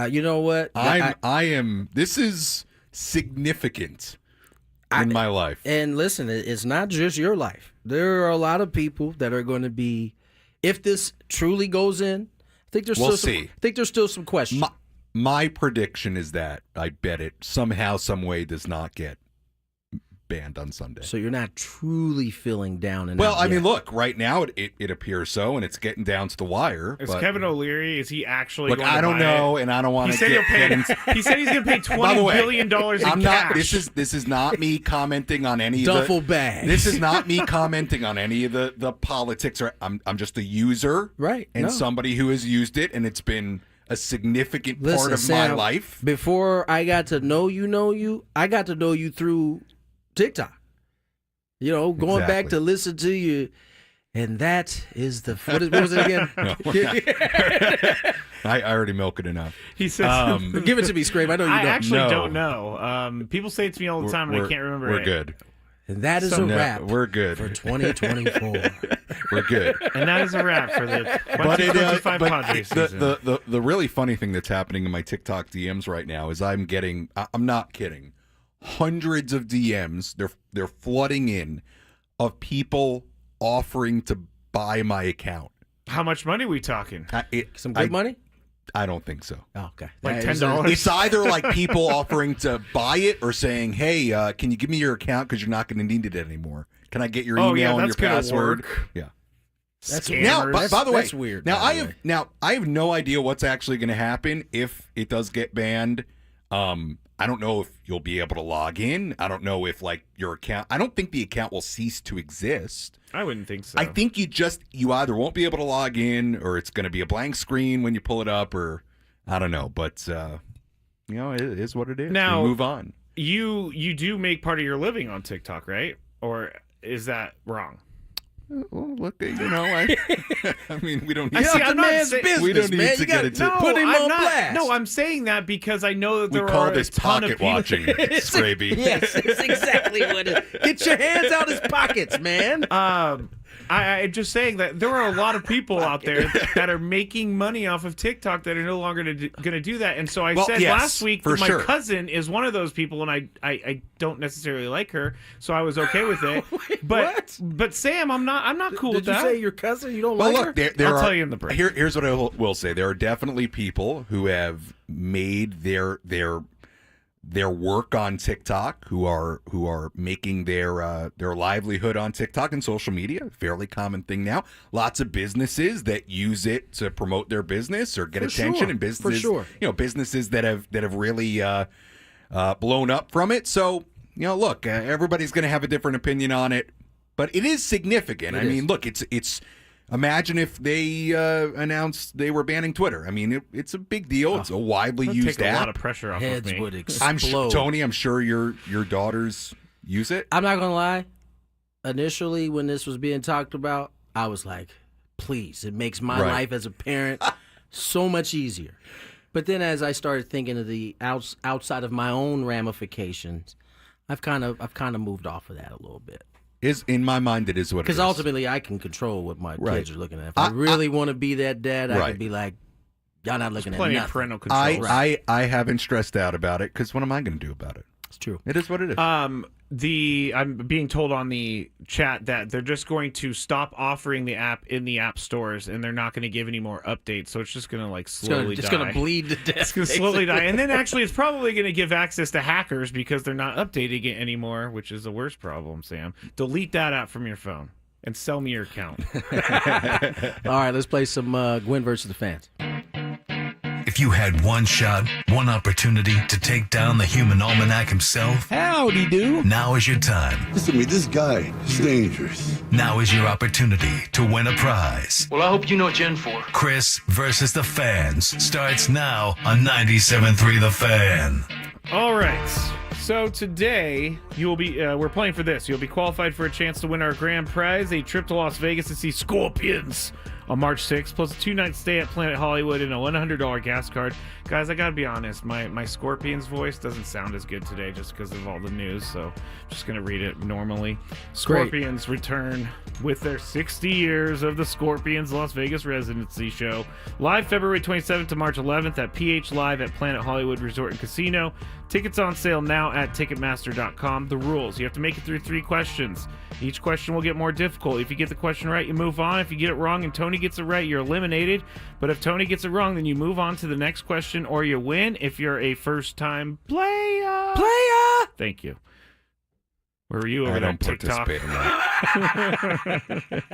[SPEAKER 5] You know what?
[SPEAKER 6] I am. This is significant in my life.
[SPEAKER 5] And listen, it's not just your life. There are a lot of people that are going to be, if this truly goes in, I think there's still some questions.
[SPEAKER 6] My prediction is that I bet it somehow, some way does not get banned on Sunday.
[SPEAKER 5] So you're not truly feeling down and
[SPEAKER 6] well,
[SPEAKER 5] out
[SPEAKER 6] I
[SPEAKER 5] yet.
[SPEAKER 6] mean, look, right now it appears so, and it's getting down to the wire.
[SPEAKER 1] Is Kevin O'Leary? Is he actually?
[SPEAKER 6] Look,
[SPEAKER 1] going to
[SPEAKER 6] I don't
[SPEAKER 1] buy
[SPEAKER 6] know,
[SPEAKER 1] it?
[SPEAKER 6] and I don't want
[SPEAKER 1] He
[SPEAKER 6] to
[SPEAKER 1] said he said he's going to pay $20 billion in cash.
[SPEAKER 6] This is not me commenting on any
[SPEAKER 5] duffel
[SPEAKER 6] of the,
[SPEAKER 5] bag.
[SPEAKER 6] This is not me commenting on any of the politics. Or I'm just a user,
[SPEAKER 5] right?
[SPEAKER 6] And somebody who has used it, and it's been a significant part of
[SPEAKER 5] Sam,
[SPEAKER 6] my life.
[SPEAKER 5] Before I got to know you, I got to know you through TikTok. You know, going back to listen to you, and that is what was it again?
[SPEAKER 6] I already milk it enough.
[SPEAKER 1] He says,
[SPEAKER 5] "Give it to me, Scrape." I know you don't.
[SPEAKER 1] I actually don't know. People say it to me all the time, and I can't remember.
[SPEAKER 6] We're good.
[SPEAKER 5] And that is a wrap.
[SPEAKER 6] We're good
[SPEAKER 5] for 2024.
[SPEAKER 6] We're good.
[SPEAKER 1] And that is a wrap for the 2025 Padres season.
[SPEAKER 6] The really funny thing that's happening in my TikTok DMs right now is I'm not kidding, hundreds of DMs. They're flooding in of people offering to buy my account.
[SPEAKER 1] How much money are we talking?
[SPEAKER 5] Some good money?
[SPEAKER 6] I don't think so.
[SPEAKER 5] Oh, okay.
[SPEAKER 1] Like $10?
[SPEAKER 6] It's either like people offering to buy it or saying, hey, can you give me your account because you're not going to need it anymore? Can I get your email and your password? Yeah.
[SPEAKER 5] That's
[SPEAKER 6] now, by the way,
[SPEAKER 5] that's weird.
[SPEAKER 6] Now I have no idea what's actually going to happen if it does get banned. I don't know if you'll be able to log in. I don't know if your account. I don't think the account will cease to exist.
[SPEAKER 1] I wouldn't think so.
[SPEAKER 6] I think you either won't be able to log in, or it's going to be a blank screen when you pull it up, or I don't know. But it is what it is.
[SPEAKER 1] Now,
[SPEAKER 6] we move on.
[SPEAKER 1] You do make part of your living on TikTok, right? Or is that wrong?
[SPEAKER 6] Well, look, I mean, we don't need
[SPEAKER 5] I'm not business,
[SPEAKER 6] we don't need
[SPEAKER 5] man.
[SPEAKER 6] to get into
[SPEAKER 1] no,
[SPEAKER 5] put him
[SPEAKER 1] I'm
[SPEAKER 5] on
[SPEAKER 1] not,
[SPEAKER 5] blast.
[SPEAKER 1] No, I'm saying that because I know that there
[SPEAKER 6] we call
[SPEAKER 1] are
[SPEAKER 6] this
[SPEAKER 1] a ton
[SPEAKER 6] pocket
[SPEAKER 1] of people.
[SPEAKER 6] watching, Skraby.
[SPEAKER 5] Yes, it's exactly what it is. Get your hands out his pockets, man.
[SPEAKER 1] I'm just saying that there are a lot of people out there that are making money off of TikTok that are no longer going to do that. And so I said last week that my cousin is one of those people, and I don't necessarily like her, so I was okay with it. But Sam, I'm not cool with that.
[SPEAKER 5] Did you say your cousin? You don't
[SPEAKER 6] well,
[SPEAKER 5] like
[SPEAKER 6] look,
[SPEAKER 5] her?
[SPEAKER 6] I'll
[SPEAKER 1] tell you in the break.
[SPEAKER 6] Here's what I will say: there are definitely people who have made their work on TikTok, who are making their livelihood on TikTok and social media. Fairly common thing now. Lots of businesses that use it to promote their business or get attention, and businesses, businesses that have really blown up from it. So look, everybody's going to have a different opinion on it, but it is significant. I mean, look, it's. Imagine if they announced they were banning Twitter. I mean, it's a big deal. It's a widely used
[SPEAKER 1] take
[SPEAKER 6] app.
[SPEAKER 1] A lot of pressure off
[SPEAKER 5] Heads
[SPEAKER 1] of me.
[SPEAKER 5] would explode.
[SPEAKER 6] Tony, I'm sure your daughters use it.
[SPEAKER 5] I'm not gonna lie. Initially, when this was being talked about, I was like, please. It makes my
[SPEAKER 6] Right.
[SPEAKER 5] life as a parent so much easier. But then as I started thinking of the outside of my own ramifications, I've kind of moved off of that a little bit.
[SPEAKER 6] Is in my mind, it is what it is.
[SPEAKER 5] Because ultimately, I can control what my
[SPEAKER 6] Right.
[SPEAKER 5] kids are looking at. If I really want to be that dad, I
[SPEAKER 6] Right.
[SPEAKER 5] could be like, y'all not looking at
[SPEAKER 1] Plenty
[SPEAKER 5] nothing.
[SPEAKER 1] of parental control.
[SPEAKER 6] I haven't stressed out about it because what am I going to do about it?
[SPEAKER 5] It's true.
[SPEAKER 6] It is what it is.
[SPEAKER 1] I'm being told on the chat that they're just going to stop offering the app in the app stores, and they're not going to give any more updates. So it's just going to like slowly die.
[SPEAKER 5] It's going to bleed to death.
[SPEAKER 1] It's going to slowly die, and then actually, it's probably going to give access to hackers because they're not updating it anymore, which is the worst problem. Sam, delete that app from your phone and sell me your account.
[SPEAKER 5] All right, let's play some Gwynn versus the fans.
[SPEAKER 3] If you had one shot, one opportunity to take down the human almanac himself,
[SPEAKER 4] Howdy do.
[SPEAKER 3] now is your time.
[SPEAKER 12] Listen to me, this guy is dangerous.
[SPEAKER 3] Now is your opportunity to win a prize.
[SPEAKER 13] Well, I hope you know what you're in for.
[SPEAKER 3] Chris versus the fans starts now on 97.3 The Fan.
[SPEAKER 1] All right. So today you'll be we're playing for this. You'll be qualified for a chance to win our grand prize, a trip to Las Vegas to see Scorpions on March 6th, plus a 2-night stay at Planet Hollywood and a $100 gas card. Guys, I gotta be honest, my Scorpions voice doesn't sound as good today just because of all the news, so I'm just gonna read it normally. Scorpions return with their 60 years of the Scorpions Las Vegas residency show, live February 27th to March 11th at PH Live at Planet Hollywood Resort and Casino. Tickets on sale now at Ticketmaster.com. The rules: you have to make it through 3 questions. Each question will get more difficult. If you get the question right, you move on. If you get it wrong and Tony gets it right, you're eliminated. But if Tony gets it wrong, then you move on to the next question or you win if you're a first-time player. Thank you. Where were you over
[SPEAKER 6] I
[SPEAKER 1] there,
[SPEAKER 6] don't
[SPEAKER 1] TikTok?
[SPEAKER 6] participate in that.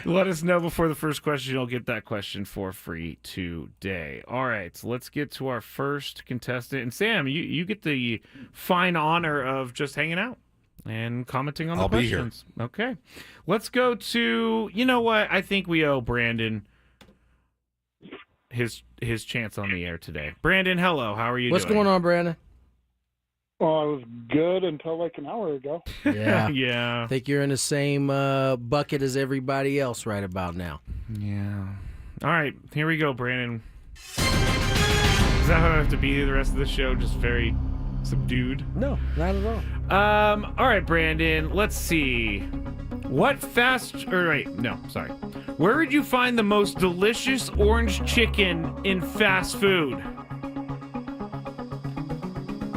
[SPEAKER 1] Let us know before the first question. You'll get that question for free today. All right, so let's get to our first contestant. And Sam, you get the fine honor of just hanging out and commenting on the questions. Be here. Okay. Let's go to, you know what? I think we owe Brandon his chance on the air today. Brandon, hello. How are you
[SPEAKER 5] What's
[SPEAKER 1] doing?
[SPEAKER 5] going on, Brandon?
[SPEAKER 14] Well, I was good until like an hour ago.
[SPEAKER 5] Yeah.
[SPEAKER 1] Yeah.
[SPEAKER 5] I think you're in the same bucket as everybody else right about now.
[SPEAKER 1] Yeah. All right, here we go, Brandon. Is that how I have to be the rest of the show? Just very subdued?
[SPEAKER 5] No, not at all.
[SPEAKER 1] All right, Brandon, let's see. Where would you find the most delicious orange chicken in fast food?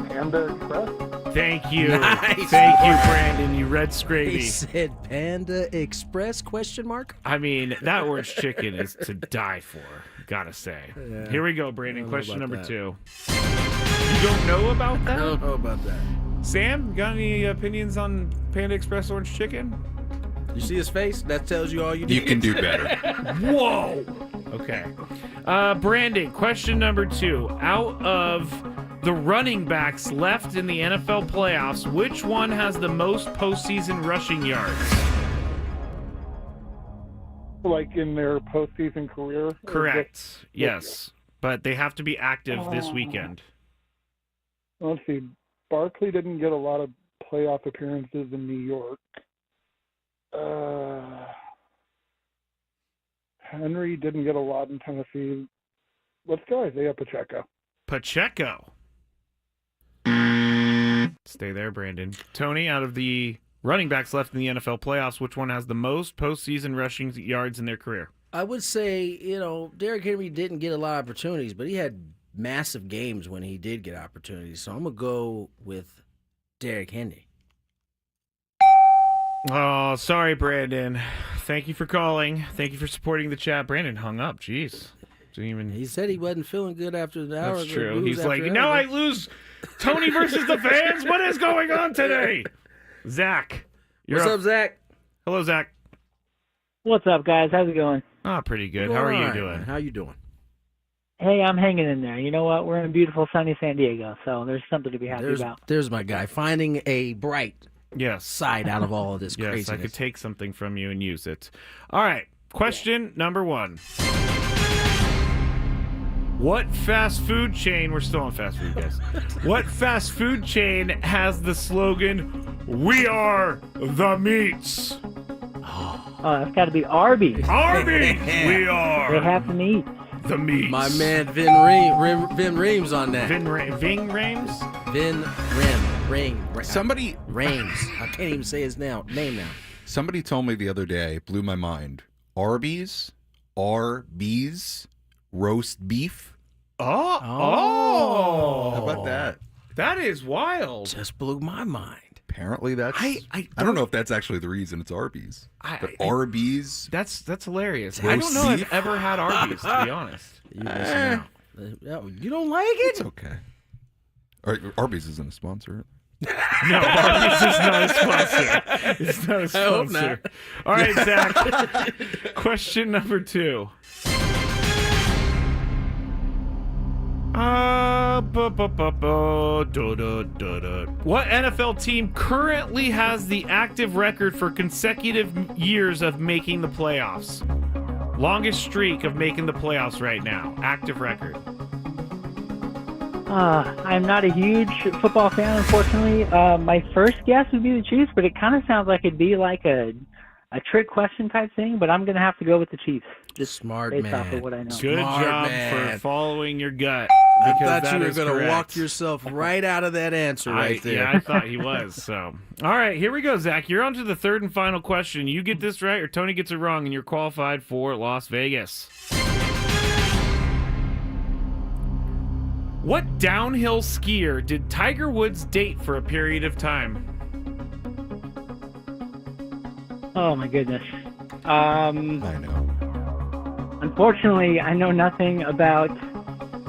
[SPEAKER 14] Panda Express?
[SPEAKER 1] Thank you.
[SPEAKER 5] Nice.
[SPEAKER 1] Thank you, Brandon. You read Skraby.
[SPEAKER 5] He said Panda Express, question mark?
[SPEAKER 1] I mean, that orange chicken is to die for, gotta say.
[SPEAKER 5] Yeah.
[SPEAKER 1] Here we go, Brandon. Question number
[SPEAKER 5] that.
[SPEAKER 1] 2. You don't know about that?
[SPEAKER 5] I don't know about that.
[SPEAKER 1] Sam, you got any opinions on Panda Express orange chicken?
[SPEAKER 5] You see his face? That tells you all you need.
[SPEAKER 6] You can do better.
[SPEAKER 1] Whoa! Okay. Brandon, question number 2. Out of the running backs left in the NFL playoffs, which one has the most postseason rushing yards?
[SPEAKER 14] Like in their postseason career?
[SPEAKER 1] Correct. Yes. But they have to be active this weekend.
[SPEAKER 14] Let's see. Barkley didn't get a lot of playoff appearances in New York. Henry didn't get a lot in Tennessee. Let's go Isaiah Pacheco.
[SPEAKER 1] Pacheco. Stay there, Brandon. Tony, out of the running backs left in the NFL playoffs, which one has the most postseason rushing yards in their career?
[SPEAKER 5] I would say, Derrick Henry didn't get a lot of opportunities, but he had massive games when he did get opportunities. So I'm going to go with Derrick Henry.
[SPEAKER 1] Oh, sorry, Brandon. Thank you for calling. Thank you for supporting the chat. Brandon hung up. Jeez.
[SPEAKER 5] He said he wasn't feeling good after the hour.
[SPEAKER 1] That's true. He's like, now I lose Tony versus the fans. What is going on today? Zach.
[SPEAKER 5] What's up, Zach?
[SPEAKER 1] Hello, Zach.
[SPEAKER 15] What's up, guys? How's it going?
[SPEAKER 1] Oh, pretty good. How are you doing?
[SPEAKER 5] How you doing?
[SPEAKER 15] Hey, I'm hanging in there. You know what? We're in beautiful, sunny San Diego, so there's something to be happy about.
[SPEAKER 5] There's my guy, finding a bright side out of all of this craziness.
[SPEAKER 1] Yes, I could take something from you and use it. All right. Question number 1. What fast food chain, we're still on fast food, guys. What fast food chain has the slogan, "We are the meats"?
[SPEAKER 15] Oh, that's got to be Arby's.
[SPEAKER 1] Arby's! We are
[SPEAKER 15] They have the meat.
[SPEAKER 1] the meats.
[SPEAKER 5] My man Vin Reams on that.
[SPEAKER 1] Ving Rhames?
[SPEAKER 5] Vin Ring.
[SPEAKER 6] Somebody
[SPEAKER 5] Rames. I can't even say his name now.
[SPEAKER 6] Somebody told me the other day, blew my mind. Arby's roast beef.
[SPEAKER 1] Oh.
[SPEAKER 6] How about that?
[SPEAKER 1] That is wild.
[SPEAKER 5] Just blew my mind.
[SPEAKER 6] Apparently that's
[SPEAKER 1] I
[SPEAKER 6] don't know if that's actually the reason it's Arby's. But Arby's.
[SPEAKER 1] That's hilarious. I
[SPEAKER 6] Roast
[SPEAKER 1] don't know if
[SPEAKER 6] beef?
[SPEAKER 1] I've ever had Arby's, to be honest.
[SPEAKER 5] You missing out. You don't like it?
[SPEAKER 6] It's okay. Arby's isn't a sponsor.
[SPEAKER 1] No, Arby's is not a sponsor. It's not a
[SPEAKER 5] I hope
[SPEAKER 1] sponsor.
[SPEAKER 5] not.
[SPEAKER 1] All right, Zach. Question number 2. What NFL team currently has the active record for consecutive years of making the playoffs? Longest streak of making the playoffs right now. Active record.
[SPEAKER 15] I'm not a huge football fan, unfortunately. My first guess would be the Chiefs, but it kind of sounds like it'd be like a trick question type thing, but I'm going to have to go with the Chiefs. Just
[SPEAKER 5] smart
[SPEAKER 15] based
[SPEAKER 5] man.
[SPEAKER 15] off of what I know.
[SPEAKER 1] Good
[SPEAKER 5] Smart
[SPEAKER 1] job
[SPEAKER 5] man.
[SPEAKER 1] for following your gut.
[SPEAKER 5] I
[SPEAKER 1] because
[SPEAKER 5] thought you
[SPEAKER 1] that
[SPEAKER 5] were
[SPEAKER 1] is
[SPEAKER 5] going to
[SPEAKER 1] correct.
[SPEAKER 5] walk yourself right out of that answer right there.
[SPEAKER 1] Yeah, I thought he was. So, all right, here we go, Zach. You're on to the third and final question. You get this right, or Tony gets it wrong, and you're qualified for Las Vegas. What downhill skier did Tiger Woods date for a period of time?
[SPEAKER 15] Oh, my goodness.
[SPEAKER 6] I know.
[SPEAKER 15] Unfortunately, I know nothing about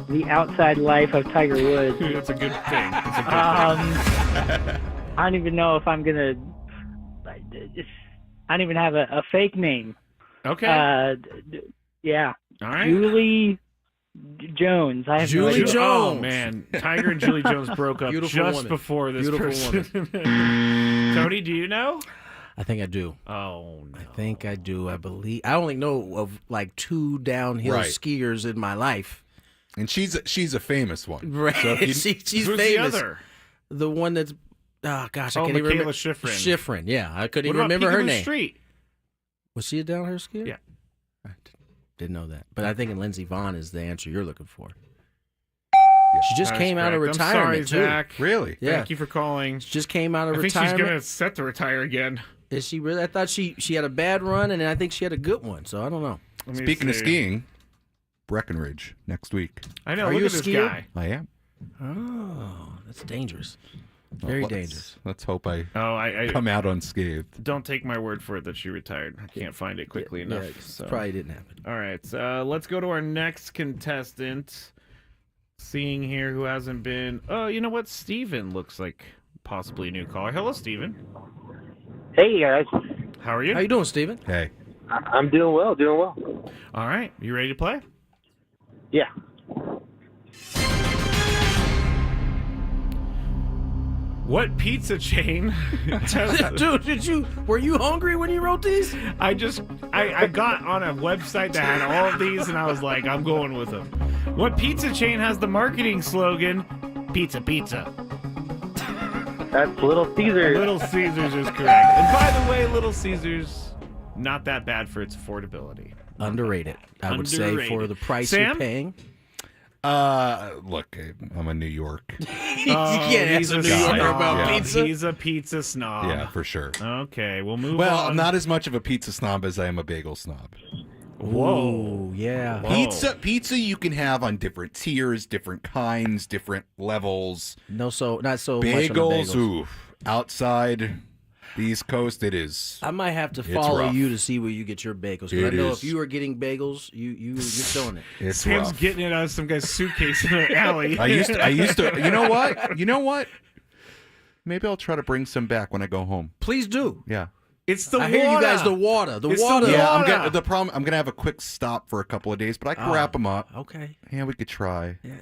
[SPEAKER 15] the outside life of Tiger Woods.
[SPEAKER 1] It's a good thing. It's a good thing.
[SPEAKER 15] I don't even know if I'm going to... I don't even have a fake name.
[SPEAKER 1] Okay.
[SPEAKER 15] Yeah.
[SPEAKER 1] All right.
[SPEAKER 15] Julie Jones. I have no
[SPEAKER 5] Julie
[SPEAKER 15] idea.
[SPEAKER 5] Jones.
[SPEAKER 1] Oh, man. Tiger and Julie Jones broke up
[SPEAKER 5] Beautiful
[SPEAKER 1] just
[SPEAKER 5] woman.
[SPEAKER 1] before this
[SPEAKER 5] Beautiful
[SPEAKER 1] person. Tony, do you know?
[SPEAKER 5] I think I do.
[SPEAKER 1] Oh, no.
[SPEAKER 5] I think I do. I believe. I only know of like 2 downhill
[SPEAKER 6] Right.
[SPEAKER 5] skiers in my life.
[SPEAKER 6] And she's a famous one.
[SPEAKER 5] Right.
[SPEAKER 6] So if you-
[SPEAKER 5] She's
[SPEAKER 1] Who's
[SPEAKER 5] famous.
[SPEAKER 1] the other?
[SPEAKER 5] The one that's... Oh, gosh. I can't even
[SPEAKER 1] Michaela
[SPEAKER 5] remember.
[SPEAKER 1] Schifrin.
[SPEAKER 5] Schifrin, yeah. I couldn't
[SPEAKER 1] What
[SPEAKER 5] even
[SPEAKER 1] about
[SPEAKER 5] remember her
[SPEAKER 1] Peekaboo
[SPEAKER 5] name.
[SPEAKER 1] Street?
[SPEAKER 5] Was she a downhill skier?
[SPEAKER 1] Yeah.
[SPEAKER 5] I didn't know that. But I think Lindsey Vonn is the answer you're looking for. She just
[SPEAKER 1] That's
[SPEAKER 5] came out of
[SPEAKER 1] correct.
[SPEAKER 5] retirement,
[SPEAKER 1] I'm sorry,
[SPEAKER 5] too.
[SPEAKER 1] Zach.
[SPEAKER 6] Really?
[SPEAKER 5] Yeah.
[SPEAKER 1] Thank you for calling.
[SPEAKER 5] She just came out of
[SPEAKER 1] I think
[SPEAKER 5] retirement.
[SPEAKER 1] she's going to set to retire again.
[SPEAKER 5] Is she really? I thought she had a bad run, and I think she had a good one. So I don't know.
[SPEAKER 1] Let me
[SPEAKER 6] Speaking of
[SPEAKER 1] see.
[SPEAKER 6] skiing, Breckenridge next week.
[SPEAKER 1] I know.
[SPEAKER 5] Are
[SPEAKER 1] Look
[SPEAKER 5] you
[SPEAKER 1] at
[SPEAKER 5] a
[SPEAKER 1] this
[SPEAKER 5] skier?
[SPEAKER 1] guy.
[SPEAKER 6] I am.
[SPEAKER 5] Oh, that's dangerous. Very
[SPEAKER 6] Well,
[SPEAKER 5] dangerous.
[SPEAKER 6] Let's hope I
[SPEAKER 1] I
[SPEAKER 6] come out unscathed.
[SPEAKER 1] don't take my word for it that she retired. I can't find it quickly enough.
[SPEAKER 5] Yeah,
[SPEAKER 1] so.
[SPEAKER 5] probably didn't happen.
[SPEAKER 1] All right, let's go to our next contestant. Seeing here who hasn't been. Oh, you know what? Steven looks like possibly a new caller. Hello, Steven.
[SPEAKER 10] Hey guys,
[SPEAKER 1] How are you?
[SPEAKER 5] How you doing, Steven?
[SPEAKER 6] Hey.
[SPEAKER 10] I'm doing well,
[SPEAKER 1] All right, you ready to play?
[SPEAKER 10] Yeah.
[SPEAKER 1] What pizza chain has
[SPEAKER 5] Dude, were you hungry when you wrote these?
[SPEAKER 1] I got on a website that had all of these, and I was like, I'm going with them. What pizza chain has the marketing slogan, Pizza Pizza?
[SPEAKER 10] That's Little Caesars.
[SPEAKER 1] Little Caesars is correct. And by the way, Little Caesars, not that bad for its affordability.
[SPEAKER 5] Underrated, I would say, for
[SPEAKER 1] Underrated.
[SPEAKER 5] the price
[SPEAKER 1] Sam?
[SPEAKER 5] you're paying.
[SPEAKER 6] Look, I'm a New York.
[SPEAKER 1] He's a
[SPEAKER 5] New Yorker
[SPEAKER 1] snob.
[SPEAKER 5] about pizza.
[SPEAKER 1] He's a pizza snob.
[SPEAKER 6] Yeah, for sure.
[SPEAKER 1] Okay, we'll move
[SPEAKER 6] Well,
[SPEAKER 1] on.
[SPEAKER 6] I'm not as much of a pizza snob as I am a bagel snob.
[SPEAKER 1] Whoa.
[SPEAKER 5] Yeah.
[SPEAKER 1] Whoa.
[SPEAKER 6] Pizza you can have on different tiers, different kinds, different levels.
[SPEAKER 5] Not so much on the
[SPEAKER 6] Bagels,
[SPEAKER 5] bagels.
[SPEAKER 6] oof. Outside the East Coast, it is.
[SPEAKER 5] I might have to
[SPEAKER 6] It's
[SPEAKER 5] follow
[SPEAKER 6] rough.
[SPEAKER 5] you to see where you get your bagels. 'Cause I
[SPEAKER 6] It
[SPEAKER 5] know
[SPEAKER 6] is.
[SPEAKER 5] if you are getting bagels, you're killing it.
[SPEAKER 6] It's
[SPEAKER 1] Sam's
[SPEAKER 6] rough.
[SPEAKER 1] getting it out of some guy's suitcase in the alley.
[SPEAKER 6] I used to. You know what? Maybe I'll try to bring some back when I go home.
[SPEAKER 5] Please do.
[SPEAKER 6] Yeah.
[SPEAKER 1] It's the
[SPEAKER 5] I
[SPEAKER 1] water.
[SPEAKER 5] hear you guys. The water. The
[SPEAKER 1] It's the
[SPEAKER 5] water.
[SPEAKER 6] Yeah,
[SPEAKER 1] water.
[SPEAKER 6] the problem. I'm gonna have a quick stop for a couple of days, but I can wrap them up.
[SPEAKER 5] Okay.
[SPEAKER 6] Yeah, we could try.
[SPEAKER 5] Yeah,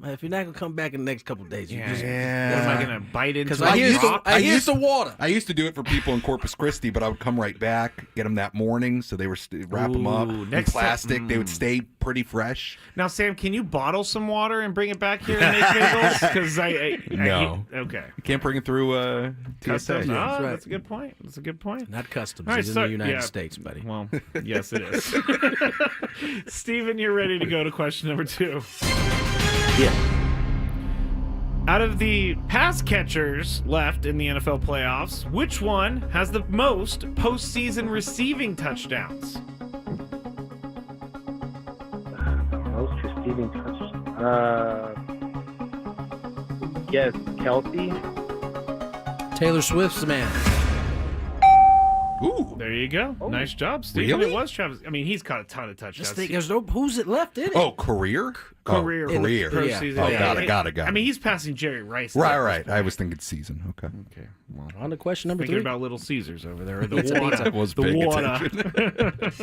[SPEAKER 5] if you're not gonna come back in the next couple of days, you just
[SPEAKER 1] What am I gonna bite into?
[SPEAKER 5] because
[SPEAKER 1] a
[SPEAKER 5] I hear
[SPEAKER 1] rock?
[SPEAKER 5] the water.
[SPEAKER 6] I used to do it for people in Corpus Christi, but I would come right back, get them that morning, so they were wrap them up
[SPEAKER 1] Ooh,
[SPEAKER 6] in
[SPEAKER 1] next time-
[SPEAKER 6] plastic. They would stay pretty fresh.
[SPEAKER 1] Now, Sam, can you bottle some water and bring it back here and make bagels? Because
[SPEAKER 6] No.
[SPEAKER 1] okay.
[SPEAKER 6] You can't bring it through TSA.
[SPEAKER 1] Customs.
[SPEAKER 5] that's right.
[SPEAKER 1] That's a good point. That's a good point.
[SPEAKER 5] not customs.
[SPEAKER 1] All right,
[SPEAKER 5] He's in the United States, buddy.
[SPEAKER 1] Well, yes, it is. Steven, you're ready to go to question number 2.
[SPEAKER 5] Yeah.
[SPEAKER 1] Out of the pass catchers left in the NFL playoffs, which one has the most postseason receiving touchdowns?
[SPEAKER 10] Most receiving touchdowns. Yes, Kelsey.
[SPEAKER 5] Taylor Swift's man.
[SPEAKER 6] Ooh.
[SPEAKER 1] There you go. Nice job, Steven.
[SPEAKER 6] Really?
[SPEAKER 1] It was Travis. I mean, he's caught a ton of touchdowns.
[SPEAKER 5] Just think, there's no who's it left in it?
[SPEAKER 6] Oh, career?
[SPEAKER 1] Career.
[SPEAKER 6] Oh, career.
[SPEAKER 1] Postseason.
[SPEAKER 6] Oh,
[SPEAKER 1] Yeah.
[SPEAKER 6] got it.
[SPEAKER 1] I mean, he's passing Jerry Rice.
[SPEAKER 6] Right. I was thinking season. Okay.
[SPEAKER 1] Well,
[SPEAKER 5] on to question number
[SPEAKER 1] thinking
[SPEAKER 5] 3.
[SPEAKER 1] about Little Caesars over there. Or the water.
[SPEAKER 6] I was
[SPEAKER 1] the
[SPEAKER 6] paying
[SPEAKER 1] water.
[SPEAKER 6] attention.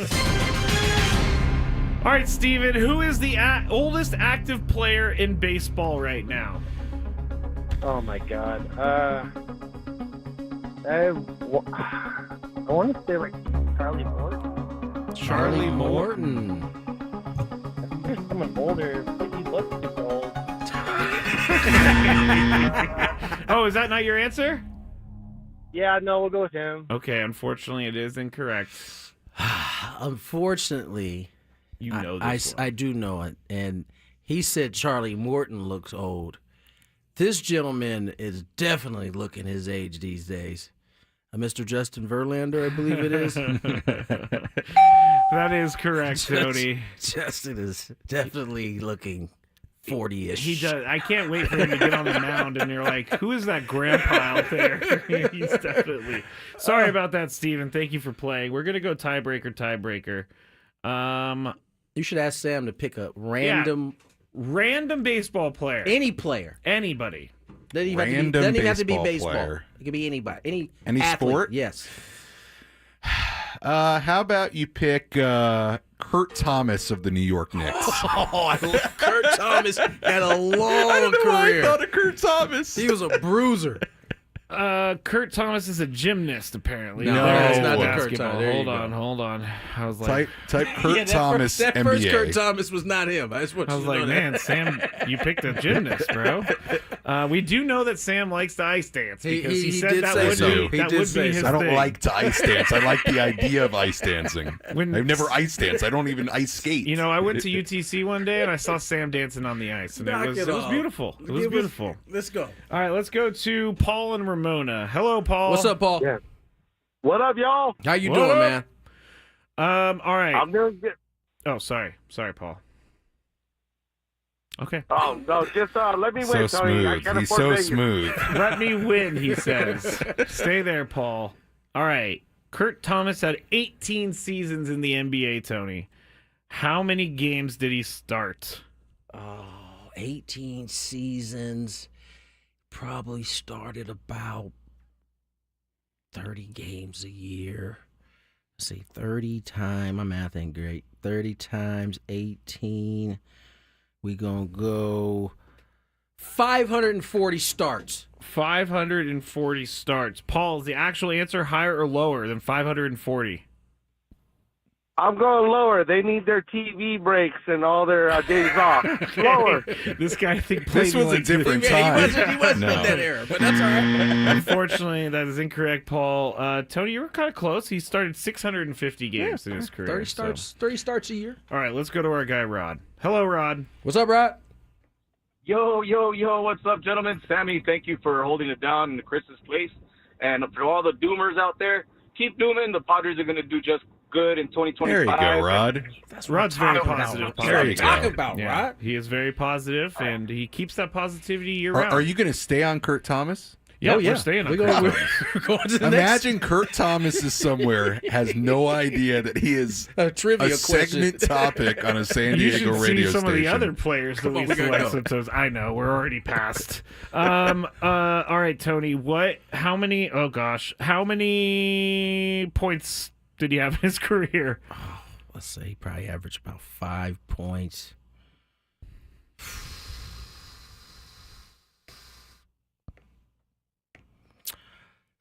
[SPEAKER 1] All right, Steven, who is the oldest active player in baseball right now?
[SPEAKER 10] Oh my God. I want to say like Charlie Morton.
[SPEAKER 5] Charlie Morton.
[SPEAKER 10] There's someone older, but he looks super old.
[SPEAKER 1] Oh, is that not your answer?
[SPEAKER 10] Yeah, no, we'll go with him.
[SPEAKER 1] Okay, unfortunately, it is incorrect.
[SPEAKER 5] Unfortunately,
[SPEAKER 1] you know this one.
[SPEAKER 5] I do know it, and he said Charlie Morton looks old. This gentleman is definitely looking his age these days. Mr. Justin Verlander, I believe it is.
[SPEAKER 1] That is correct, Tony.
[SPEAKER 5] Justin is definitely looking 40-ish.
[SPEAKER 1] He does. I can't wait for him to get on the mound, and you're like, who is that grandpa out there? He's definitely. Sorry about that, Steven. Thank you for playing. We're going to go tiebreaker.
[SPEAKER 5] You should ask Sam to pick a random
[SPEAKER 1] baseball player.
[SPEAKER 5] Any player.
[SPEAKER 1] Anybody.
[SPEAKER 5] Doesn't even have to be baseball.
[SPEAKER 6] Player.
[SPEAKER 5] It could be anybody.
[SPEAKER 6] Any
[SPEAKER 5] athlete.
[SPEAKER 6] sport?
[SPEAKER 5] Yes.
[SPEAKER 6] How about you pick Kurt Thomas of the New York Knicks?
[SPEAKER 5] Oh, I love Kurt Thomas. Had a long
[SPEAKER 6] I don't know
[SPEAKER 5] career.
[SPEAKER 6] why I thought of Kurt Thomas.
[SPEAKER 5] He was a bruiser.
[SPEAKER 1] Kurt Thomas is a gymnast, apparently.
[SPEAKER 5] No, that's not the Kurt Thomas.
[SPEAKER 1] Hold on. I was like,
[SPEAKER 6] type Kurt Thomas
[SPEAKER 5] that
[SPEAKER 6] NBA.
[SPEAKER 5] first Kurt Thomas was not him. I
[SPEAKER 1] was like, man, Sam, you picked a gymnast, bro. We do know that Sam likes to ice dance because he said
[SPEAKER 5] did
[SPEAKER 1] that
[SPEAKER 5] say
[SPEAKER 1] would
[SPEAKER 5] so.
[SPEAKER 1] be his
[SPEAKER 6] I don't
[SPEAKER 1] thing.
[SPEAKER 6] like to ice dance. I like the idea of ice dancing. I've never ice danced. I don't even ice skate.
[SPEAKER 1] You know, I went to UTC one day and I saw Sam dancing on the ice, and it was beautiful. It was beautiful.
[SPEAKER 5] Let's go.
[SPEAKER 1] All right, let's go to Paul and Ramona. Hello, Paul.
[SPEAKER 5] What's up, Paul?
[SPEAKER 10] Yeah. What up, y'all?
[SPEAKER 5] How you doing, man?
[SPEAKER 1] All right.
[SPEAKER 10] I'm doing good.
[SPEAKER 1] Oh, sorry, Paul. Okay.
[SPEAKER 10] Oh no, just let me win,
[SPEAKER 6] so
[SPEAKER 10] Tony. I
[SPEAKER 6] smooth.
[SPEAKER 10] can't
[SPEAKER 6] He's
[SPEAKER 10] afford
[SPEAKER 6] so
[SPEAKER 10] Vegas.
[SPEAKER 6] smooth.
[SPEAKER 1] Let me win, he says. Stay there, Paul. All right. Kurt Thomas had 18 seasons in the NBA, Tony. How many games did he start?
[SPEAKER 5] Oh, 18 seasons. Probably started about 30 games a year. Let's see, 30 times, my math ain't great. 30 times 18. We gonna go 540 starts.
[SPEAKER 1] 540 starts. Paul, is the actual answer higher or lower than 540?
[SPEAKER 10] I'm going lower. They need their TV breaks and all their days off. Lower.
[SPEAKER 1] This guy, I think, played
[SPEAKER 6] This was a
[SPEAKER 1] like
[SPEAKER 6] different
[SPEAKER 5] He
[SPEAKER 6] time.
[SPEAKER 5] wasn't in that era, but that's all right.
[SPEAKER 1] Unfortunately, that is incorrect, Paul. Tony, you were kind of close. He started 650 games in his career.
[SPEAKER 5] 30 starts a year.
[SPEAKER 1] All right, let's go to our guy, Rod. Hello, Rod.
[SPEAKER 5] What's up, Rod?
[SPEAKER 13] Yo, what's up, gentlemen? Sammy, thank you for holding it down in Chris's place. And for all the doomers out there, keep dooming. The Padres are going to do just good in 2025.
[SPEAKER 6] There you go, Rod.
[SPEAKER 1] Rod's very positive.
[SPEAKER 6] There you go.
[SPEAKER 5] Rod.
[SPEAKER 1] He is very positive, and he keeps that positivity year-round.
[SPEAKER 6] Are you going to stay on Kurt Thomas?
[SPEAKER 1] Yeah,
[SPEAKER 5] yeah.
[SPEAKER 1] we're staying on
[SPEAKER 5] We're
[SPEAKER 1] Kurt
[SPEAKER 5] going
[SPEAKER 1] Thomas.
[SPEAKER 5] to the
[SPEAKER 6] Imagine Kurt Thomas is somewhere, has no idea that he is
[SPEAKER 5] a trivia
[SPEAKER 6] segment topic on a San
[SPEAKER 1] You
[SPEAKER 6] Diego
[SPEAKER 1] should
[SPEAKER 6] radio
[SPEAKER 1] see some
[SPEAKER 6] station.
[SPEAKER 1] of the other players that we select sometimes. I know, we're already past. All right, Tony, how many points did he have in his career?
[SPEAKER 5] Oh, let's say he probably averaged about 5 points.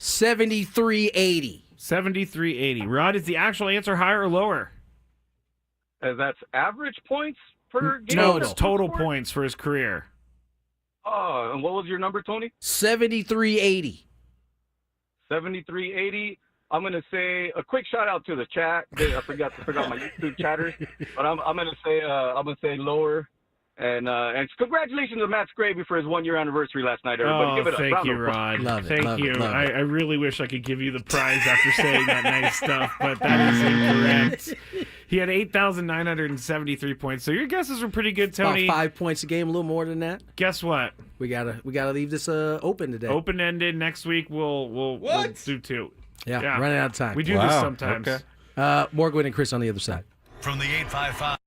[SPEAKER 5] $73.80.
[SPEAKER 1] $73.80. Rod, is the actual answer higher or lower?
[SPEAKER 13] That's average points per game?
[SPEAKER 1] No, it's total points for his career.
[SPEAKER 13] And what was your number, Tony?
[SPEAKER 5] $73.80.
[SPEAKER 13] $73.80. I'm gonna say a quick shout out to the chat. I forgot my YouTube chatters, but I'm gonna say lower. And congratulations to Matt Skraby for his 1-year anniversary last night, everybody. Give it up.
[SPEAKER 1] Thank you, Rod. Thank you. I really wish I could give you the prize after saying that nice stuff, but that is incorrect. He had 8,973 points. So your guesses were pretty good, Tony.
[SPEAKER 5] About 5 points a game, a little more than that.
[SPEAKER 1] Guess what?
[SPEAKER 5] We gotta leave this open today.
[SPEAKER 1] Open ended. Next week we'll do 2.
[SPEAKER 5] Yeah, running out of time.
[SPEAKER 1] We do this sometimes.
[SPEAKER 5] Okay. More Gwynn and Chris on the other side.
[SPEAKER 3] From the 855.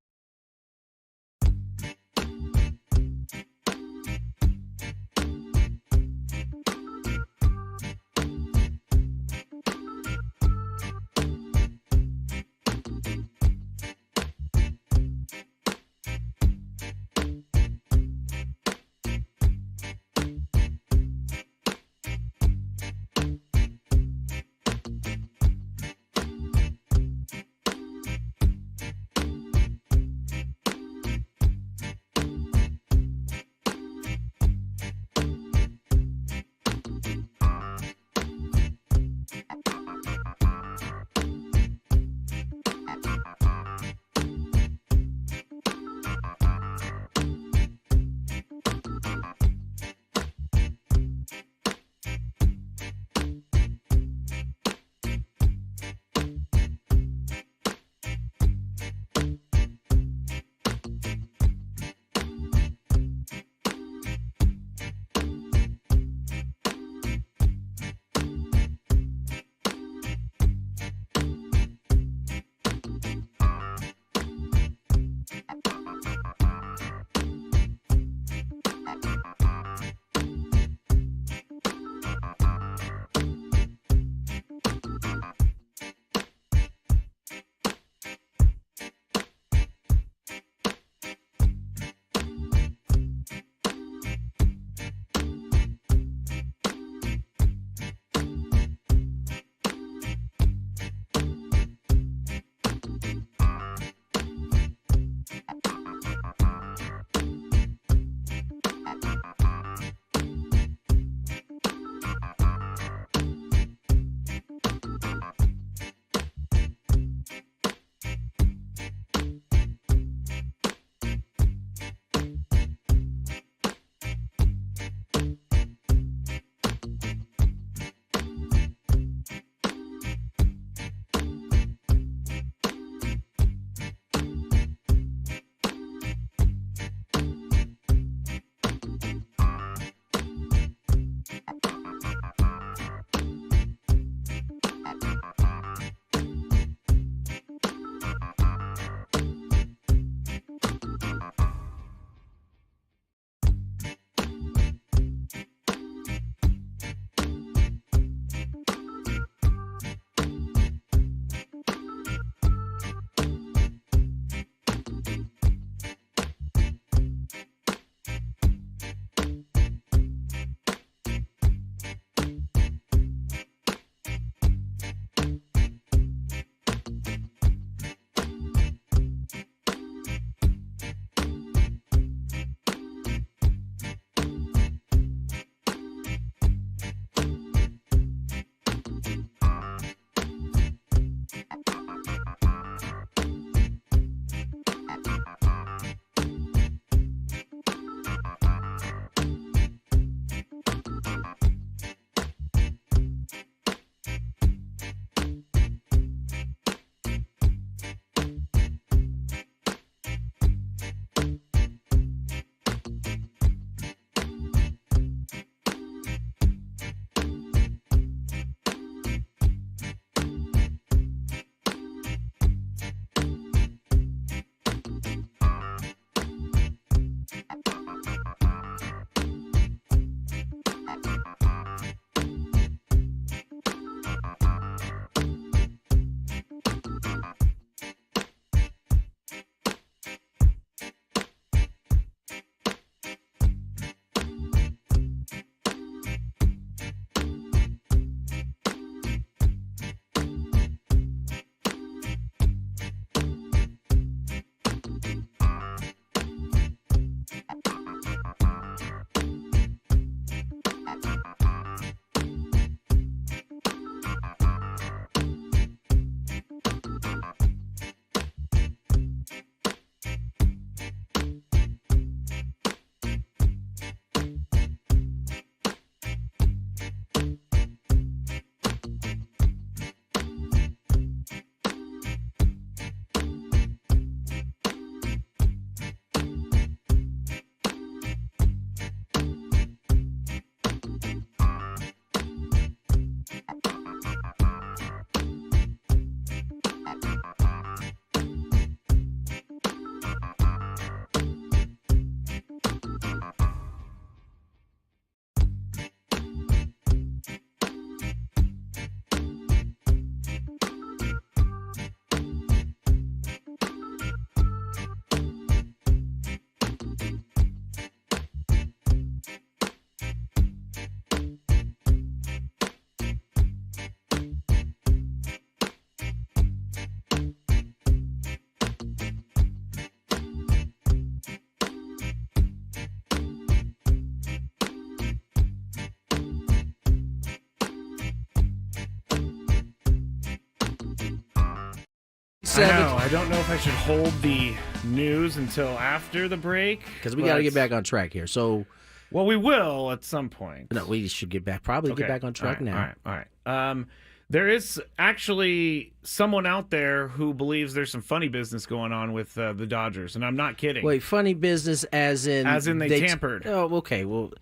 [SPEAKER 5] 7th.
[SPEAKER 1] I don't know if I should hold the news until after the break.
[SPEAKER 5] Because we got to get back on track here. So,
[SPEAKER 1] well, we will at some point.
[SPEAKER 5] No, we should get back on track now.
[SPEAKER 1] All right. There is actually someone out there who believes there's some funny business going on with the Dodgers, and I'm not kidding.
[SPEAKER 5] Wait, funny business as in
[SPEAKER 1] they tampered.
[SPEAKER 5] Oh, okay. Well,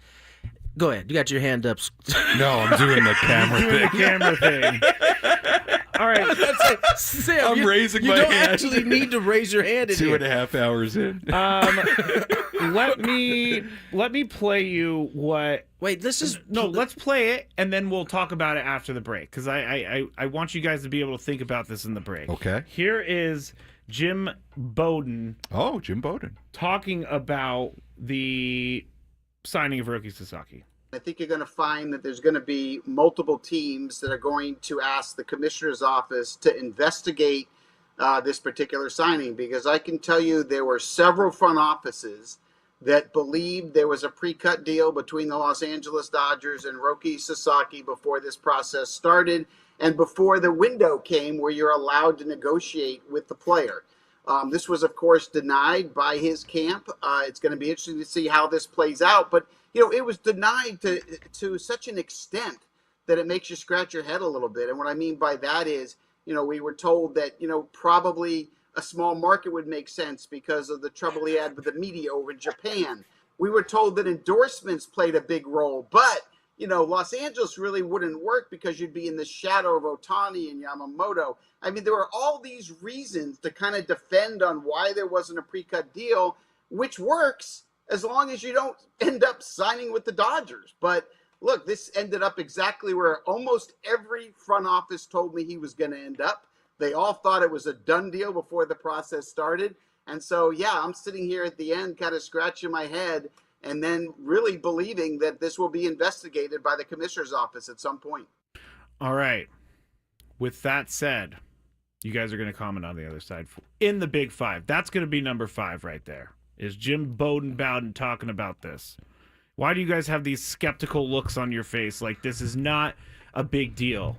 [SPEAKER 5] go ahead. You got your hand up.
[SPEAKER 6] No, I'm doing the camera thing.
[SPEAKER 1] All right.
[SPEAKER 5] Sam,
[SPEAKER 6] I'm raising my
[SPEAKER 5] hand. You
[SPEAKER 6] hand.
[SPEAKER 5] don't actually need to raise your hand in
[SPEAKER 6] 2.5 hours in.
[SPEAKER 1] Let me play you what.
[SPEAKER 5] Wait, this is
[SPEAKER 1] let's play it and then we'll talk about it after the break because I want you guys to be able to think about this in the break.
[SPEAKER 6] Okay.
[SPEAKER 1] Here is Jim Bowden.
[SPEAKER 6] Oh, Jim Bowden
[SPEAKER 1] talking about the signing of Roki Sasaki.
[SPEAKER 16] I think you're going to find that there's going to be multiple teams that are going to ask the commissioner's office to investigate this particular signing, because I can tell you there were several front offices that believed there was a pre-cut deal between the Los Angeles Dodgers and Roki Sasaki before this process started and before the window came where you're allowed to negotiate with the player. This was, of course, denied by his camp. It's going to be interesting to see how this plays out, but it was denied to such an extent that it makes you scratch your head a little bit. And what I mean by that is, we were told that, probably a small market would make sense because of the trouble he had with the media over in Japan. We were told that endorsements played a big role, but, Los Angeles really wouldn't work because you'd be in the shadow of Ohtani and Yamamoto. I mean, there were all these reasons to kind of defend on why there wasn't a pre-cut deal, which works as long as you don't end up signing with the Dodgers. But look, this ended up exactly where almost every front office told me he was going to end up. They all thought it was a done deal before the process started. And so, I'm sitting here at the end kind of scratching my head and then really believing that this will be investigated by the commissioner's office at some point.
[SPEAKER 1] All right. With that said, you guys are going to comment on the other side. In the Big Five, that's going to be number 5 right there, is Jim Bowden talking about this. Why do you guys have these skeptical looks on your face like this is not a big deal?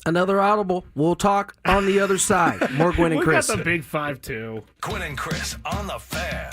[SPEAKER 5] Another audible. We'll talk on the other side. More Gwynn and Chris.
[SPEAKER 1] We got the Big Five, too.
[SPEAKER 3] Gwynn and Chris on the Fan.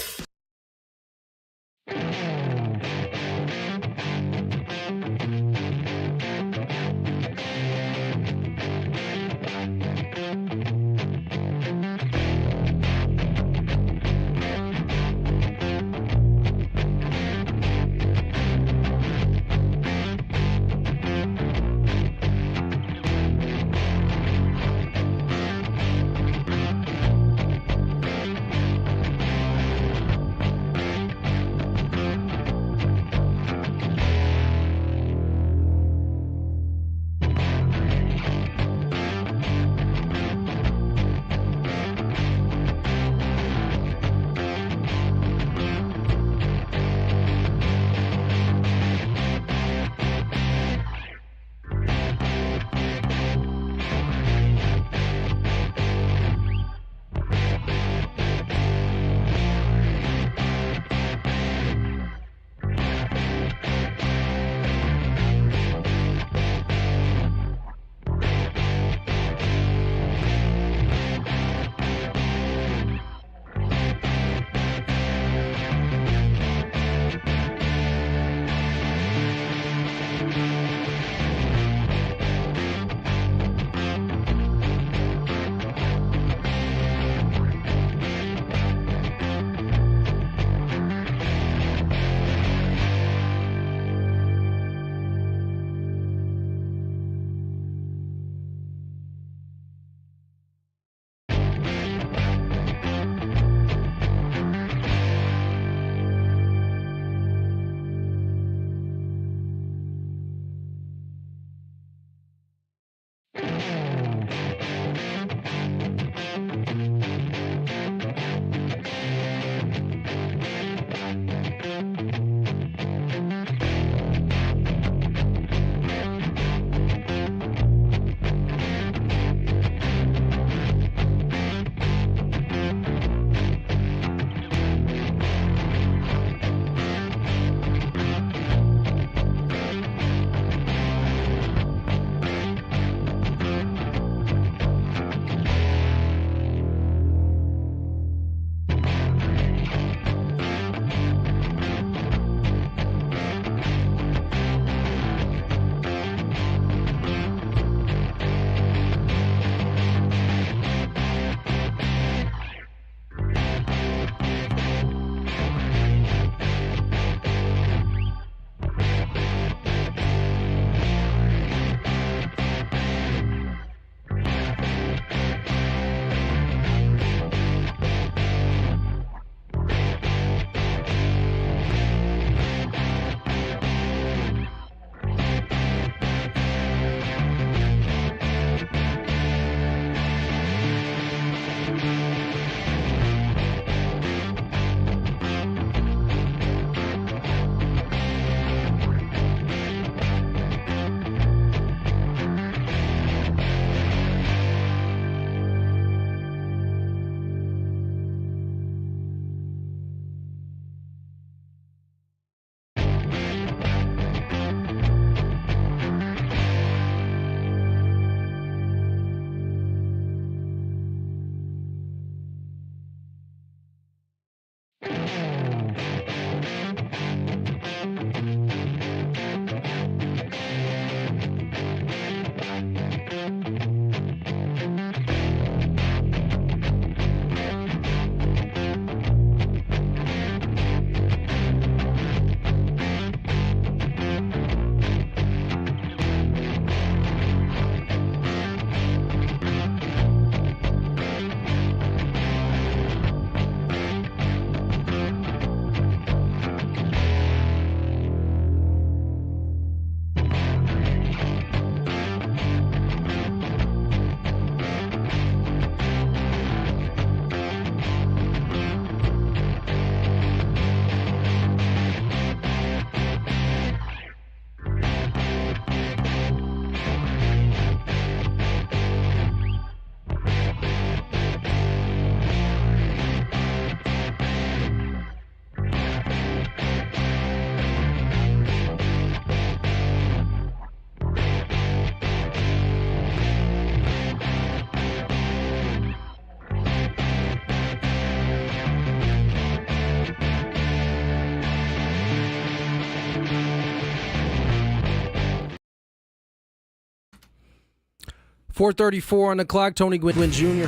[SPEAKER 5] .434 on the clock. Tony Gwynn Jr.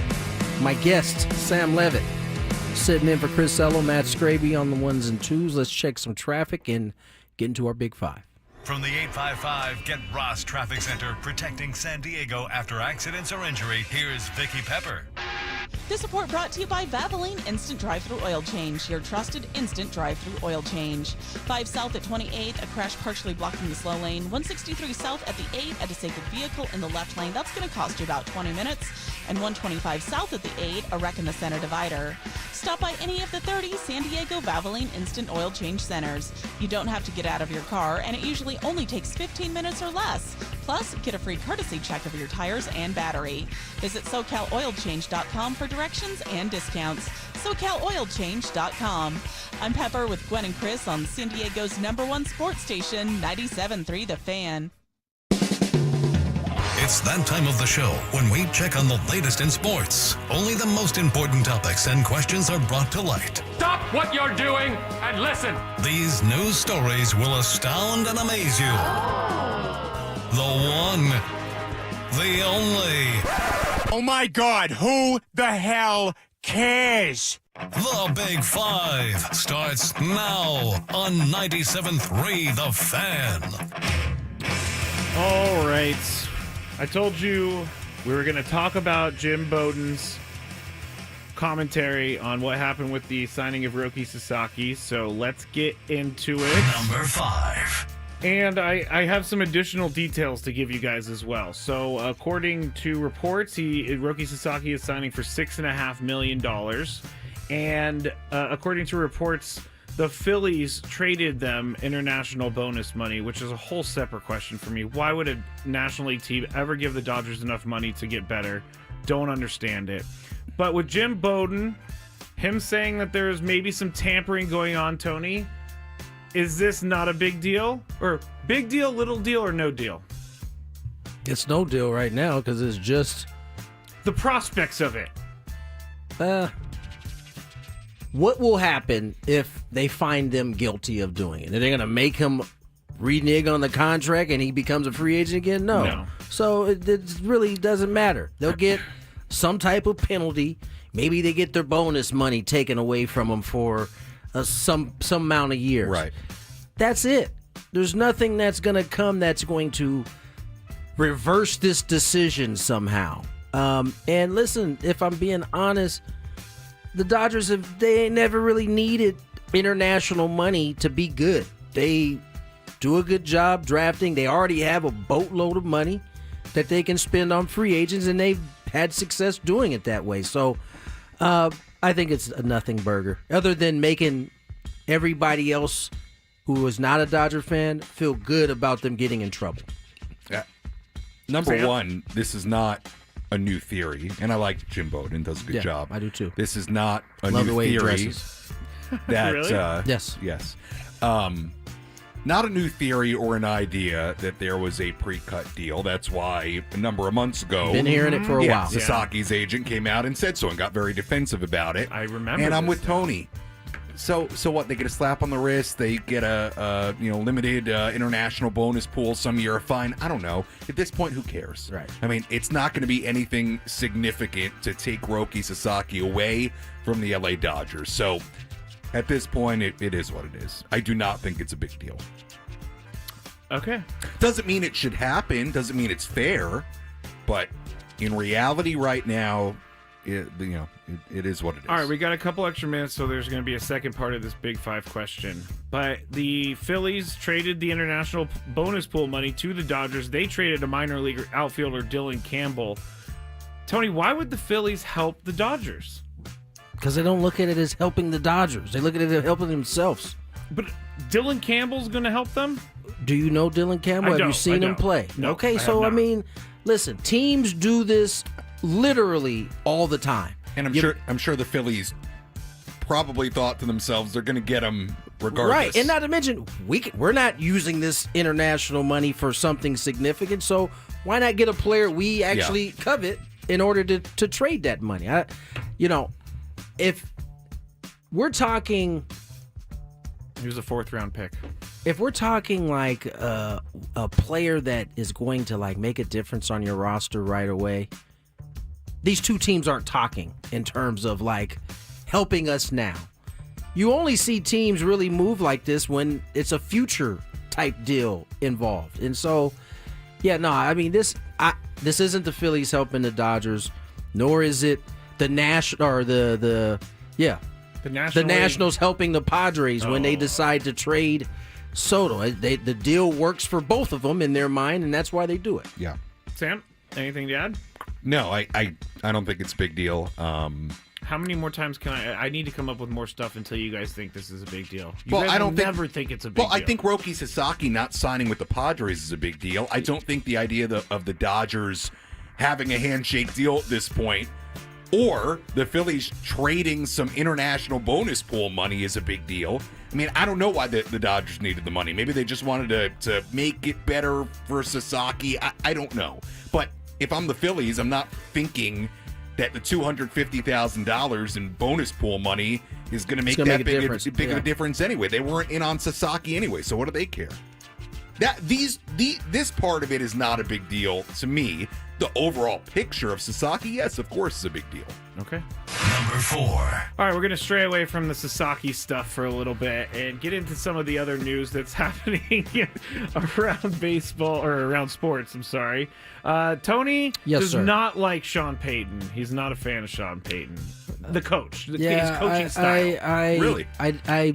[SPEAKER 5] My guest, Sam Levitt, sitting in for Chris Ello, Matt Skraby on the ones and twos. Let's check some traffic and get into our Big Five.
[SPEAKER 3] From the 855 Get Ross Traffic Center, protecting San Diego after accidents or injury, here's Vicki Pepper.
[SPEAKER 11] This report brought to you by Valvoline Instant Drive-Thru Oil Change, your trusted instant drive-thru oil change. 5 South at 28, a crash partially blocking the slow lane. 163 South at the 8, a disabled vehicle in the left lane. That's going to cost you about 20 minutes. And 125 South at the 8, a wreck in the center divider. Stop by any of the 30 San Diego Valvoline Instant Oil Change centers. You don't have to get out of your car, and it usually only takes 15 minutes or less. Plus, get a free courtesy check of your tires and battery. Visit SoCalOilChange.com for directions and discounts. SoCalOilChange.com. I'm Pepper with Gwynn and Chris on San Diego's #1 sports station, 97.3 The Fan.
[SPEAKER 3] It's that time of the show when we check on the latest in sports. Only the most important topics and questions are brought to light.
[SPEAKER 17] Stop what you're doing and listen.
[SPEAKER 3] These news stories will astound and amaze you. The one, the only.
[SPEAKER 17] Oh my God, who the hell cares?
[SPEAKER 3] The Big Five starts now on 97.3 The Fan.
[SPEAKER 1] All right. I told you we were going to talk about Jim Bowden's commentary on what happened with the signing of Roki Sasaki, so let's get into it.
[SPEAKER 3] Number 5.
[SPEAKER 1] And I have some additional details to give you guys as well. So according to reports, Roki Sasaki is signing for $6.5 million. And according to reports, the Phillies traded them international bonus money, which is a whole separate question for me. Why would a National League team ever give the Dodgers enough money to get better? Don't understand it. But with Jim Bowden, him saying that there's maybe some tampering going on, Tony, is this not a big deal? Or big deal, little deal, or no deal?
[SPEAKER 5] It's no deal right now because it's just
[SPEAKER 1] the prospects of it.
[SPEAKER 5] What will happen if they find them guilty of doing it? Are they going to make him renege on the contract and he becomes a free agent again? No. So it really doesn't matter. They'll get some type of penalty. Maybe they get their bonus money taken away from them for some amount of years.
[SPEAKER 6] Right.
[SPEAKER 5] That's it. There's nothing that's going to come that's going to reverse this decision somehow. And listen, if I'm being honest, the Dodgers they never really needed international money to be good. They do a good job drafting. They already have a boatload of money that they can spend on free agents, and they've had success doing it that way. So I think it's a nothing burger, other than making everybody else who is not a Dodger fan feel good about them getting in trouble.
[SPEAKER 6] Yeah. Number one, this is not a new theory, and I like Jim Bowden, does a good job.
[SPEAKER 5] I do too.
[SPEAKER 6] This is not a
[SPEAKER 5] Love
[SPEAKER 6] new
[SPEAKER 5] the way
[SPEAKER 6] theory.
[SPEAKER 5] He dresses.
[SPEAKER 6] That
[SPEAKER 1] Really?
[SPEAKER 5] Yes.
[SPEAKER 6] Not a new theory or an idea that there was a pre-cut deal. That's why a number of months ago,
[SPEAKER 5] Been hearing it for a while.
[SPEAKER 6] Sasaki's agent came out and said so and got very defensive about it.
[SPEAKER 1] I remember
[SPEAKER 6] And I'm
[SPEAKER 1] this.
[SPEAKER 6] with Tony. So what? They get a slap on the wrist. They get a limited international bonus pool some year. Fine. I don't know. At this point, who cares?
[SPEAKER 5] Right.
[SPEAKER 6] I mean, it's not going to be anything significant to take Roki Sasaki away from the LA Dodgers. So at this point, it is what it is. I do not think it's a big deal.
[SPEAKER 1] Okay.
[SPEAKER 6] Doesn't mean it should happen. Doesn't mean it's fair. But in reality, right now, it is what it is.
[SPEAKER 1] All right, we got a couple extra minutes, so there's going to be a second part of this Big Five question. But the Phillies traded the international bonus pool money to the Dodgers. They traded a minor league outfielder, Dylan Campbell. Tony, why would the Phillies help the Dodgers?
[SPEAKER 5] Because they don't look at it as helping the Dodgers. They look at it as helping themselves.
[SPEAKER 1] But Dylan Campbell's going to help them?
[SPEAKER 5] Do you know Dylan Campbell? Have you seen him play?
[SPEAKER 1] No,
[SPEAKER 5] okay,
[SPEAKER 1] I
[SPEAKER 5] mean, listen, teams do this literally all the time.
[SPEAKER 6] And I'm sure the Phillies probably thought to themselves they're going to get him regardless.
[SPEAKER 5] Right, and not to mention, we're not using this international money for something significant, so why not get a player we actually covet in order to trade that money? If we're talking...
[SPEAKER 1] He was a 4th-round pick.
[SPEAKER 5] If we're talking like a player that is going to like make a difference on your roster right away, these two teams aren't talking in terms of like helping us now. You only see teams really move like this when it's a future type deal involved. And so, this isn't the Phillies helping the Dodgers, nor is it the the Nationals helping the Padres when they decide to trade Soto. The deal works for both of them in their mind, and that's why they do it.
[SPEAKER 6] Yeah.
[SPEAKER 1] Sam, anything to add?
[SPEAKER 6] No, I don't think it's a big deal.
[SPEAKER 1] How many more times can I need to come up with more stuff until you guys think this is a big deal?
[SPEAKER 6] I don't
[SPEAKER 1] never think it's a big deal.
[SPEAKER 6] Well, I think Roki Sasaki not signing with the Padres is a big deal. I don't think the idea of the Dodgers having a handshake deal at this point, or the Phillies trading some international bonus pool money is a big deal. I mean, I don't know why the Dodgers needed the money. Maybe they just wanted to make it better for Sasaki. I don't know. But if I'm the Phillies, I'm not thinking that the $250,000 in bonus pool money is going to make that big of a difference anyway. They weren't in on Sasaki anyway, so what do they care? This part of it is not a big deal to me. The overall picture of Sasaki, yes, of course, is a big deal.
[SPEAKER 1] Okay.
[SPEAKER 3] Number 4.
[SPEAKER 1] All right, we're going to stray away from the Sasaki stuff for a little bit and get into some of the other news that's happening around baseball, or around sports, I'm sorry. Tony does not like Sean Payton. He's not a fan of Sean Payton. The coach. His coaching style.
[SPEAKER 6] Really?
[SPEAKER 5] I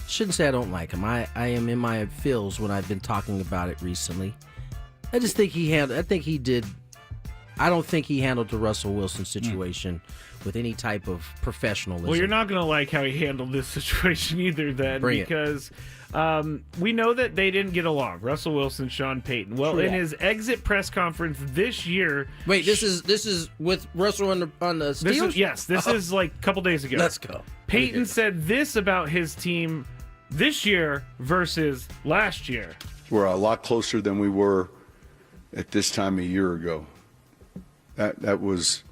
[SPEAKER 5] shouldn't say I don't like him. I am in my feels when I've been talking about it recently. I just think I don't think he handled the Russell Wilson situation with any type of professionalism.
[SPEAKER 1] Well, you're not going to like how he handled this situation either then, because we know that they didn't get along. Russell Wilson, Sean Payton. Well, in his exit press conference this year...
[SPEAKER 5] Wait, this is with Russell on the Steelers?
[SPEAKER 1] This is like a couple days ago.
[SPEAKER 5] Let's go.
[SPEAKER 1] Payton said this about his team this year versus last year.
[SPEAKER 12] We're a lot closer than we were at this time a year ago. That was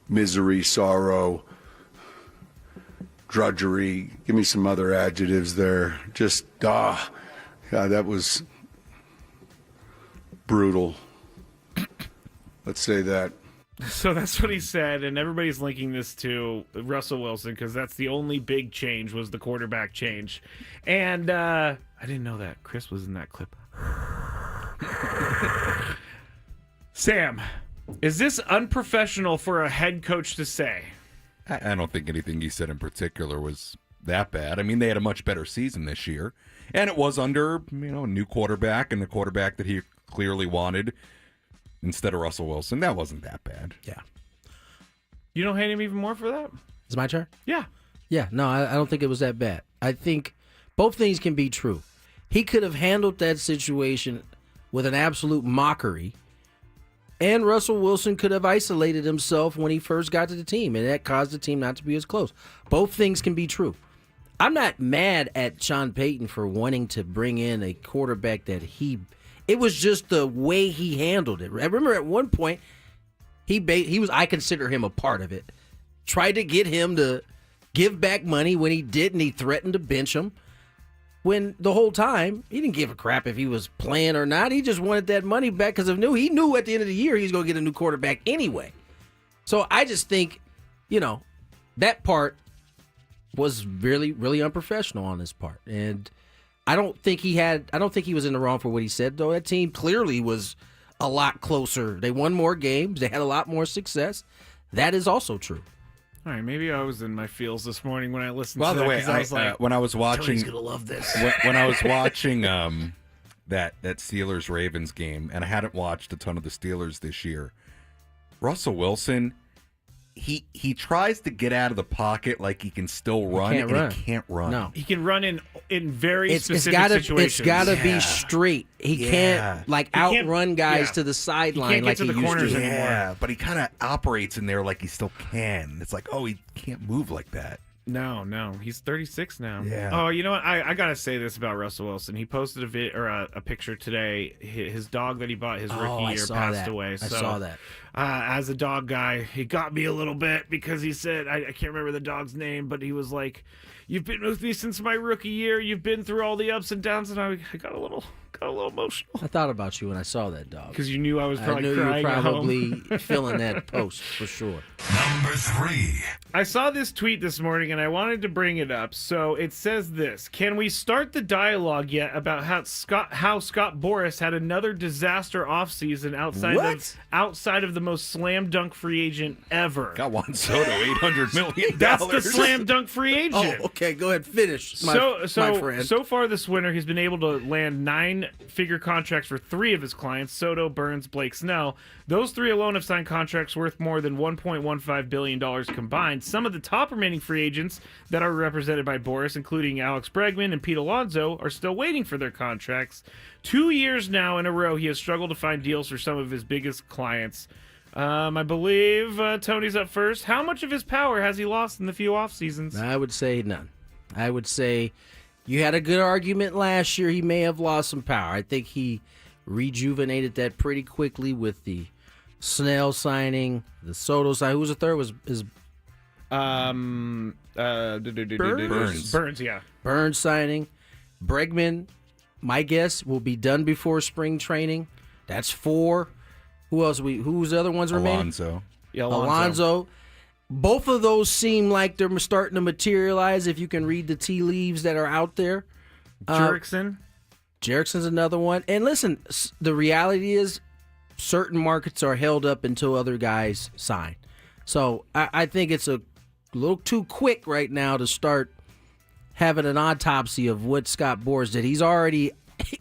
[SPEAKER 12] misery, sorrow, drudgery. Give me some other adjectives there. Just, that was brutal. Let's say that.
[SPEAKER 1] So that's what he said, and everybody's linking this to Russell Wilson because that's the only big change was the quarterback change. And I didn't know that. Chris was in that clip. Sam, is this unprofessional for a head coach to say?
[SPEAKER 6] I don't think anything he said in particular was that bad. I mean, they had a much better season this year, and it was under a new quarterback and the quarterback that he clearly wanted instead of Russell Wilson. That wasn't that bad.
[SPEAKER 5] Yeah.
[SPEAKER 1] You don't hate him even more for that?
[SPEAKER 5] It's my turn?
[SPEAKER 1] Yeah.
[SPEAKER 5] Yeah, no, I don't think it was that bad. I think both things can be true. He could have handled that situation with an absolute mockery, and Russell Wilson could have isolated himself when he first got to the team, and that caused the team not to be as close. Both things can be true. I'm not mad at Sean Payton for wanting to bring in a quarterback that it was just the way he handled it. I remember at one point, I consider him a part of it, tried to get him to give back money when he didn't. He threatened to bench him. When the whole time, he didn't give a crap if he was playing or not. He just wanted that money back because he knew at the end of the year he was going to get a new quarterback anyway. So I just think, that part was really, really unprofessional on his part. And I don't think he was in the wrong for what he said, though. That team clearly was a lot closer. They won more games. They had a lot more success. That is also true.
[SPEAKER 1] All right, maybe I was in my feels this morning when I listened
[SPEAKER 6] By
[SPEAKER 1] to
[SPEAKER 6] the
[SPEAKER 1] that.
[SPEAKER 6] way,
[SPEAKER 1] I was like,
[SPEAKER 6] when I was watching,
[SPEAKER 5] Tony's gonna love this.
[SPEAKER 6] When I was watching that Steelers Ravens game, and I hadn't watched a ton of the Steelers this year. Russell Wilson, he tries to get out of the pocket like he can still run,
[SPEAKER 5] He
[SPEAKER 6] can't run.
[SPEAKER 5] No.
[SPEAKER 1] he can run in very specific situations.
[SPEAKER 5] It's got to be straight. He can't outrun guys to the sideline.
[SPEAKER 1] He can't get to the corners anymore.
[SPEAKER 6] Yeah, but he kind of operates in there like he still can. It's like, he can't move like that.
[SPEAKER 1] No, he's 36 now.
[SPEAKER 6] Yeah.
[SPEAKER 1] Oh, you know what? I gotta say this about Russell Wilson. He posted a picture today. His dog that he bought his rookie year passed away. So,
[SPEAKER 5] I saw that.
[SPEAKER 1] As a dog guy, he got me a little bit because he said I can't remember the dog's name, but he was like, "You've been with me since my rookie year. You've been through all the ups and downs," and I got a little emotional.
[SPEAKER 5] I thought about you when I saw that dog.
[SPEAKER 1] Because you knew I was probably
[SPEAKER 5] I knew
[SPEAKER 1] crying
[SPEAKER 5] you were
[SPEAKER 1] at
[SPEAKER 5] probably
[SPEAKER 1] home.
[SPEAKER 5] feeling that post for sure.
[SPEAKER 3] Number 3.
[SPEAKER 1] I saw this tweet this morning and I wanted to bring it up. So it says this: can we start the dialogue yet about how Scott Boras had another disaster offseason outside of the most slam dunk free agent ever?
[SPEAKER 6] Got Juan Soto, $800 million.
[SPEAKER 1] That's the slam dunk free agent.
[SPEAKER 5] Oh, okay, go ahead, finish. My friend.
[SPEAKER 1] So far this winter, he's been able to land 9-figure contracts for 3 of his clients: Soto, Burns, Blake Snell. Those 3 alone have signed contracts worth more than $1.15 billion combined. Some of the top remaining free agents that are represented by Boras, including Alex Bregman and Pete Alonso, are still waiting for their contracts. 2 years now in a row, he has struggled to find deals for some of his biggest clients. I believe Tony's up first. How much of his power has he lost in the few off seasons?
[SPEAKER 5] I would say none. I would say you had a good argument last year. He may have lost some power. I think he rejuvenated that pretty quickly with the Snell signing, the Soto signing. Who was the third?
[SPEAKER 1] Burns, yeah.
[SPEAKER 5] Burns signing. Bregman, my guess, will be done before spring training. That's 4. Who else? Who's the other ones remaining?
[SPEAKER 6] Alonso.
[SPEAKER 1] Yeah,
[SPEAKER 5] Alonso. Both of those seem like they're starting to materialize if you can read the tea leaves that are out there. Jerickson's another one. And listen, the reality is certain markets are held up until other guys sign. So I think it's a little too quick right now to start having an autopsy of what Scott Boras did.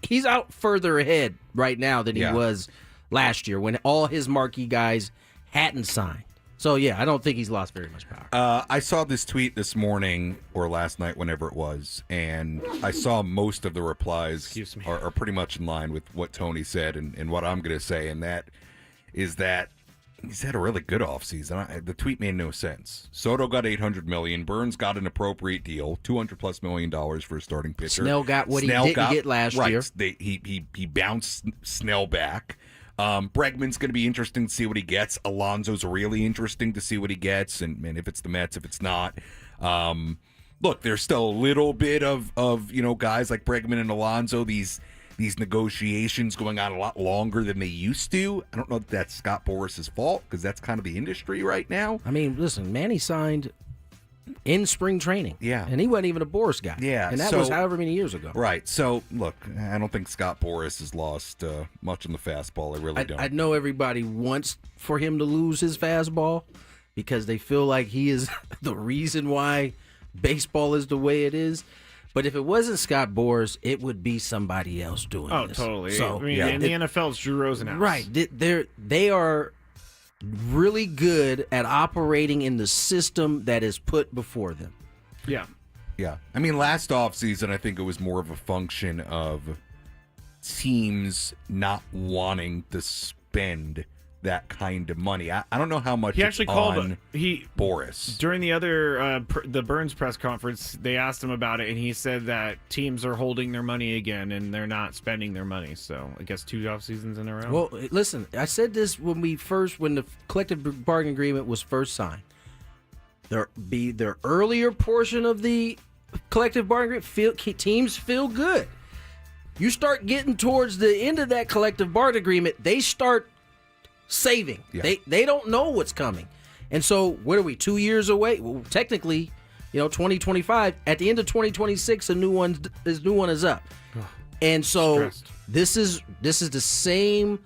[SPEAKER 5] He's out further ahead right now than he was last year when all his marquee guys hadn't signed. So, yeah, I don't think he's lost very much power.
[SPEAKER 6] I saw this tweet this morning or last night, whenever it was, and I saw most of the replies are pretty much in line with what Tony said and what I'm going to say, and that is that he's had a really good offseason. The tweet made no sense. Soto got $800 million. Burns got an appropriate deal, $200+ million for a starting pitcher.
[SPEAKER 5] Snell got what he didn't get last year.
[SPEAKER 6] He bounced Snell back. Bregman's going to be interesting to see what he gets. Alonso's really interesting to see what he gets, and if it's the Mets, if it's not. Look, there's still a little bit of guys like Bregman and Alonso, these negotiations going on a lot longer than they used to. I don't know if that's Scott Boras' fault, because that's kind of the industry right now.
[SPEAKER 5] I mean, listen, Manny signed in spring training.
[SPEAKER 6] Yeah.
[SPEAKER 5] And he wasn't even a Boras guy.
[SPEAKER 6] Yeah.
[SPEAKER 5] And that was however many years ago.
[SPEAKER 6] Right. So, look, I don't think Scott Boras has lost much on the fastball. I really don't.
[SPEAKER 5] I know everybody wants for him to lose his fastball because they feel like he is the reason why baseball is the way it is. But if it wasn't Scott Boras, it would be somebody else doing this.
[SPEAKER 1] Oh, totally.
[SPEAKER 5] So,
[SPEAKER 1] I mean, in the NFL, it's Drew Rosenhaus.
[SPEAKER 5] Right. They are really good at operating in the system that is put before them.
[SPEAKER 1] Yeah.
[SPEAKER 6] Yeah. I mean, last offseason, I think it was more of a function of teams not wanting to spend that kind of money. I don't know how much
[SPEAKER 1] He actually called
[SPEAKER 6] Boras.
[SPEAKER 1] During the other the Burns press conference, they asked him about it, and he said that teams are holding their money again, and they're not spending their money. So I guess 2 off seasons in a row.
[SPEAKER 5] Well, listen, I said this when the collective bargaining agreement was first signed. the earlier portion of the collective bargaining agreement, teams feel good. You start getting towards the end of that collective bargaining agreement, they start saving.
[SPEAKER 6] Yeah.
[SPEAKER 5] They don't know what's coming. And so, what are we, 2 years away? Well, technically, 2025. At the end of 2026, a new one is up. And so this is the same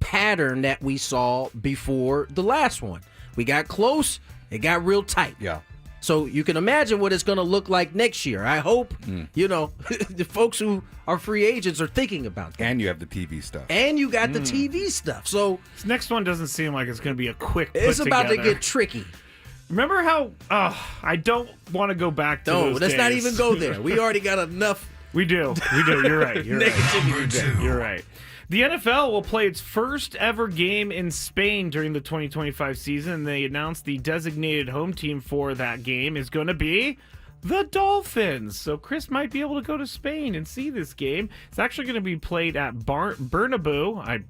[SPEAKER 5] pattern that we saw before the last one. We got close, it got real tight.
[SPEAKER 6] Yeah.
[SPEAKER 5] So you can imagine what it's going to look like next year. I hope, the folks who are free agents are thinking about that.
[SPEAKER 6] And you have the TV stuff.
[SPEAKER 5] And you got the TV stuff. So
[SPEAKER 1] this next one doesn't seem like it's going to be a quick put
[SPEAKER 5] it's about to
[SPEAKER 1] together.
[SPEAKER 5] get tricky.
[SPEAKER 1] Remember how I don't want to go back to
[SPEAKER 5] No,
[SPEAKER 1] those
[SPEAKER 5] let's not
[SPEAKER 1] days.
[SPEAKER 5] even go there. We already got enough.
[SPEAKER 1] We do. You're right. You're
[SPEAKER 5] Negativity.
[SPEAKER 1] right. You're right. The NFL will play its first ever game in Spain during the 2025 season. They announced the designated home team for that game is going to be the Dolphins. So Chris might be able to go to Spain and see this game. It's actually going to be played at Bernabeu. I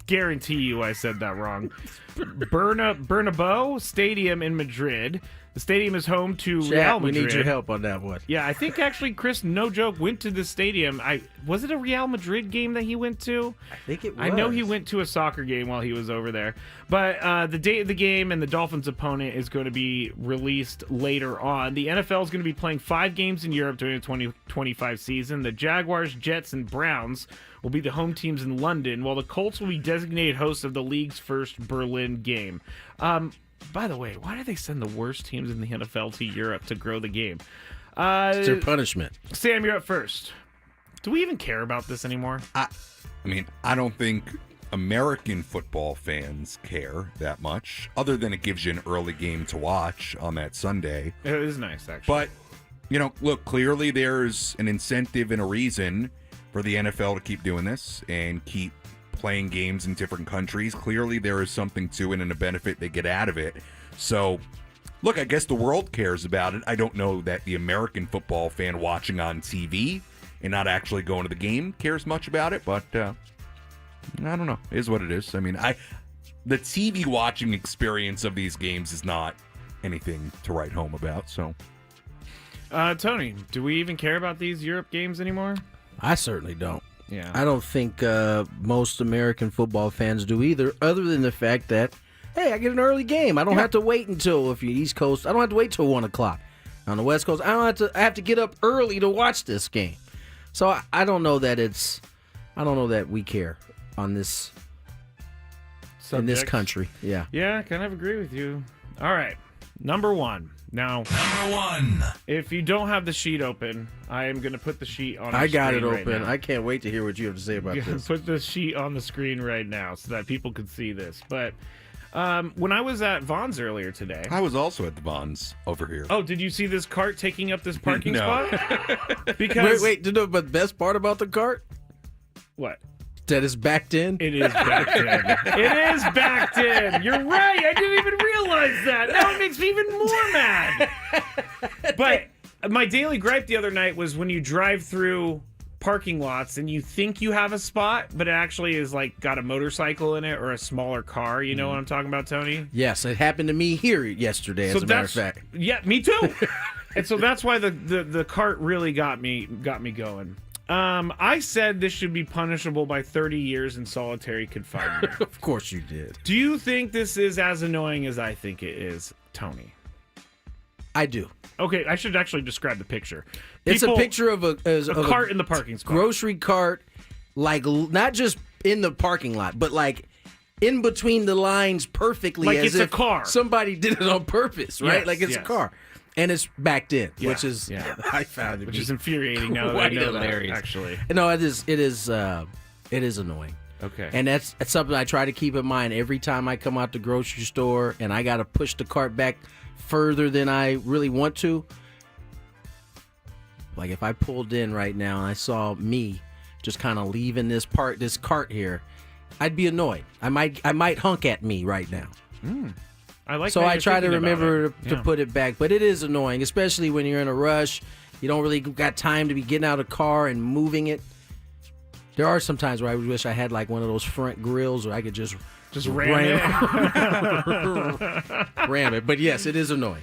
[SPEAKER 1] guarantee you I said that wrong. Bernabeu Stadium in Madrid. The stadium is home to Real Madrid.
[SPEAKER 5] We need your help on that one.
[SPEAKER 1] Yeah, I think actually Chris, no joke, went to the stadium. Was it a Real Madrid game that he went to?
[SPEAKER 5] I think it was.
[SPEAKER 1] I know he went to a soccer game while he was over there. But the date of the game and the Dolphins' opponent is going to be released later on. The NFL is going to be playing 5 games in Europe during the 2025 season. The Jaguars, Jets, and Browns will be the home teams in London, while the Colts will be designated hosts of the league's first Berlin game. By the way, why do they send the worst teams in the NFL to Europe to grow the game?
[SPEAKER 5] It's their punishment.
[SPEAKER 1] Sam, you're up first. Do we even care about this anymore?
[SPEAKER 6] I mean, I don't think American football fans care that much, other than it gives you an early game to watch on that Sunday.
[SPEAKER 1] It is nice, actually.
[SPEAKER 6] But, look, clearly there's an incentive and a reason for the NFL to keep doing this and keep playing games in different countries. Clearly there is something to it and a benefit they get out of it. So, look, I guess the world cares about it. I don't know that the American football fan watching on TV and not actually going to the game cares much about it, but I don't know. It is what it is. I mean, the TV watching experience of these games is not anything to write home about, so.
[SPEAKER 1] Tony, do we even care about these Europe games anymore?
[SPEAKER 5] I certainly don't.
[SPEAKER 1] Yeah.
[SPEAKER 5] I don't think most American football fans do either, other than the fact that, hey, I get an early game. I don't have to wait until, if you're East Coast, I don't have to wait till 1 o'clock. On the West Coast, I have to get up early to watch this game. So I don't know that we care on this in this country. Yeah.
[SPEAKER 1] Yeah, I kind of agree with you. All right. Number 1. Now,
[SPEAKER 3] Number 1.
[SPEAKER 1] If you don't have the sheet open, I am going to put the sheet on the
[SPEAKER 5] I
[SPEAKER 1] screen
[SPEAKER 5] got it
[SPEAKER 1] right
[SPEAKER 5] open.
[SPEAKER 1] now.
[SPEAKER 5] I can't wait to hear what you have to say about this.
[SPEAKER 1] Put the sheet on the screen right now so that people can see this. But when I was at Vaughn's earlier today...
[SPEAKER 6] I was also at the Vaughn's over here.
[SPEAKER 1] Oh, did you see this cart taking up this parking
[SPEAKER 6] No.
[SPEAKER 1] spot? Because
[SPEAKER 5] Wait, you know the best part about the cart?
[SPEAKER 1] What?
[SPEAKER 5] That it's backed in?
[SPEAKER 1] It is backed in. It is backed in. You're right. I didn't even realize that. Now it makes me even more mad. But my daily gripe the other night was when you drive through parking lots and you think you have a spot, but it actually is like got a motorcycle in it or a smaller car. You know what I'm talking about, Tony?
[SPEAKER 5] Yes, it happened to me here yesterday, as a matter of fact.
[SPEAKER 1] Yeah, me too. And so that's why the cart really got me going. I said this should be punishable by 30 years in solitary confinement.
[SPEAKER 5] Of course you did.
[SPEAKER 1] Do you think this is as annoying as I think it is, Tony?
[SPEAKER 5] I do.
[SPEAKER 1] Okay, I should actually describe the picture.
[SPEAKER 5] It's a picture of a
[SPEAKER 1] cart in the parking spot.
[SPEAKER 5] Grocery cart, like not just in the parking lot, but like in between the lines perfectly,
[SPEAKER 1] Like
[SPEAKER 5] as
[SPEAKER 1] it's a
[SPEAKER 5] if
[SPEAKER 1] car.
[SPEAKER 5] somebody did it on purpose, right?
[SPEAKER 1] Yes,
[SPEAKER 5] like it's a
[SPEAKER 1] yes.
[SPEAKER 5] car. And it's backed in,
[SPEAKER 1] Yeah,
[SPEAKER 5] which is
[SPEAKER 1] yeah.
[SPEAKER 5] I found it
[SPEAKER 1] Which is infuriating now that I
[SPEAKER 5] quite
[SPEAKER 1] know that,
[SPEAKER 5] hilarious.
[SPEAKER 1] actually.
[SPEAKER 5] No, it is annoying.
[SPEAKER 1] Okay.
[SPEAKER 5] And that's something I try to keep in mind every time I come out the grocery store and I got to push the cart back further than I really want to. Like if I pulled in right now and I saw me just kind of leaving this cart here, I'd be annoyed. I might hunk at me right now.
[SPEAKER 1] I like.
[SPEAKER 5] So
[SPEAKER 1] how
[SPEAKER 5] I
[SPEAKER 1] you're
[SPEAKER 5] try to
[SPEAKER 1] thinking about
[SPEAKER 5] remember
[SPEAKER 1] it.
[SPEAKER 5] to
[SPEAKER 1] Yeah.
[SPEAKER 5] put it back, but it is annoying, especially when you're in a rush. You don't really got time to be getting out of the car and moving it. There are some times where I wish I had like one of those front grills where I could just
[SPEAKER 1] Just ram
[SPEAKER 5] it. But yes, it is annoying.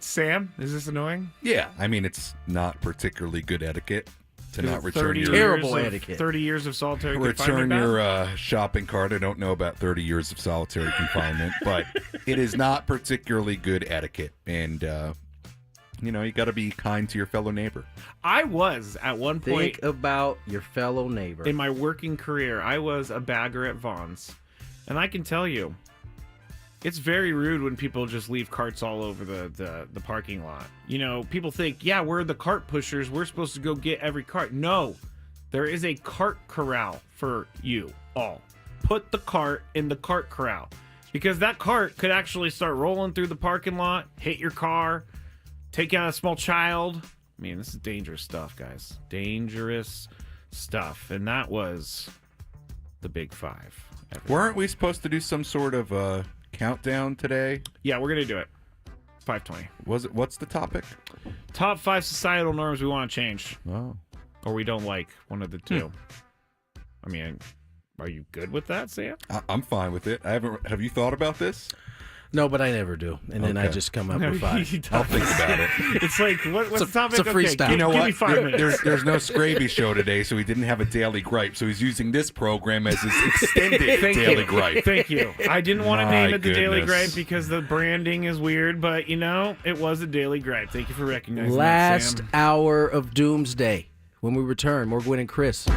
[SPEAKER 1] Sam, is this annoying?
[SPEAKER 6] Yeah, I mean, it's not particularly good etiquette to not return your
[SPEAKER 1] 30 years of solitary
[SPEAKER 6] return
[SPEAKER 1] confinement.
[SPEAKER 6] your shopping cart. I don't know about 30 years of solitary confinement, but it is not particularly good etiquette. And, you got to be kind to your fellow neighbor.
[SPEAKER 1] I was, at one point...
[SPEAKER 5] Think about your fellow neighbor.
[SPEAKER 1] In my working career, I was a bagger at Vaughn's. And I can tell you, it's very rude when people just leave carts all over the parking lot. People think, yeah, we're the cart pushers. We're supposed to go get every cart. No, there is a cart corral for you all. Put the cart in the cart corral. Because that cart could actually start rolling through the parking lot, hit your car, take out a small child. I mean, this is dangerous stuff, guys. Dangerous stuff. And that was the Big Five.
[SPEAKER 6] Weren't we supposed to do some sort of countdown today?
[SPEAKER 1] Yeah, we're going to do it. 5:20.
[SPEAKER 6] What's the topic?
[SPEAKER 1] Top 5 societal norms we want to change.
[SPEAKER 6] Oh.
[SPEAKER 1] Or we don't like. One of the two. I mean, are you good with that, Sam?
[SPEAKER 6] I'm fine with it. Have you thought about this?
[SPEAKER 5] No, but I never do. And then I just come up with 5.
[SPEAKER 6] I'll think about it.
[SPEAKER 1] It's like, what's the topic?
[SPEAKER 5] It's a freestyle.
[SPEAKER 1] Okay,
[SPEAKER 6] You know
[SPEAKER 1] give
[SPEAKER 6] what?
[SPEAKER 1] me 5 minutes.
[SPEAKER 6] There's no Skraby show today, so he didn't have a daily gripe. So he's using this program as his extended daily gripe.
[SPEAKER 1] Thank you. I didn't want to name
[SPEAKER 6] My
[SPEAKER 1] it the Daily
[SPEAKER 6] goodness.
[SPEAKER 1] Gripe because the branding is weird, but it was a Daily Gripe. Thank you for recognizing that,
[SPEAKER 5] Last
[SPEAKER 1] Sam.
[SPEAKER 5] hour of Doomsday. When we return, more Gwynn and Chris.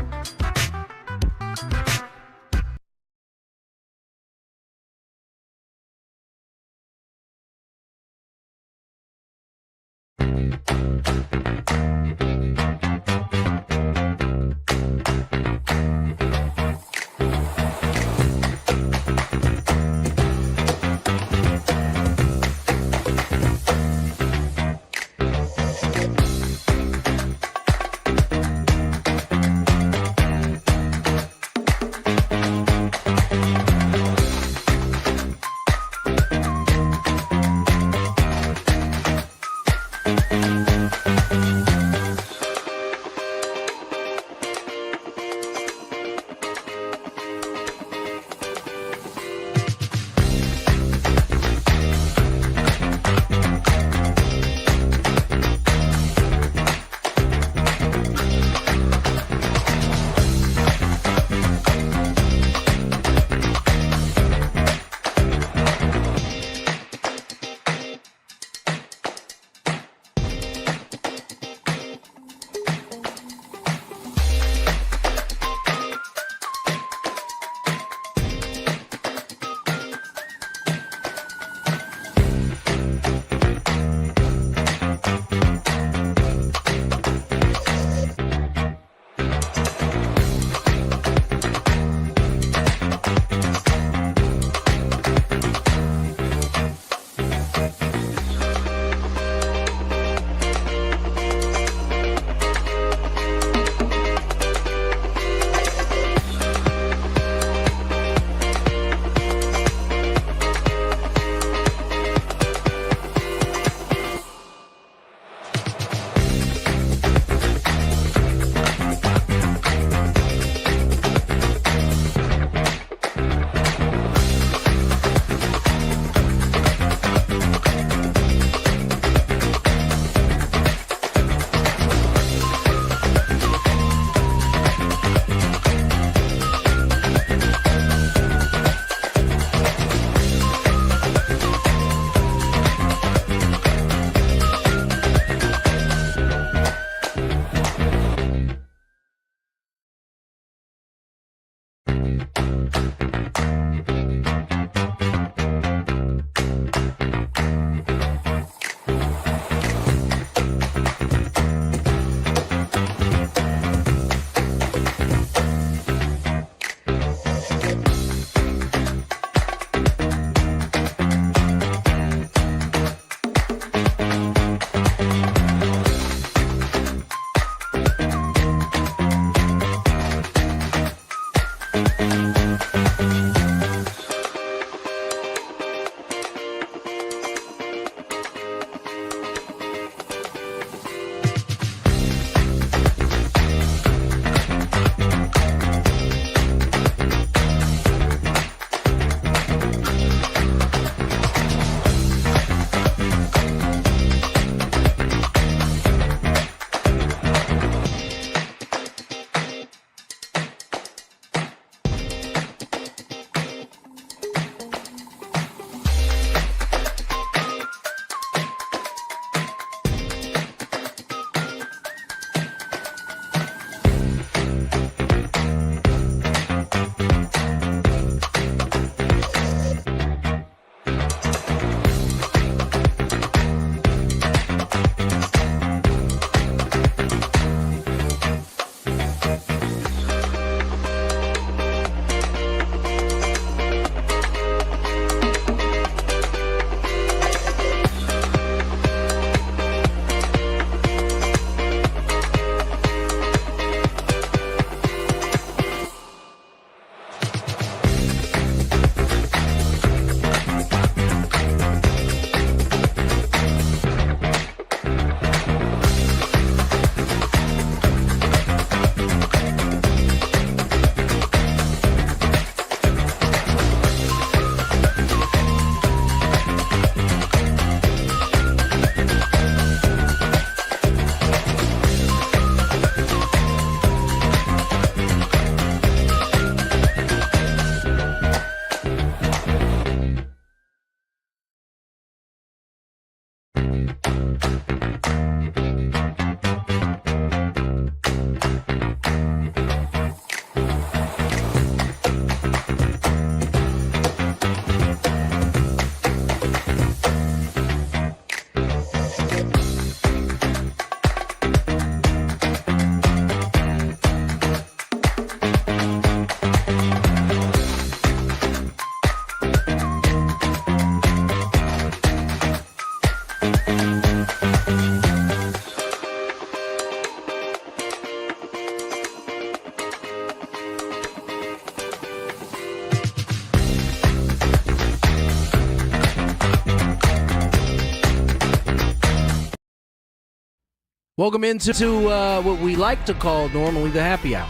[SPEAKER 5] Welcome into what we like to call normally the happy hour.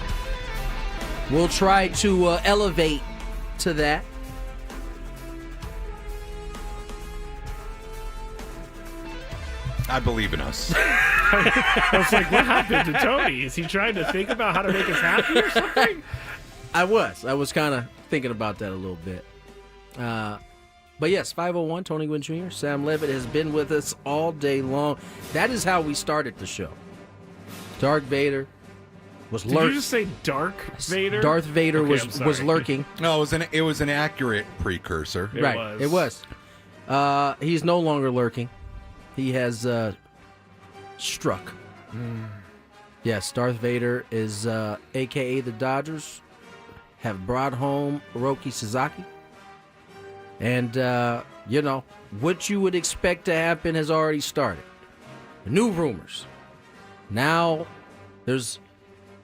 [SPEAKER 5] We'll try to elevate to that.
[SPEAKER 6] I believe in us.
[SPEAKER 1] I was like, what happened to Tony? Is he trying to think about how to make us happy or something?
[SPEAKER 5] I was kind of thinking about that a little bit. But yes, 501, Tony Gwynn Jr., Sam Levitt has been with us all day long. That is how we started the show. Darth Vader was lurking.
[SPEAKER 1] Did you just say Dark Vader?
[SPEAKER 5] Darth Vader
[SPEAKER 1] Okay,
[SPEAKER 5] was lurking.
[SPEAKER 6] No, it was an accurate precursor.
[SPEAKER 5] It was. He's no longer lurking. He has struck. Yes, Darth Vader is, a.k.a. the Dodgers, have brought home Roki Sasaki. And, what you would expect to happen has already started. New rumors. Now there's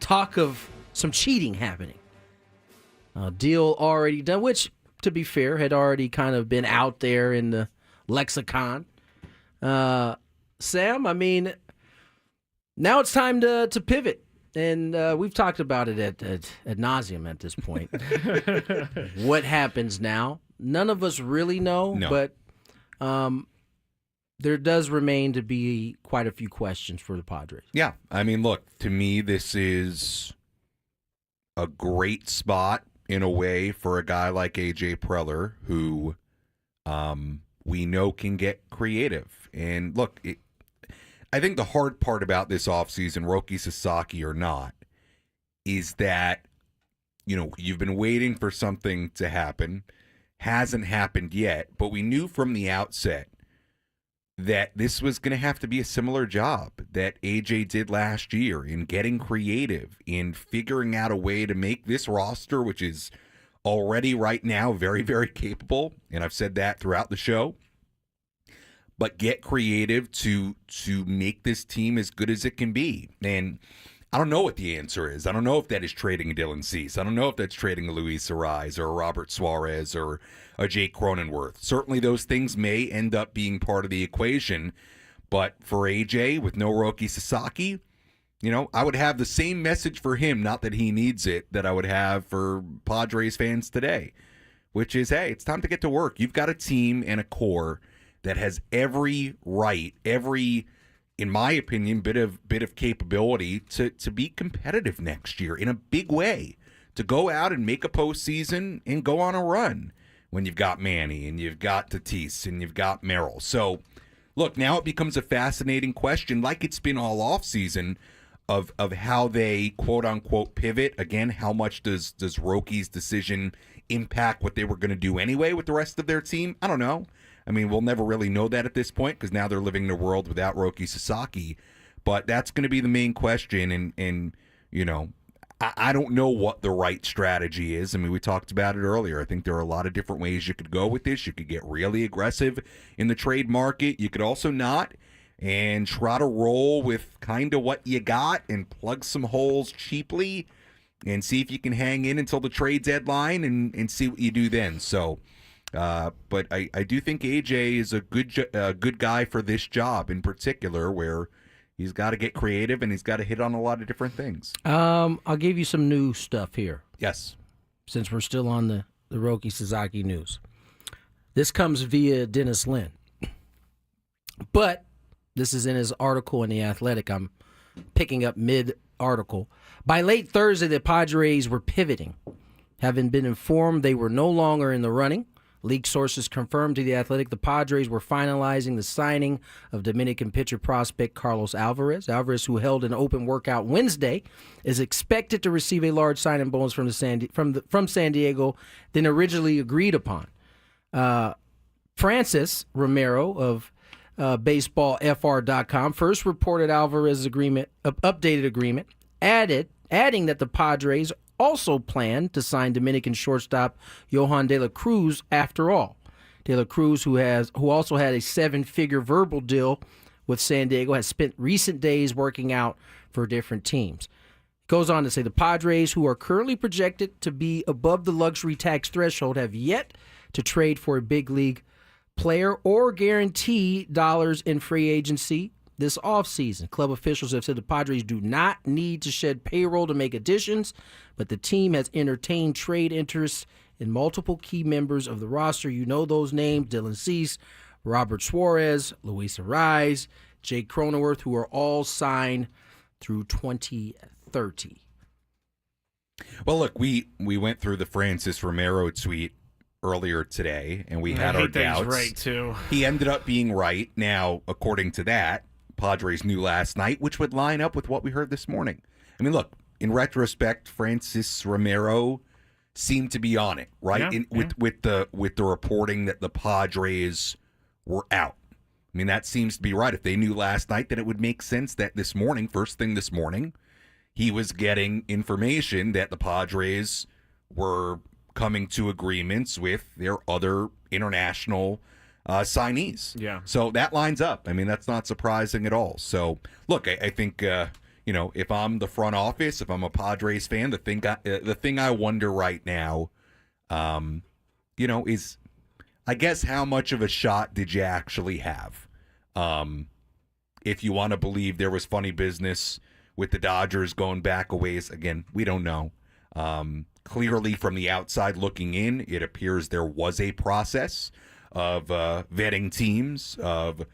[SPEAKER 5] talk of some cheating happening. A deal already done, which, to be fair, had already kind of been out there in the lexicon. Sam, I mean, now it's time to pivot. And we've talked about it at nauseum at this point. What happens now? None of us really know, but there does remain to be quite a few questions for the Padres.
[SPEAKER 6] Yeah. I mean, look, to me, this is a great spot in a way for a guy like A.J. Preller, who we know can get creative. And look, I think the hard part about this offseason, Roki Sasaki or not, is that, you've been waiting for something to happen. Hasn't happened yet, but we knew from the outset that this was going to have to be a similar job that AJ did last year in getting creative, in figuring out a way to make this roster, which is already right now very, very capable, and I've said that throughout the show, but get creative to make this team as good as it can be. And I don't know what the answer is. I don't know if that is trading a Dylan Cease. I don't know if that's trading a Luis Ariz or a Robert Suarez or a Jake Cronenworth. Certainly those things may end up being part of the equation, but for AJ, with no Roki Sasaki, I would have the same message for him, not that he needs it, that I would have for Padres fans today, which is, hey, it's time to get to work. You've got a team and a core that has every right, in my opinion, bit of capability to be competitive next year in a big way, to go out and make a postseason and go on a run when you've got Manny and you've got Tatis and you've got Merrill. So, look, now it becomes a fascinating question, like it's been all offseason, of how they quote-unquote pivot. Again, how much does Roki's decision impact what they were going to do anyway with the rest of their team? I don't know. I mean, we'll never really know that at this point because now they're living in a world without Roki Sasaki. But that's going to be the main question. And I don't know what the right strategy is. I mean, we talked about it earlier. I think there are a lot of different ways you could go with this. You could get really aggressive in the trade market. You could also not and try to roll with kind of what you got and plug some holes cheaply and see if you can hang in until the trade deadline and see what you do then. So... but I do think AJ is a good guy for this job in particular, where he's got to get creative and he's got to hit on a lot of different things.
[SPEAKER 5] I'll give you some new stuff here.
[SPEAKER 6] Yes.
[SPEAKER 5] Since we're still on the Roki Sasaki news. This comes via Dennis Lin. But this is in his article in The Athletic. I'm picking up mid-article. By late Thursday, the Padres were pivoting, having been informed they were no longer in the running. League sources confirmed to The Athletic the Padres were finalizing the signing of Dominican pitcher prospect Carlos Alvarez. Alvarez, who held an open workout Wednesday, is expected to receive a large signing bonus from San Diego than originally agreed upon. Francis Romero of BaseballFR.com first reported Alvarez's updated agreement, adding that the Padres also planned to sign Dominican shortstop Yohan De La Cruz after all. De La Cruz, who also had a 7-figure verbal deal with San Diego, has spent recent days working out for different teams. Goes on to say the Padres, who are currently projected to be above the luxury tax threshold, have yet to trade for a big league player or guarantee dollars in free agency this offseason. Club officials have said the Padres do not need to shed payroll to make additions, but the team has entertained trade interests in multiple key members of the roster. You know those names: Dylan Cease, Robert Suarez, Luis Arraez, Jake Cronenworth, who are all signed through 2030.
[SPEAKER 6] Well, look, we went through the Francis Romero tweet earlier today, and we had our doubts.
[SPEAKER 1] He's right, too.
[SPEAKER 6] He ended up being right. Now, according to that, Padres knew last night, which would line up with what we heard this morning. I mean, look, in retrospect, Francis Romero seemed to be on it, right?
[SPEAKER 1] Yeah,
[SPEAKER 6] with the reporting that the Padres were out. I mean, that seems to be right. If they knew last night, then it would make sense that this morning, first thing this morning, he was getting information that the Padres were coming to agreements with their other international signees.
[SPEAKER 1] Yeah.
[SPEAKER 6] So that lines up. I mean, that's not surprising at all. So, look, I think, if I'm the front office, if I'm a Padres fan, the thing I wonder right now, is, I guess, how much of a shot did you actually have? If you want to believe there was funny business with the Dodgers going back a ways, again, we don't know. Clearly, from the outside looking in, it appears there was a process of vetting teams, of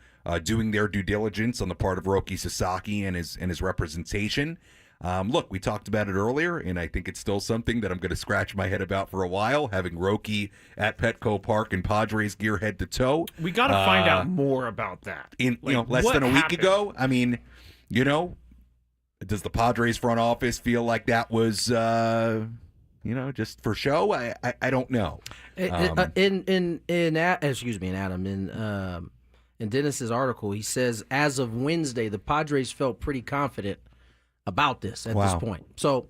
[SPEAKER 6] doing their due diligence on the part of Roki Sasaki and his representation. Look, we talked about it earlier, and I think it's still something that I'm going to scratch my head about for a while, having Roki at Petco Park in Padres gear head to toe.
[SPEAKER 1] We got to find out more about that.
[SPEAKER 6] Less than a week ago, I mean, does the Padres front office feel like that was, just for show? I don't know.
[SPEAKER 5] In Adam, in Dennis's article, he says as of Wednesday, the Padres felt pretty confident about this at this point. So,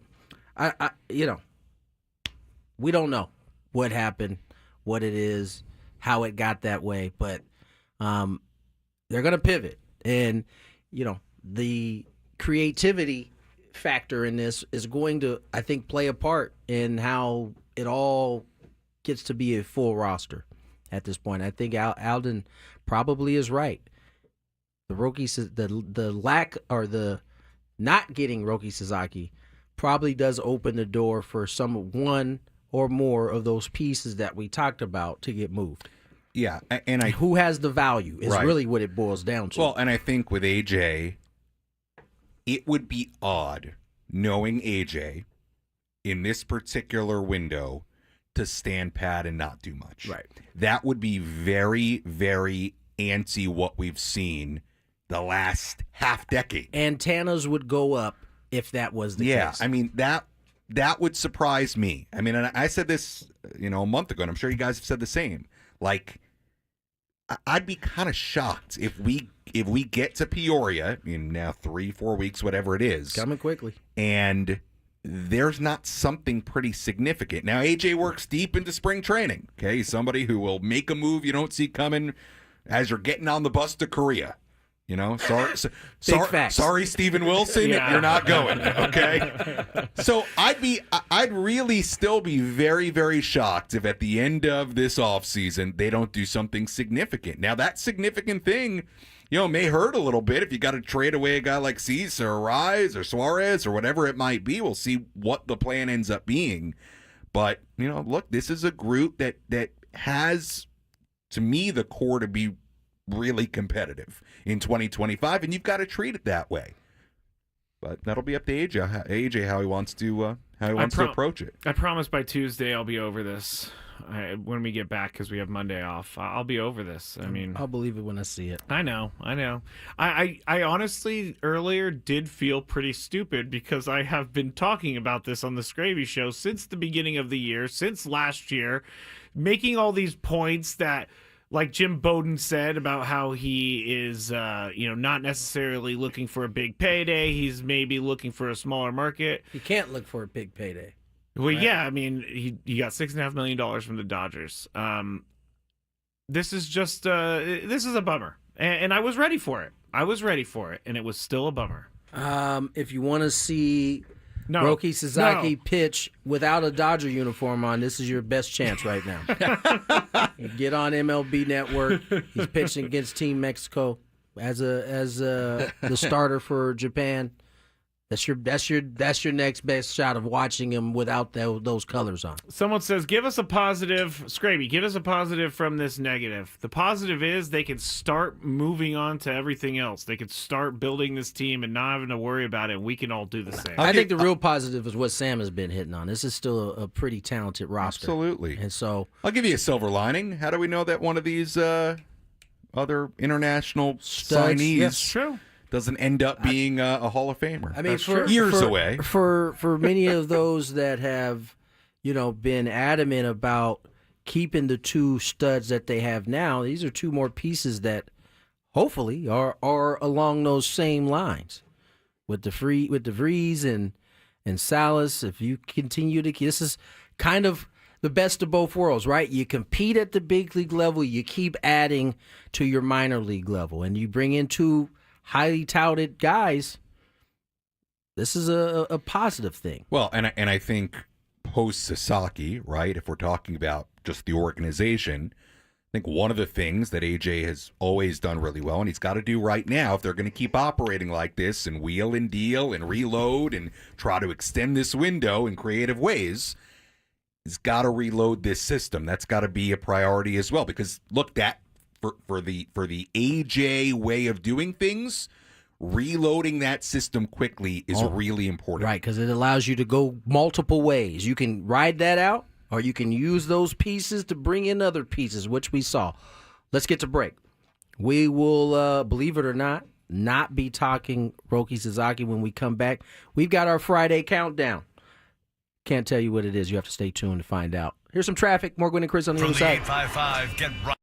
[SPEAKER 5] we don't know what happened, what it is, how it got that way, but they're going to pivot, and the creativity factor in this is going to, I think, play a part in how it all gets to be a full roster at this point. I think Alden probably is right. The the lack or the not getting Roki Sasaki probably does open the door for one or more of those pieces that we talked about to get moved.
[SPEAKER 6] Yeah, and
[SPEAKER 5] who has the value is really what it boils down to.
[SPEAKER 6] Well, and I think with AJ, it would be odd knowing AJ in this particular window to stand pat and not do much.
[SPEAKER 5] Right.
[SPEAKER 6] That would be very, very anti what we've seen the last half decade.
[SPEAKER 5] Antennas would go up if that was the case.
[SPEAKER 6] Yeah, I mean, that would surprise me. I mean, and I said this, a month ago, and I'm sure you guys have said the same. Like, I'd be kind of shocked if we get to Peoria in now 3-4 weeks, whatever it is,
[SPEAKER 5] coming quickly,
[SPEAKER 6] and there's not something pretty significant. Now, AJ works deep into spring training. Okay, he's somebody who will make a move you don't see coming as you're getting on the bus to Korea. Sorry, Steven Wilson, you're not going. Okay, so I'd really still be very, very shocked if at the end of this offseason they don't do something significant. Now that significant thing, may hurt a little bit if you got to trade away a guy like Cease or Arraez or Suarez or whatever it might be. We'll see what the plan ends up being. But look, this is a group that has, to me, the core to be really competitive in 2025, and you've got to treat it that way. But that'll be up to AJ how he wants to approach it.
[SPEAKER 1] I promise by Tuesday I'll be over this. When we get back, because we have Monday off, I'll be over this. I mean,
[SPEAKER 5] I'll believe it when I see it.
[SPEAKER 1] I know. I honestly earlier did feel pretty stupid because I have been talking about this on the Skraby show since the beginning of the year, since last year, making all these points that, like Jim Bowden said about how he is, not necessarily looking for a big payday. He's maybe looking for a smaller market.
[SPEAKER 5] He can't look for a big payday.
[SPEAKER 1] Well, right? Yeah, I mean, he got $6.5 million from the Dodgers. This is just this is a bummer, and I was ready for it. And it was still a bummer.
[SPEAKER 5] If you want to see Roki Sasaki pitch without a Dodger uniform on, this is your best chance right now. Get on MLB Network. He's pitching against Team Mexico. as the starter for Japan. That's your next best shot of watching him without those colors on.
[SPEAKER 1] Someone says, give us a positive. Skraby, give us a positive from this negative. The positive is they can start moving on to everything else. They can start building this team and not having to worry about it, and we can all do the same.
[SPEAKER 5] I think the real positive is what Sam has been hitting on. This is still a pretty talented roster.
[SPEAKER 6] Absolutely.
[SPEAKER 5] And so
[SPEAKER 6] I'll give you a silver lining. How do we know that one of these other international signees
[SPEAKER 5] yes, true.
[SPEAKER 6] doesn't end up being a Hall of Famer?
[SPEAKER 5] I mean,
[SPEAKER 6] years away.
[SPEAKER 5] For many of those that have, been adamant about keeping the two studs that they have now, these are two more pieces that hopefully are along those same lines. With the Vries and Salas, if you continue to, this is kind of the best of both worlds, right? You compete at the big league level, you keep adding to your minor league level, and you bring in two highly touted guys. This is a positive thing.
[SPEAKER 6] Well, and I think post Sasaki, right? If we're talking about just the organization, I think one of the things that AJ has always done really well, and he's got to do right now, if they're going to keep operating like this and wheel and deal and reload and try to extend this window in creative ways, he's got to reload this system. That's got to be a priority as well. Because look, that for the AJ way of doing things, reloading that system quickly is really important.
[SPEAKER 5] Right, because it allows you to go multiple ways. You can ride that out, or you can use those pieces to bring in other pieces, which we saw. Let's get to break. We will, believe it or not be talking Roki Sasaki when we come back. We've got our Friday countdown. Can't tell you what it is. You have to stay tuned to find out. Here's some traffic. More Gwynn and Chris on the other side.
[SPEAKER 3] From the 855, get right.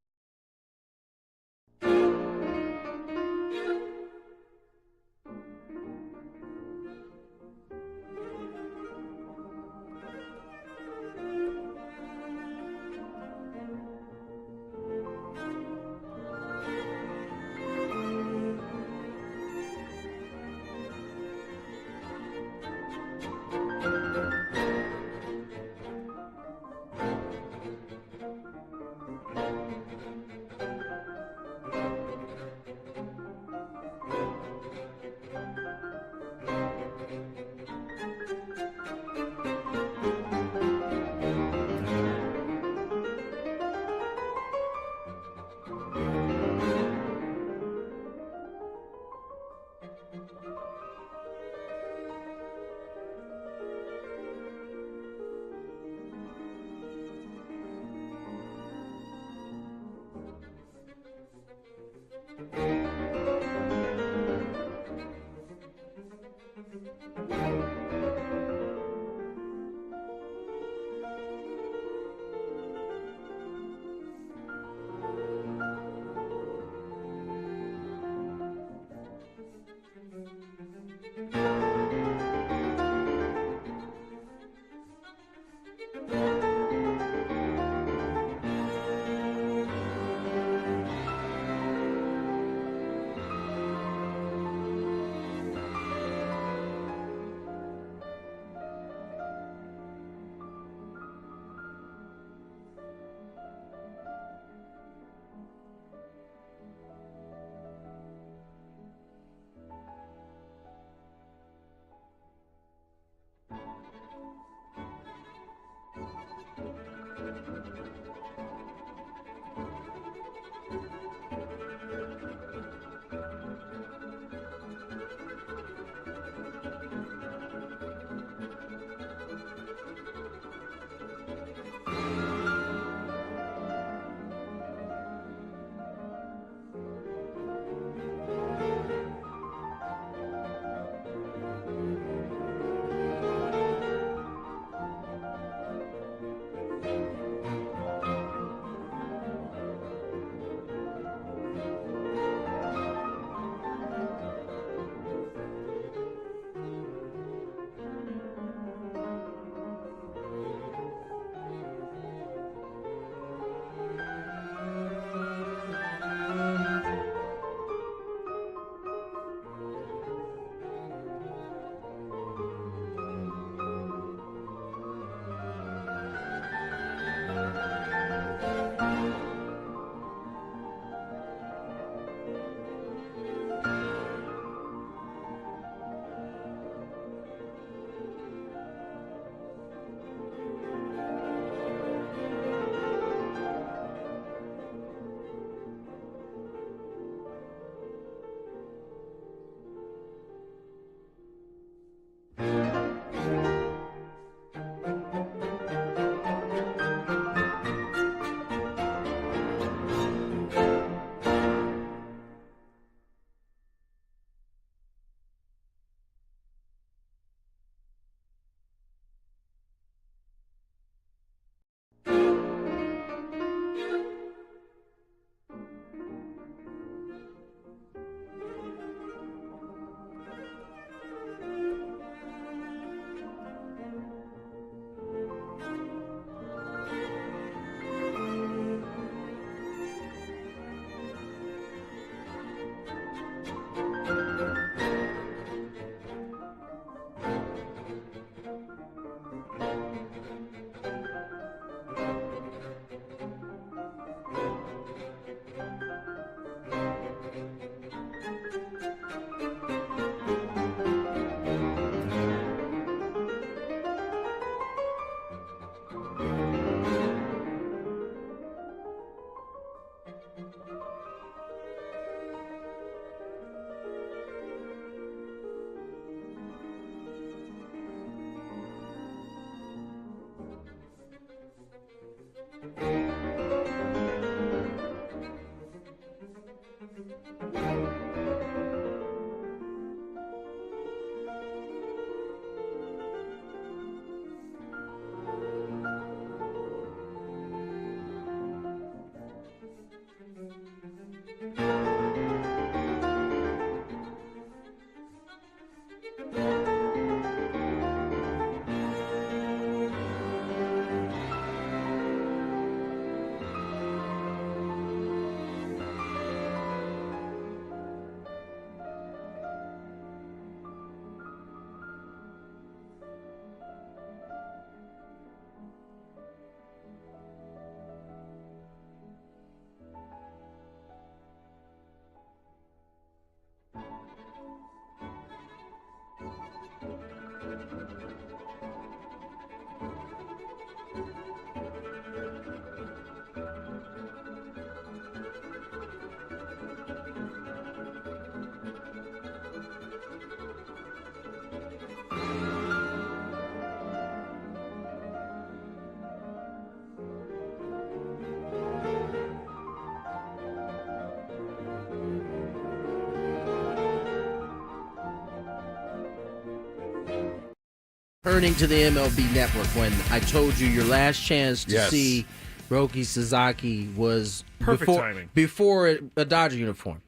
[SPEAKER 5] Turning to the MLB Network, when I told you your last chance to see Roki Sasaki was
[SPEAKER 1] Perfect timing.
[SPEAKER 5] before a Dodger uniform.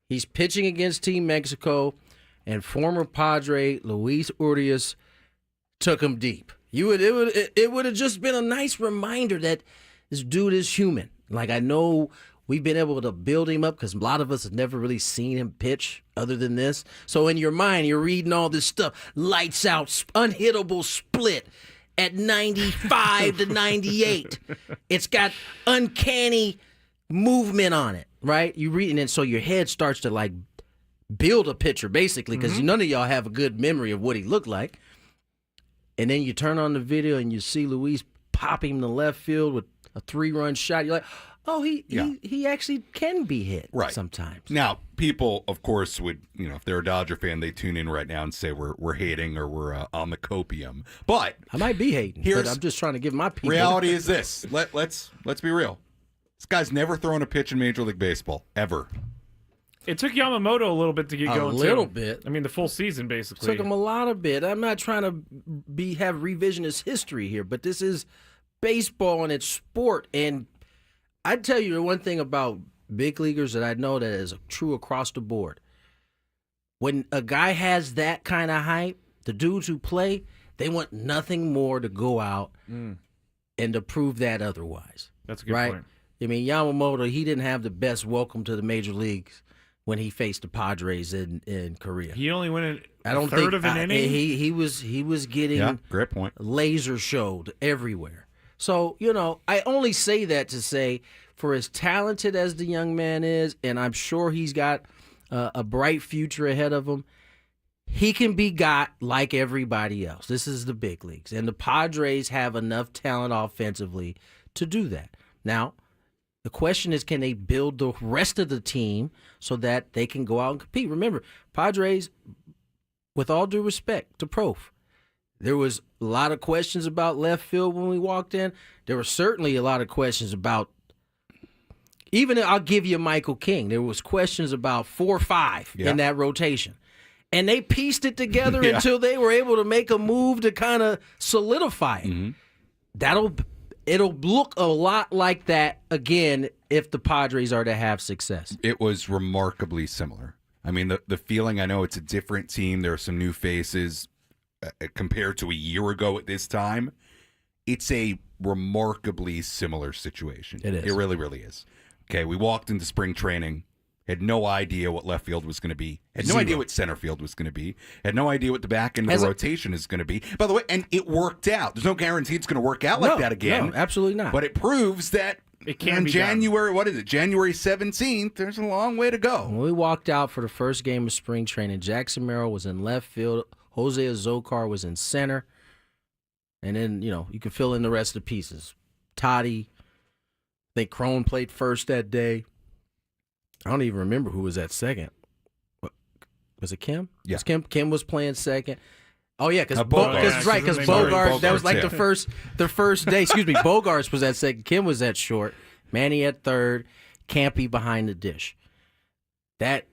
[SPEAKER 5] He's pitching against Team Mexico, and former Padre Luis Urias took him deep. It would have just been a nice reminder that this dude is human. Like, I know we've been able to build him up because a lot of us have never really seen him pitch other than this. So in your mind, you're reading all this stuff. Lights out, unhittable split at 95 to 98. It's got uncanny movement on it, right? You reading it, so your head starts to like build a picture basically because none of y'all have a good memory of what he looked like. And then you turn on the video and you see Luis pop him to left field with a 3-run shot. You're like, oh, he actually can be hit sometimes.
[SPEAKER 6] Now, people, of course, would, if they're a Dodger fan, they tune in right now and say we're hating or we're on the copium. But
[SPEAKER 5] I might be hating, but I'm just trying to give my people.
[SPEAKER 6] Reality is this. Let's be real. This guy's never thrown a pitch in Major League Baseball, ever.
[SPEAKER 1] It took Yamamoto a little bit to get going,
[SPEAKER 5] A little bit.
[SPEAKER 1] I mean, the full season, basically.
[SPEAKER 5] Took him a lot of bit. I'm not trying to have revisionist history here, but this is baseball and it's sport. And I'd tell you the one thing about big leaguers that I know that is true across the board. When a guy has that kind of hype, the dudes who play, they want nothing more to go out and to prove that otherwise.
[SPEAKER 1] That's a good point.
[SPEAKER 5] I mean, Yamamoto, he didn't have the best welcome to the major leagues when he faced the Padres in Korea.
[SPEAKER 1] He only went
[SPEAKER 5] a
[SPEAKER 1] third of an inning.
[SPEAKER 5] He was getting
[SPEAKER 6] great point.
[SPEAKER 5] Laser showed everywhere. So, I only say that to say, for as talented as the young man is, and I'm sure he's got a bright future ahead of him, he can be got like everybody else. This is the big leagues. And the Padres have enough talent offensively to do that. Now, the question is, can they build the rest of the team so that they can go out and compete? Remember, Padres, with all due respect to Prof, there was a lot of questions about left field when we walked in. There were certainly a lot of questions about, even I'll give you Michael King, there was questions about 4-5 in that rotation. And they pieced it together until they were able to make a move to kind of solidify it. It'll look a lot like that again if the Padres are to have success.
[SPEAKER 6] It was remarkably similar. I mean, the feeling, I know it's a different team. There are some new faces compared to a year ago at this time. It's a remarkably similar situation.
[SPEAKER 5] It is.
[SPEAKER 6] It really, really is. Okay, we walked into spring training, had no idea what left field was going to be, had no idea what center field was going to be, had no idea what the back end of the rotation is going to be. By the way, and it worked out. There's no guarantee it's going to work out like that again.
[SPEAKER 5] No, absolutely not.
[SPEAKER 6] But it proves that
[SPEAKER 1] it can be
[SPEAKER 6] January, what is it, January 17th, there's a long way to go.
[SPEAKER 5] When we walked out for the first game of spring training, Jackson Merrill was in left field, Jose Azocar was in center, and then, you can fill in the rest of the pieces. Toddy, I think Crone played first that day. I don't even remember who was at second. Was it Kim?
[SPEAKER 6] Yeah.
[SPEAKER 5] Kim was playing second. Oh yeah, because
[SPEAKER 6] Bogarts.
[SPEAKER 5] Bogart. That was like the first day. Excuse me, Bogarts was at second. Kim was at short. Manny at third. Campy behind the dish. that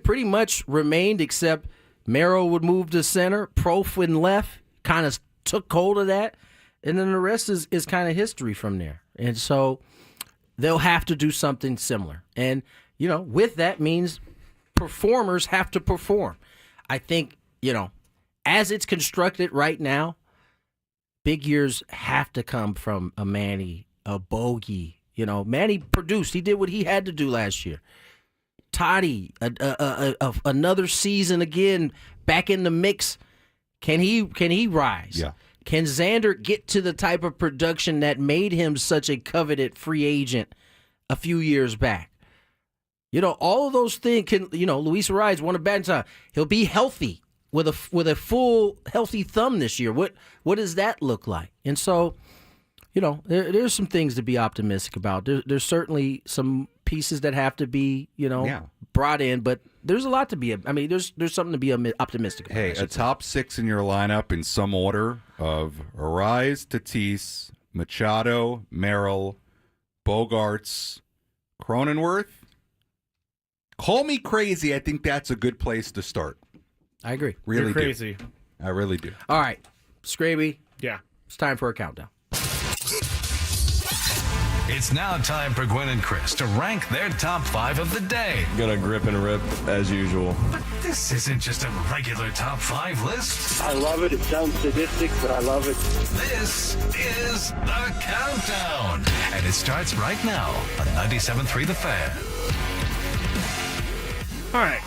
[SPEAKER 5] pretty much remained, except Merrill would move to center, Prof and left, kind of took hold of that, and then the rest is kind of history from there. And so they'll have to do something similar. And, with that means performers have to perform. I think, as it's constructed right now, big years have to come from a Manny, a Bogey. Manny produced. He did what he had to do last year. Toddy, another season again, back in the mix. Can he rise?
[SPEAKER 6] Yeah.
[SPEAKER 5] Can Xander get to the type of production that made him such a coveted free agent a few years back? All of those things can. Luis Ariz won a batting title. He'll be healthy with a full healthy thumb this year. What does that look like? And so, there's some things to be optimistic about. There's certainly some pieces that have to be, brought in, but there's a lot to be. I mean, there's something to be optimistic about.
[SPEAKER 6] Hey, a top 6 in your lineup in some order of Ariz, Tatis, Machado, Merrill, Bogarts, Cronenworth. Call me crazy. I think that's a good place to start.
[SPEAKER 5] I agree.
[SPEAKER 6] Really
[SPEAKER 1] You're crazy.
[SPEAKER 6] do. I really do.
[SPEAKER 5] All right, Skraby.
[SPEAKER 1] Yeah.
[SPEAKER 5] It's time for a countdown.
[SPEAKER 3] It's now time for Gwynn and Chris to rank their top 5 of the day.
[SPEAKER 18] Gonna grip and rip as usual.
[SPEAKER 3] But this isn't just a regular top 5 list.
[SPEAKER 10] I love it. It sounds sadistic, but I love it.
[SPEAKER 3] This is the countdown. And it starts right now on 97.3 The Fan.
[SPEAKER 1] All right.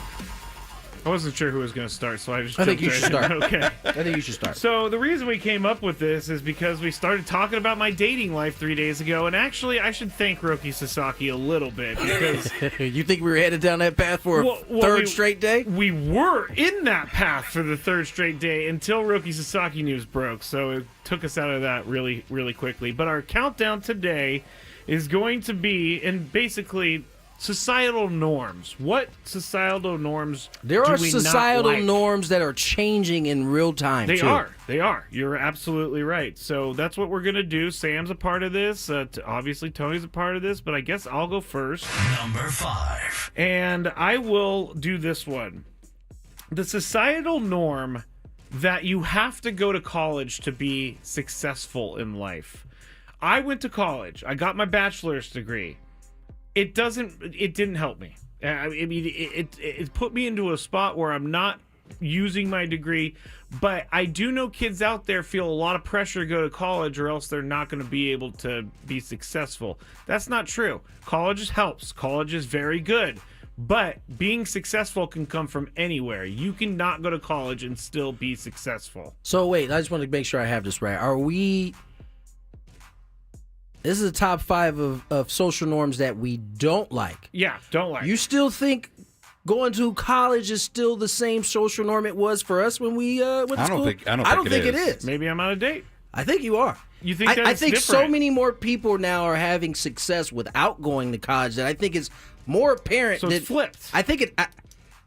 [SPEAKER 1] I wasn't sure who was going to start, so I just
[SPEAKER 5] I think
[SPEAKER 1] jumped
[SPEAKER 5] you should
[SPEAKER 1] right
[SPEAKER 5] start.
[SPEAKER 1] in. Okay.
[SPEAKER 5] I think you should start.
[SPEAKER 1] So the reason we came up with this is because we started talking about my dating life 3 days ago, and actually I should thank Roki Sasaki a little bit because
[SPEAKER 5] you think we were headed down that path for a third straight day?
[SPEAKER 1] We were in that path for the third straight day until Roki Sasaki news broke, so it took us out of that really, really quickly. But our countdown today is going to be, and basically, societal norms. What societal norms
[SPEAKER 5] There
[SPEAKER 1] do
[SPEAKER 5] are
[SPEAKER 1] we not
[SPEAKER 5] societal
[SPEAKER 1] like?
[SPEAKER 5] norms that are changing in real time,
[SPEAKER 1] They
[SPEAKER 5] too.
[SPEAKER 1] are. They are. You're absolutely right. So that's what we're going to do. Sam's a part of this. Obviously, Tony's a part of this, but I guess I'll go first.
[SPEAKER 3] Number 5.
[SPEAKER 1] And I will do this one. The societal norm that you have to go to college to be successful in life. I went to college. I got my bachelor's degree. It didn't help me. I mean, it put me into a spot where I'm not using my degree, but I do know kids out there feel a lot of pressure to go to college or else they're not going to be able to be successful. That's not true. College helps. College is very good, but being successful can come from anywhere. You can not go to college and still be successful.
[SPEAKER 5] So wait, I just want to make sure I have this right. This is a top 5 of social norms that we don't like.
[SPEAKER 1] Yeah, don't like.
[SPEAKER 5] You still think going to college is still the same social norm it was for us when we went to school?
[SPEAKER 6] I don't think
[SPEAKER 5] it is.
[SPEAKER 1] Maybe I'm out of date.
[SPEAKER 5] I think you are.
[SPEAKER 1] You think that's
[SPEAKER 5] I think
[SPEAKER 1] different?
[SPEAKER 5] so many more people now are having success without going to college that I think it's more apparent.
[SPEAKER 1] So it's flipped.
[SPEAKER 5] I think I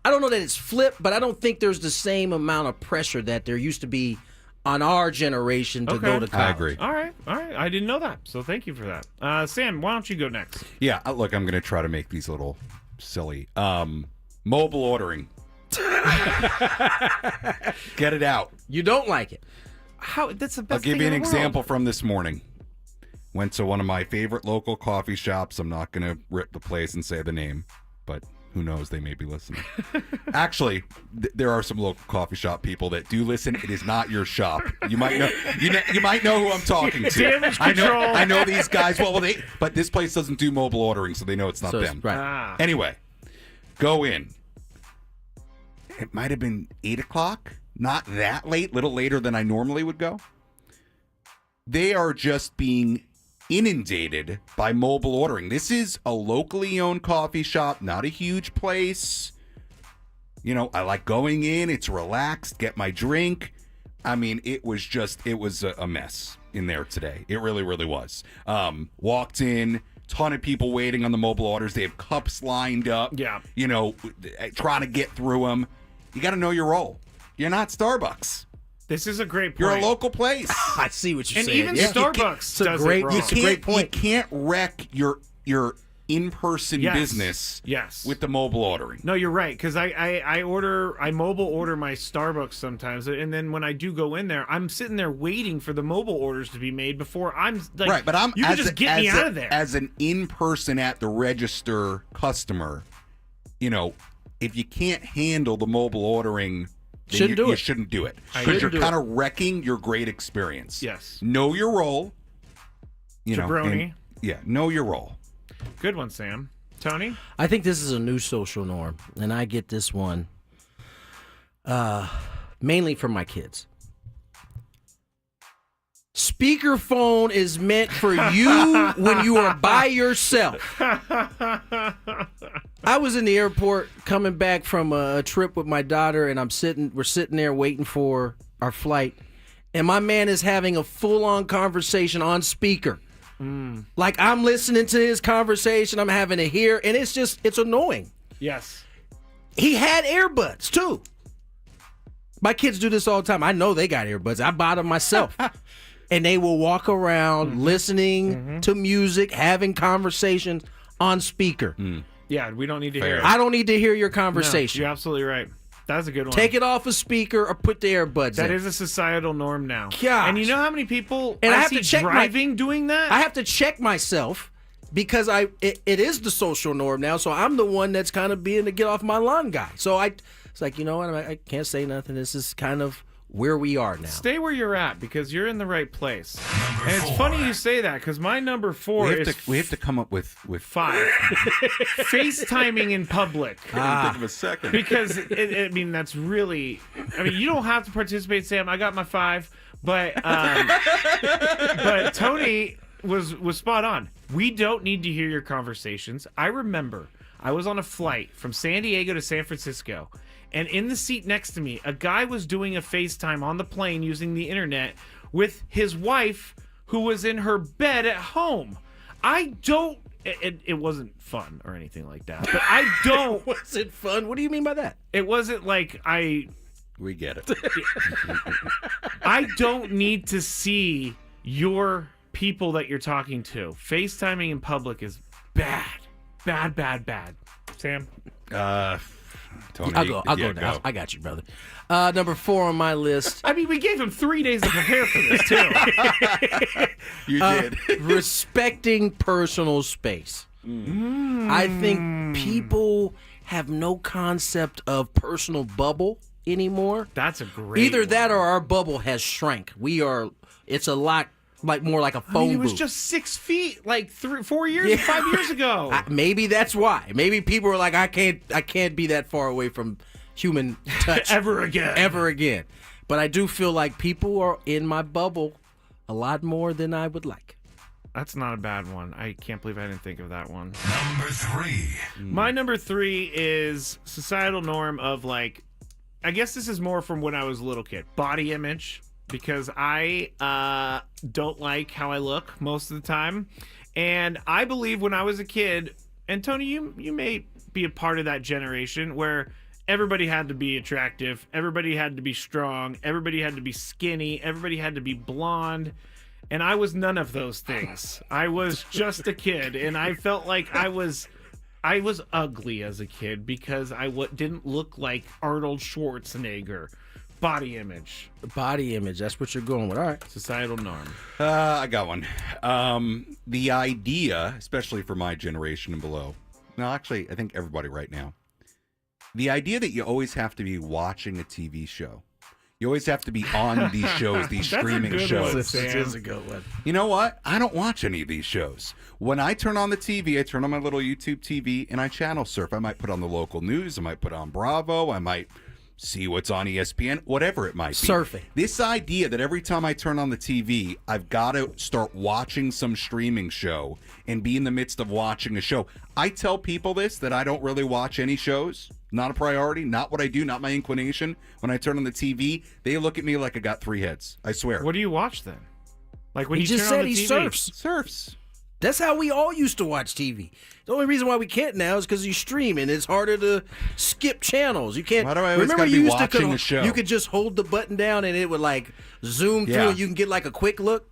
[SPEAKER 5] don't know that it's flipped, but I don't think there's the same amount of pressure that there used to be on our generation to go to college.
[SPEAKER 6] I agree.
[SPEAKER 1] All right. I didn't know that, so thank you for that. Sam, why don't you go next?
[SPEAKER 6] Yeah, look, I'm going to try to make these a little silly. Mobile ordering. Get it out.
[SPEAKER 5] You don't like it.
[SPEAKER 1] How? That's the best
[SPEAKER 6] I'll give
[SPEAKER 1] thing
[SPEAKER 6] you an
[SPEAKER 1] in the world.
[SPEAKER 6] example from this morning. Went to one of my favorite local coffee shops. I'm not going to rip the place and say the name, but who knows? They may be listening. Actually, there are some local coffee shop people that do listen. It is not your shop. You might know. You might know who I'm talking to.
[SPEAKER 1] Damage control.
[SPEAKER 6] I know these guys. But this place doesn't do mobile ordering, so they know it's not them.
[SPEAKER 5] Right.
[SPEAKER 6] Anyway, go in. It might have been 8 o'clock. Not that late. Little later than I normally would go. They are just being inundated by mobile ordering. This is a locally owned coffee shop, not a huge place. I like going in. It's relaxed. Get my drink. I mean, it was a mess in there today. It really, really was. Walked in, ton of people waiting on the mobile orders. They have cups lined up.
[SPEAKER 1] Yeah.
[SPEAKER 6] Trying to get through them. You got to know your role. You're not Starbucks.
[SPEAKER 1] This is a great point.
[SPEAKER 6] You're a local place.
[SPEAKER 5] I see what you're
[SPEAKER 1] and
[SPEAKER 5] saying.
[SPEAKER 1] even Starbucks does it wrong.
[SPEAKER 5] It's a great point.
[SPEAKER 6] You can't wreck your in-person business with the mobile ordering.
[SPEAKER 1] No, you're right, because I mobile order my Starbucks sometimes, and then when I do go in there, I'm sitting there waiting for the mobile orders to be made before I'm like,
[SPEAKER 6] right, but
[SPEAKER 1] you can just get me out of there.
[SPEAKER 6] As an in-person at the register customer, if you can't handle the mobile ordering, then you shouldn't do it, because you're kind of wrecking your great experience.
[SPEAKER 1] Yes.
[SPEAKER 6] Know your role.
[SPEAKER 1] Jabroni.
[SPEAKER 6] Know your role.
[SPEAKER 1] Good one, Sam. Tony?
[SPEAKER 5] I think this is a new social norm, and I get this one mainly from my kids. Speakerphone is meant for you when you are by yourself. I was in the airport coming back from a trip with my daughter, and we're sitting there waiting for our flight, and my man is having a full-on conversation on speaker. Like, I'm listening to his conversation, I'm having to hear, and it's annoying.
[SPEAKER 1] Yes.
[SPEAKER 5] He had earbuds, too. My kids do this all the time. I know they got earbuds. I bought them myself. And they will walk around listening to music, having conversations on speaker.
[SPEAKER 1] Yeah, we don't need to hear it.
[SPEAKER 5] I don't need to hear your conversation.
[SPEAKER 1] No, you're absolutely right. That's a good one.
[SPEAKER 5] Take it off a speaker or put the earbuds in.
[SPEAKER 1] That is a societal norm now.
[SPEAKER 5] Gosh.
[SPEAKER 1] And you know how many people
[SPEAKER 5] And I have
[SPEAKER 1] see
[SPEAKER 5] to check
[SPEAKER 1] driving doing that?
[SPEAKER 5] I have to check myself because it is the social norm now. So I'm the one that's kind of being the get off my lawn guy. So it's like, you know what? I can't say nothing. This is kind of where we are now.
[SPEAKER 1] Stay where you're at because you're in the right place. And it's funny you say that because my number 4
[SPEAKER 6] we have to come up with
[SPEAKER 1] 5. FaceTiming in public.
[SPEAKER 6] Think of a second.
[SPEAKER 1] Because that's really. You don't have to participate, Sam. I got my 5, but Tony was spot on. We don't need to hear your conversations. I remember I was on a flight from San Diego to San Francisco. And in the seat next to me, a guy was doing a FaceTime on the plane using the internet with his wife who was in her bed at home. It wasn't fun or anything like that. But I don't.
[SPEAKER 5] Was it fun? What do you mean by that?
[SPEAKER 1] It wasn't like
[SPEAKER 6] We get it.
[SPEAKER 1] I don't need to see your people that you're talking to. FaceTiming in public is bad. Bad, bad, bad. Sam?
[SPEAKER 6] Tony,
[SPEAKER 5] I'll go now. I got you, brother. Number 4 on my list.
[SPEAKER 1] We gave him 3 days to prepare for this, too.
[SPEAKER 6] You did.
[SPEAKER 5] Respecting personal space. I think people have no concept of personal bubble anymore.
[SPEAKER 1] That's a great
[SPEAKER 5] Either
[SPEAKER 1] one.
[SPEAKER 5] that or our bubble has shrank. It's a lot more like a phone
[SPEAKER 1] it was
[SPEAKER 5] booth.
[SPEAKER 1] just 6 feet like 4 years, 5 years ago.
[SPEAKER 5] Maybe that's why. Maybe people are like, I can't be that far away from human touch
[SPEAKER 1] ever again.
[SPEAKER 5] But I do feel like people are in my bubble a lot more than I would like.
[SPEAKER 1] That's not a bad one. I can't believe I didn't think of that one.
[SPEAKER 3] Number 3.
[SPEAKER 1] My number 3 is societal norm of I guess this is more from when I was a little kid. Body image. Because I don't like how I look most of the time. And I believe when I was a kid, and Tony, you may be a part of that generation where everybody had to be attractive, everybody had to be strong, everybody had to be skinny, everybody had to be blonde. And I was none of those things. I was just a kid, and I felt like I was ugly as a kid because I didn't look like Arnold Schwarzenegger. Body image.
[SPEAKER 5] That's what you're going with. All right.
[SPEAKER 1] Societal norm.
[SPEAKER 6] I got one. The idea, especially for my generation and below, no, actually, I think everybody right now, the idea that you always have to be watching a TV show. You always have to be on these shows, these streaming shows.
[SPEAKER 5] This is a good one.
[SPEAKER 6] You know what? I don't watch any of these shows. When I turn on the TV, I turn on my little YouTube TV and I channel surf. I might put on the local news. I might put on Bravo. I might see what's on ESPN, whatever it might be.
[SPEAKER 5] Surfing.
[SPEAKER 6] This idea that every time I turn on the TV, I've got to start watching some streaming show and be in the midst of watching a show. I tell people this, that I don't really watch any shows. Not a priority, not what I do, not my inclination. When I turn on the TV, they look at me like I got 3 heads. I swear.
[SPEAKER 1] What do you watch then? Like when
[SPEAKER 5] he
[SPEAKER 1] you
[SPEAKER 5] just
[SPEAKER 1] turn
[SPEAKER 5] said
[SPEAKER 1] on the
[SPEAKER 5] he
[SPEAKER 1] TV?
[SPEAKER 5] surfs. That's how we all used to watch TV. The only reason why we can't now is because you stream and it's harder to skip channels. You can't.
[SPEAKER 6] Why do I always
[SPEAKER 5] remember
[SPEAKER 6] gotta
[SPEAKER 5] you
[SPEAKER 6] be
[SPEAKER 5] used
[SPEAKER 6] watching
[SPEAKER 5] to
[SPEAKER 6] the show?
[SPEAKER 5] You could just hold the button down and it would zoom through and you can get a quick look.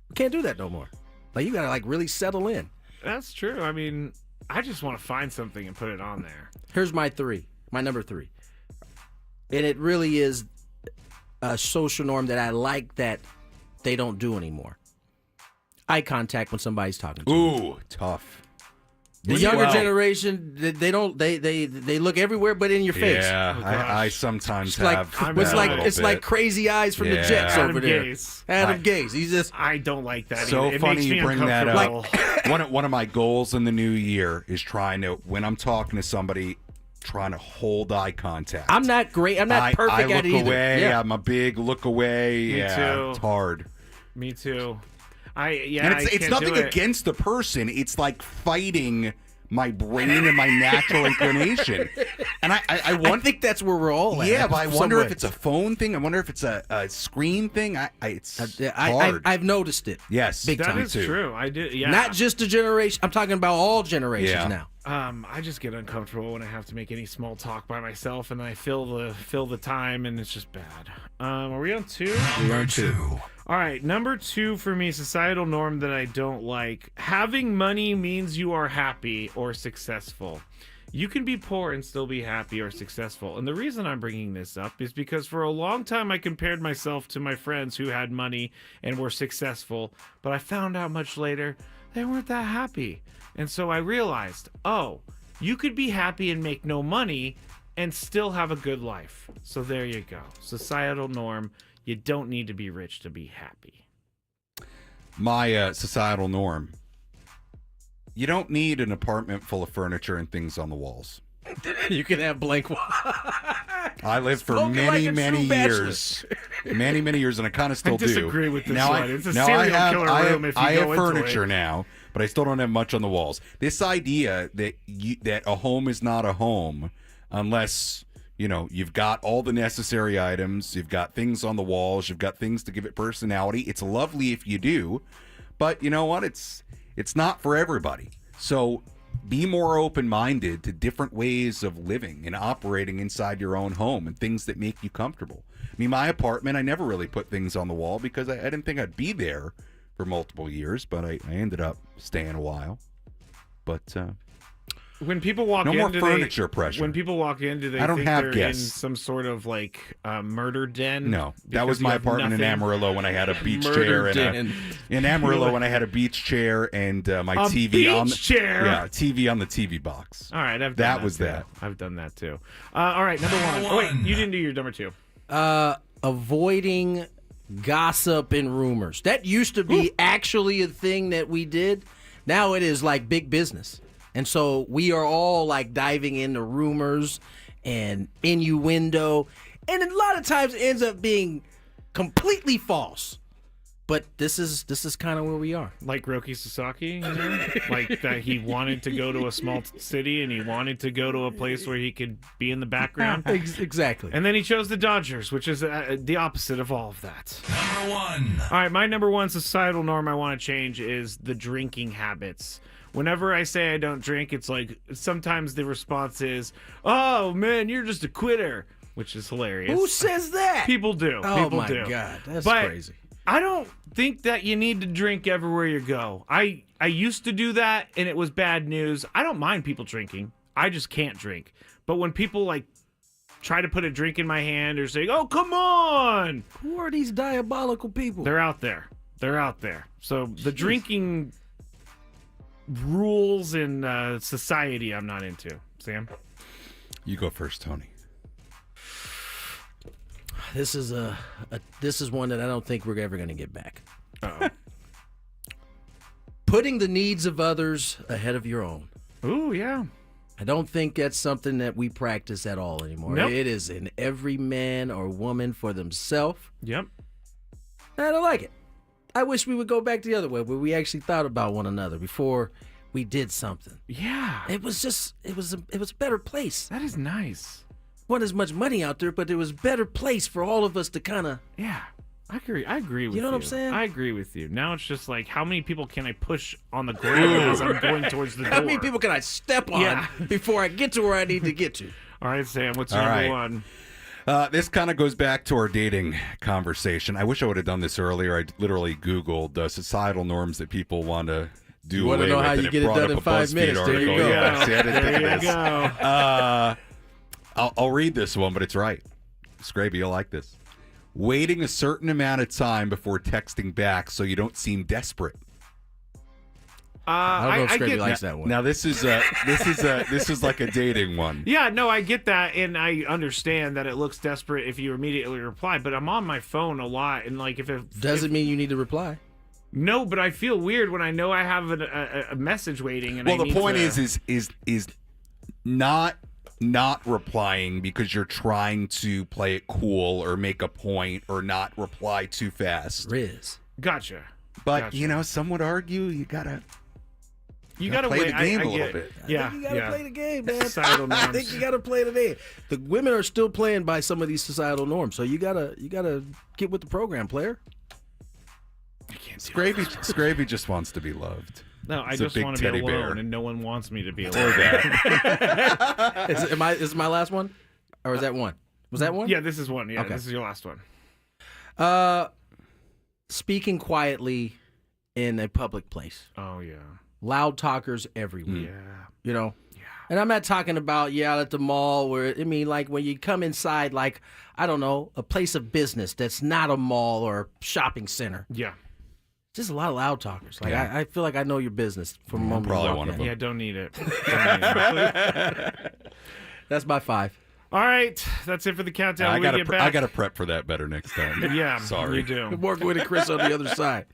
[SPEAKER 5] You can't do that no more. You gotta really settle in.
[SPEAKER 1] That's true. I just want to find something and put it on there.
[SPEAKER 5] Here's my number 3. And it really is a social norm that I like that they don't do anymore. Eye contact when somebody's talking to you.
[SPEAKER 6] Ooh, tough.
[SPEAKER 5] The younger generation, they don't. They look everywhere but in your face.
[SPEAKER 6] Yeah, I sometimes
[SPEAKER 5] It's
[SPEAKER 6] have.
[SPEAKER 5] like crazy eyes from the Jets over there. Adam Gase. He's just.
[SPEAKER 1] I don't like that.
[SPEAKER 6] So
[SPEAKER 1] either. It
[SPEAKER 6] funny
[SPEAKER 1] makes me
[SPEAKER 6] you bring that
[SPEAKER 1] uncomfortable.
[SPEAKER 6] up. One of my goals in the new year is trying to, when I'm talking to somebody, trying to hold eye contact.
[SPEAKER 5] I'm not great. I'm not perfect
[SPEAKER 6] I
[SPEAKER 5] at it
[SPEAKER 6] look
[SPEAKER 5] either.
[SPEAKER 6] away.
[SPEAKER 5] Yeah.
[SPEAKER 6] I'm a big look away.
[SPEAKER 1] Me
[SPEAKER 6] yeah,
[SPEAKER 1] too.
[SPEAKER 6] It's hard.
[SPEAKER 1] Me too.
[SPEAKER 6] And
[SPEAKER 1] I
[SPEAKER 6] it's
[SPEAKER 1] can't
[SPEAKER 6] nothing
[SPEAKER 1] do it.
[SPEAKER 6] against the person. It's like fighting my brain and my natural inclination. And I
[SPEAKER 5] think that's where we're all at.
[SPEAKER 6] Yeah, but I wonder
[SPEAKER 5] Some
[SPEAKER 6] if it's a phone thing. I wonder if it's a screen thing. It's hard.
[SPEAKER 5] I've noticed it.
[SPEAKER 6] Yes,
[SPEAKER 5] big time.
[SPEAKER 1] That is true. I did. Yeah.
[SPEAKER 5] Not just a generation. I'm talking about all generations now.
[SPEAKER 1] I just get uncomfortable when I have to make any small talk by myself, and then I fill the time, and it's just bad. Are we on 2?
[SPEAKER 5] We are on 2.
[SPEAKER 1] All right, number 2 for me, societal norm that I don't like. Having money means you are happy or successful. You can be poor and still be happy or successful. And the reason I'm bringing this up is because for a long time I compared myself to my friends who had money and were successful, but I found out much later they weren't that happy. And so I realized, you could be happy and make no money and still have a good life. So there you go. Societal norm. You don't need to be rich to be happy.
[SPEAKER 6] My societal norm. You don't need an apartment full of furniture and things on the walls.
[SPEAKER 5] You can have blank walls.
[SPEAKER 6] I lived for
[SPEAKER 5] Spoken
[SPEAKER 6] many,
[SPEAKER 5] like a
[SPEAKER 6] many
[SPEAKER 5] true
[SPEAKER 6] years. Many years, and I kind of still do.
[SPEAKER 1] I disagree with this
[SPEAKER 6] now
[SPEAKER 1] one. It's a serial killer room if you
[SPEAKER 6] I
[SPEAKER 1] go
[SPEAKER 6] have
[SPEAKER 1] into
[SPEAKER 6] furniture
[SPEAKER 1] it.
[SPEAKER 6] now, but I still don't have much on the walls. This idea that that a home is not a home unless you've got all the necessary items, you've got things on the walls, you've got things to give it personality. It's lovely if you do, but you know what? It's not for everybody. So be more open-minded to different ways of living and operating inside your own home and things that make you comfortable. I mean, my apartment, I never really put things on the wall because I didn't think I'd be there for multiple years, but I ended up staying a while. But
[SPEAKER 1] when people walk
[SPEAKER 6] no
[SPEAKER 1] in,
[SPEAKER 6] more furniture pressure.
[SPEAKER 1] When people walk in, do they
[SPEAKER 6] I don't
[SPEAKER 1] think
[SPEAKER 6] have
[SPEAKER 1] they're
[SPEAKER 6] guests.
[SPEAKER 1] in some sort of murder den?
[SPEAKER 6] No, that
[SPEAKER 1] Because
[SPEAKER 6] was
[SPEAKER 1] you
[SPEAKER 6] my
[SPEAKER 1] have
[SPEAKER 6] apartment in
[SPEAKER 1] nothing?
[SPEAKER 6] Amarillo when I had a beach
[SPEAKER 1] Murder
[SPEAKER 6] chair
[SPEAKER 1] den.
[SPEAKER 6] in Amarillo when I had a beach chair and my
[SPEAKER 1] A
[SPEAKER 6] TV on the
[SPEAKER 1] beach chair?
[SPEAKER 6] Yeah, TV on the TV box.
[SPEAKER 1] All right, I've done
[SPEAKER 6] That
[SPEAKER 1] that
[SPEAKER 6] was
[SPEAKER 1] too.
[SPEAKER 6] that.
[SPEAKER 1] I've done that too. All right, number 1. Oh wait, you didn't do your number 2.
[SPEAKER 5] Avoiding gossip and rumors. That used to be actually a thing that we did. Now it is like big business. And so we are all like diving into rumors and innuendo. And a lot of times it ends up being completely false. But this is kind of where we are.
[SPEAKER 1] Like Roki Sasaki, like that he wanted to go to a small city and he wanted to go to a place where he could be in the background.
[SPEAKER 5] Exactly.
[SPEAKER 1] And then he chose the Dodgers, which is the opposite of all of that.
[SPEAKER 3] Number 1.
[SPEAKER 1] All right, my number 1 societal norm I want to change is the drinking habits. Whenever I say I don't drink, it's like sometimes the response is, "Oh man, you're just a quitter," which is hilarious.
[SPEAKER 5] Who says that?
[SPEAKER 1] People do.
[SPEAKER 5] Oh
[SPEAKER 1] People
[SPEAKER 5] my
[SPEAKER 1] do.
[SPEAKER 5] God, that's
[SPEAKER 1] But
[SPEAKER 5] crazy.
[SPEAKER 1] I don't think that you need to drink everywhere you go. I used to do that, and it was bad news. I don't mind people drinking. I just can't drink. But when people like try to put a drink in my hand or say, "Oh, come on,"
[SPEAKER 5] who are these diabolical people?
[SPEAKER 1] They're out there. They're out there. So the drinking rules in society I'm not into. Sam?
[SPEAKER 6] You go first, Tony.
[SPEAKER 5] This is this is one that I don't think we're ever going to get back.
[SPEAKER 1] Uh-oh.
[SPEAKER 5] Putting the needs of others ahead of your own.
[SPEAKER 1] Ooh, yeah.
[SPEAKER 5] I don't think that's something that we practice at all anymore.
[SPEAKER 1] Nope.
[SPEAKER 5] It is in every man or woman for themselves.
[SPEAKER 1] Yep.
[SPEAKER 5] I don't like it. I wish we would go back the other way, where we actually thought about one another before we did something.
[SPEAKER 1] Yeah.
[SPEAKER 5] It was a better place.
[SPEAKER 1] That is nice.
[SPEAKER 5] Wasn't as much money out there, but it was a better place for all of us to kind of.
[SPEAKER 1] Yeah. I agree with you.
[SPEAKER 5] You know what I'm saying?
[SPEAKER 1] I agree with you. Now it's just like, how many people can I push on the ground as I'm going towards the door?
[SPEAKER 5] How many people can I step on before I get to where I need to get to?
[SPEAKER 1] All right, Sam, what's your
[SPEAKER 6] All
[SPEAKER 1] number
[SPEAKER 6] right.
[SPEAKER 1] 1?
[SPEAKER 6] This kind of goes back to our dating conversation. I wish I would have done this earlier. I literally Googled societal norms that people want to do
[SPEAKER 5] You wanna
[SPEAKER 6] away
[SPEAKER 5] know
[SPEAKER 6] with
[SPEAKER 5] how
[SPEAKER 6] it.
[SPEAKER 5] you get it
[SPEAKER 6] brought
[SPEAKER 5] done
[SPEAKER 6] up
[SPEAKER 5] in
[SPEAKER 6] a
[SPEAKER 5] 5
[SPEAKER 6] BuzzFeed
[SPEAKER 5] minutes. There you
[SPEAKER 6] article.
[SPEAKER 5] go.
[SPEAKER 6] Yeah, see, I didn't think of
[SPEAKER 1] There you
[SPEAKER 6] this.
[SPEAKER 1] go.
[SPEAKER 6] I'll read this one, but it's right. Skraby, you'll like this. Waiting a certain amount of time before texting back so you don't seem desperate.
[SPEAKER 5] I don't know if Skraby
[SPEAKER 1] get
[SPEAKER 5] likes that one.
[SPEAKER 6] Now this is like a dating one.
[SPEAKER 1] Yeah, no, I get that, and I understand that it looks desperate if you immediately reply. But I'm on my phone a lot, and like if it
[SPEAKER 5] Doesn't mean you need to reply.
[SPEAKER 1] No, but I feel weird when I know I have a message waiting. And
[SPEAKER 6] Well,
[SPEAKER 1] I
[SPEAKER 6] the
[SPEAKER 1] need
[SPEAKER 6] point
[SPEAKER 1] to...
[SPEAKER 6] is not replying because you're trying to play it cool or make a point or not reply too fast.
[SPEAKER 5] Riz.
[SPEAKER 1] Gotcha.
[SPEAKER 6] But some would argue you gotta
[SPEAKER 1] gotta
[SPEAKER 6] play
[SPEAKER 1] wait.
[SPEAKER 6] the game
[SPEAKER 1] I
[SPEAKER 6] a little
[SPEAKER 1] get,
[SPEAKER 6] bit.
[SPEAKER 1] Yeah,
[SPEAKER 5] I think you gotta play the game, man.
[SPEAKER 1] Societal norms.
[SPEAKER 5] I think you gotta play the game. The women are still playing by some of these societal norms, so you gotta get with the program, player.
[SPEAKER 6] Scraby just wants to be loved.
[SPEAKER 1] No, I
[SPEAKER 6] He's a
[SPEAKER 1] just
[SPEAKER 6] big
[SPEAKER 1] want to be
[SPEAKER 6] teddy
[SPEAKER 1] alone,
[SPEAKER 6] bear.
[SPEAKER 1] and no one wants me to be
[SPEAKER 6] Or
[SPEAKER 1] alone.
[SPEAKER 6] that.
[SPEAKER 5] Is it my last one, or is that one? Was that one?
[SPEAKER 1] Yeah, this is one. Yeah,
[SPEAKER 5] Okay.
[SPEAKER 1] this is your last one.
[SPEAKER 5] Speaking quietly in a public place.
[SPEAKER 1] Oh yeah.
[SPEAKER 5] Loud talkers everywhere.
[SPEAKER 1] Yeah.
[SPEAKER 5] You know? Yeah. And I'm not talking about at the mall where like when you come inside like, I don't know, a place of business that's not a mall or a shopping center.
[SPEAKER 1] Yeah.
[SPEAKER 5] Just a lot of loud talkers. Like
[SPEAKER 6] Yeah.
[SPEAKER 5] I feel like I know your business from the moment
[SPEAKER 6] probably
[SPEAKER 5] you walk
[SPEAKER 6] one of
[SPEAKER 5] in.
[SPEAKER 6] them.
[SPEAKER 1] Yeah, don't need it. Don't need it.
[SPEAKER 5] That's my 5.
[SPEAKER 1] All right, that's it for the countdown.
[SPEAKER 6] I
[SPEAKER 1] When we get back.
[SPEAKER 6] gotta prep for that better next time.
[SPEAKER 1] Yeah,
[SPEAKER 6] sorry.
[SPEAKER 1] you do.
[SPEAKER 5] More Gwynn and Chris on the other side.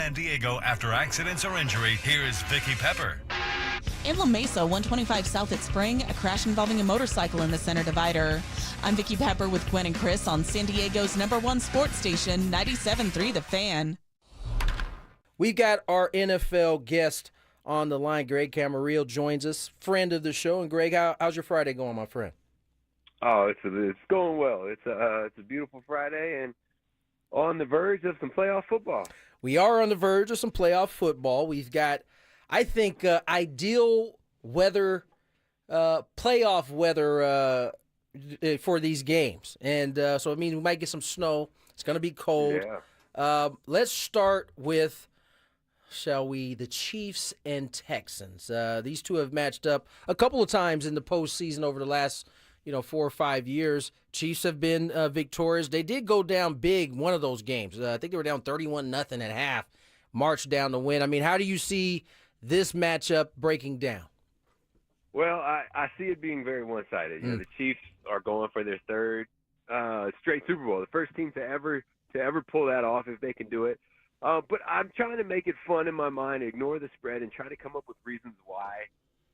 [SPEAKER 3] San Diego after accidents or injury, here's Vicky Pepper.
[SPEAKER 11] In La Mesa, 125 South at Spring, a crash involving a motorcycle in the center divider. I'm Vicky Pepper with Gwynn and Chris on San Diego's #1 sports station, 97.3 The Fan.
[SPEAKER 5] We got our NFL guest on the line. Greg Camarillo joins us, friend of the show. And Greg, how's your Friday going, my friend?
[SPEAKER 19] Oh, it's going well. It's a beautiful Friday and on the verge of some playoff football.
[SPEAKER 5] We are on the verge of some playoff football. We've got, I think, ideal weather, playoff weather for these games. And so it means we might get some snow. It's going to be cold.
[SPEAKER 19] Yeah.
[SPEAKER 5] Let's start with, shall we, the Chiefs and Texans. These two have matched up a couple of times in the postseason over the last 4 or 5 years. Chiefs have been victorious. They did go down big one of those games. I think they were down 31-0 at half, marched down to win. I mean, how do you see this matchup breaking down?
[SPEAKER 19] Well, I see it being very one-sided. The Chiefs are going for their third straight Super Bowl, the first team to ever pull that off if they can do it. But I'm trying to make it fun in my mind, ignore the spread, and try to come up with reasons why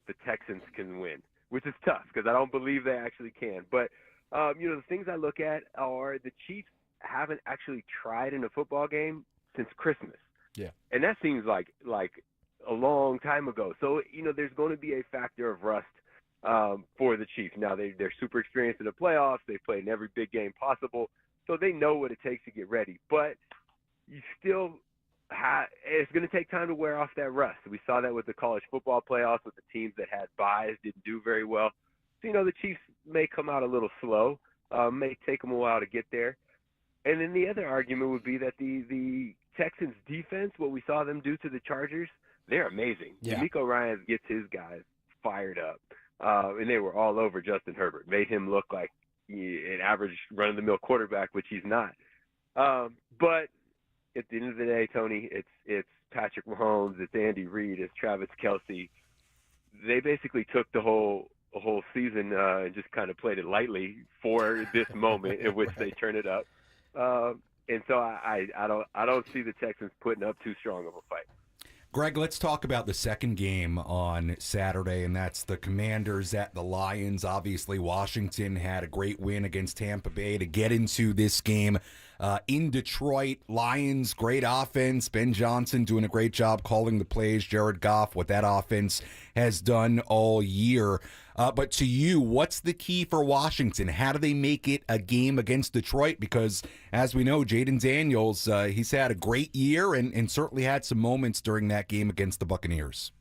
[SPEAKER 19] the Texans can win, which is tough because I don't believe they actually can. But, the things I look at are the Chiefs haven't actually tried in a football game since Christmas.
[SPEAKER 5] Yeah.
[SPEAKER 19] And that seems like a long time ago. So, there's going to be a factor of rust for the Chiefs. Now, they're super experienced in the playoffs. They've played in every big game possible. So they know what it takes to get ready. But you still it's going to take time to wear off that rust. We saw that with the college football playoffs with the teams that had byes, didn't do very well. So, the Chiefs may come out a little slow, may take them a while to get there. And then the other argument would be that the Texans defense, what we saw them do to the Chargers, they're amazing.
[SPEAKER 5] Yeah.
[SPEAKER 19] D'Amico Ryans gets his guys fired up. And they were all over Justin Herbert, made him look like an average run-of-the-mill quarterback, which he's not. But at the end of the day, Tony, it's Patrick Mahomes, it's Andy Reid, it's Travis Kelce. They basically took the whole season and just kind of played it lightly for this moment in which they turn it up. And so I don't see the Texans putting up too strong of a fight.
[SPEAKER 6] Greg, let's talk about the second game on Saturday, and that's the Commanders at the Lions. Obviously, Washington had a great win against Tampa Bay to get into this game in Detroit. Lions, great offense. Ben Johnson doing a great job calling the plays. Jared Goff, what that offense has done all year. But to you, what's the key for Washington? How do they make it a game against Detroit? Because, as we know, Jaden Daniels, he's had a great year and certainly had some moments during that game against the Buccaneers.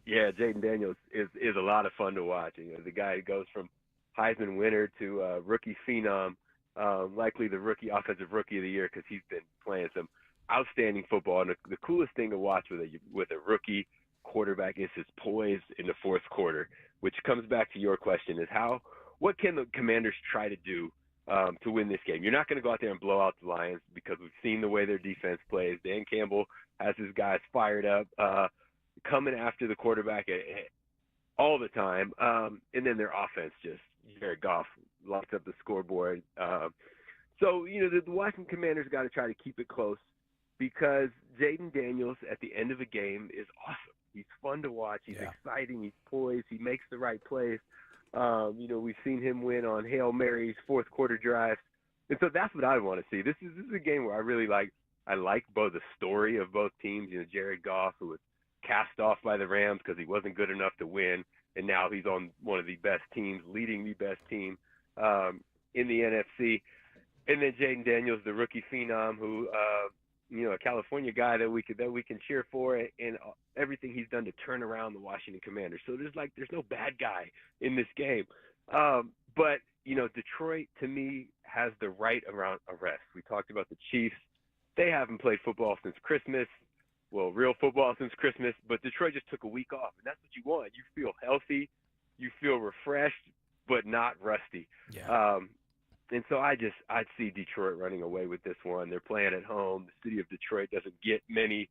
[SPEAKER 19] Yeah, Jaden Daniels is a lot of fun to watch. The guy who goes from Heisman winner to rookie phenom, likely the offensive rookie of the year because he's been playing some outstanding football. And the coolest thing to watch with a rookie quarterback is his poise in the fourth quarter, which comes back to your question is what can the Commanders try to do to win this game? You're not going to go out there and blow out the Lions because we've seen the way their defense plays. Dan Campbell has his guys fired up, coming after the quarterback all the time. And then their offense just, Jared Goff lights up the scoreboard. So, the Washington Commanders got to try to keep it close because Jaden Daniels at the end of a game is awesome. He's fun to watch. He's exciting. He's poised. He makes the right plays. We've seen him win on Hail Marys, fourth quarter drives. And so that's what I want to see. This is a game where I really like both the story of both teams. Jared Goff, who was cast off by the Rams because he wasn't good enough to win, and now he's on one of the best teams, leading the best team in the NFC. And then Jaden Daniels, the rookie phenom, who a California guy that we can cheer for, and everything he's done to turn around the Washington Commanders. So there's no bad guy in this game. But Detroit to me has the right around arrest. We talked about the Chiefs. They haven't played football since Christmas. Well, real football since Christmas, but Detroit just took a week off, and that's what you want. You feel healthy, you feel refreshed, but not rusty.
[SPEAKER 5] Yeah.
[SPEAKER 19] And so I'd see Detroit running away with this one. They're playing at home. The city of Detroit doesn't get many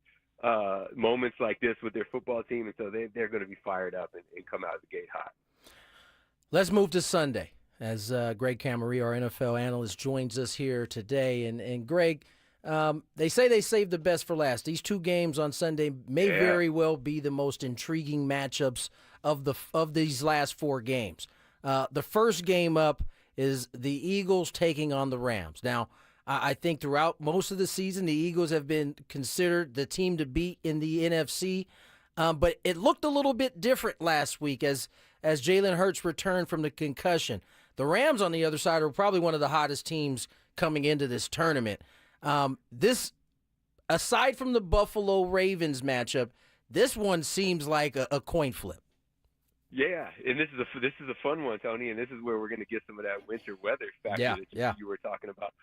[SPEAKER 19] moments like this with their football team, and so they're going to be fired up and come out of the gate hot.
[SPEAKER 5] Let's move to Sunday as Greg Camarillo, our NFL analyst, joins us here today. And Greg, They say they saved the best for last. These two games on Sunday may very well be the most intriguing matchups of these last four games. The first game up is the Eagles taking on the Rams. Now, I think throughout most of the season, the Eagles have been considered the team to beat in the NFC, but it looked a little bit different last week as Jalen Hurts returned from the concussion. The Rams, on the other side, are probably one of the hottest teams coming into this tournament. This, aside from the Buffalo Ravens matchup, this one seems like a coin flip.
[SPEAKER 19] Yeah, and this is a fun one, Tony, and this is where we're going to get some of that winter weather factor that you were talking about.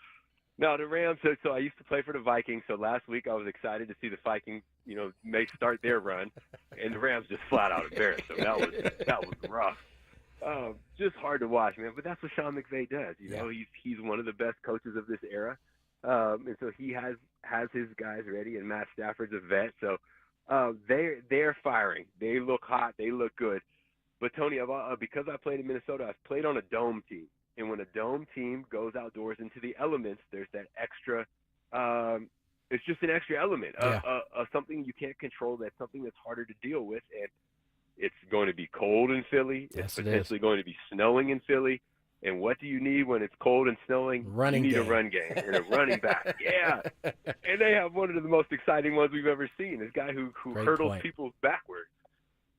[SPEAKER 19] Now, the Rams, so I used to play for the Vikings, so last week I was excited to see the Vikings, may start their run, and the Rams just flat out embarrassed them. That was rough. Just hard to watch, man, but that's what Sean McVay does. He's one of the best coaches of this era, and so he has his guys ready, and Matt Stafford's a vet, so they're firing. They look hot. They look good. But, Tony, because I played in Minnesota, I've played on a dome team. And when a dome team goes outdoors into the elements, there's that extra it's just an extra element of something you can't control. That's something that's harder to deal with. And it's going to be cold in Philly. It's potentially going to be snowing in Philly. And what do you need when it's cold and snowing? You need a run game and a running back. Yeah. And they have one of the most exciting ones we've ever seen, this guy who hurdles people backwards.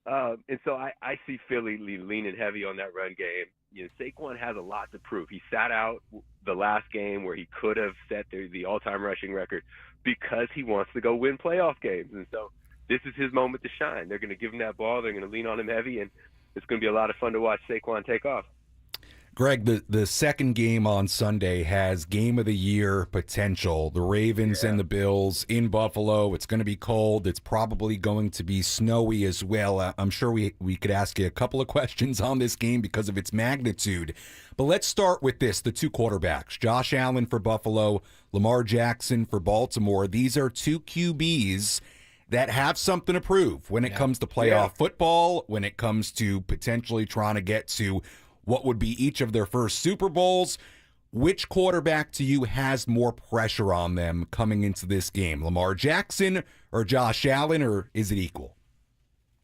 [SPEAKER 19] And so I see Philly leaning heavy on that run game. Saquon has a lot to prove. He sat out the last game where he could have set the all-time rushing record because he wants to go win playoff games. And so this is his moment to shine. They're going to give him that ball. They're going to lean on him heavy, and it's going to be a lot of fun to watch Saquon take off.
[SPEAKER 6] Greg, the second game on Sunday has game of the year potential. The Ravens and the Bills in Buffalo. It's going to be cold. It's probably going to be snowy as well. I'm sure we could ask you a couple of questions on this game because of its magnitude. But let's start with this, the two quarterbacks. Josh Allen for Buffalo, Lamar Jackson for Baltimore. These are two QBs that have something to prove when it comes to playoff football, when it comes to potentially trying to get to what would be each of their first Super Bowls. Which quarterback to you has more pressure on them coming into this game? Lamar Jackson or Josh Allen, or is it equal?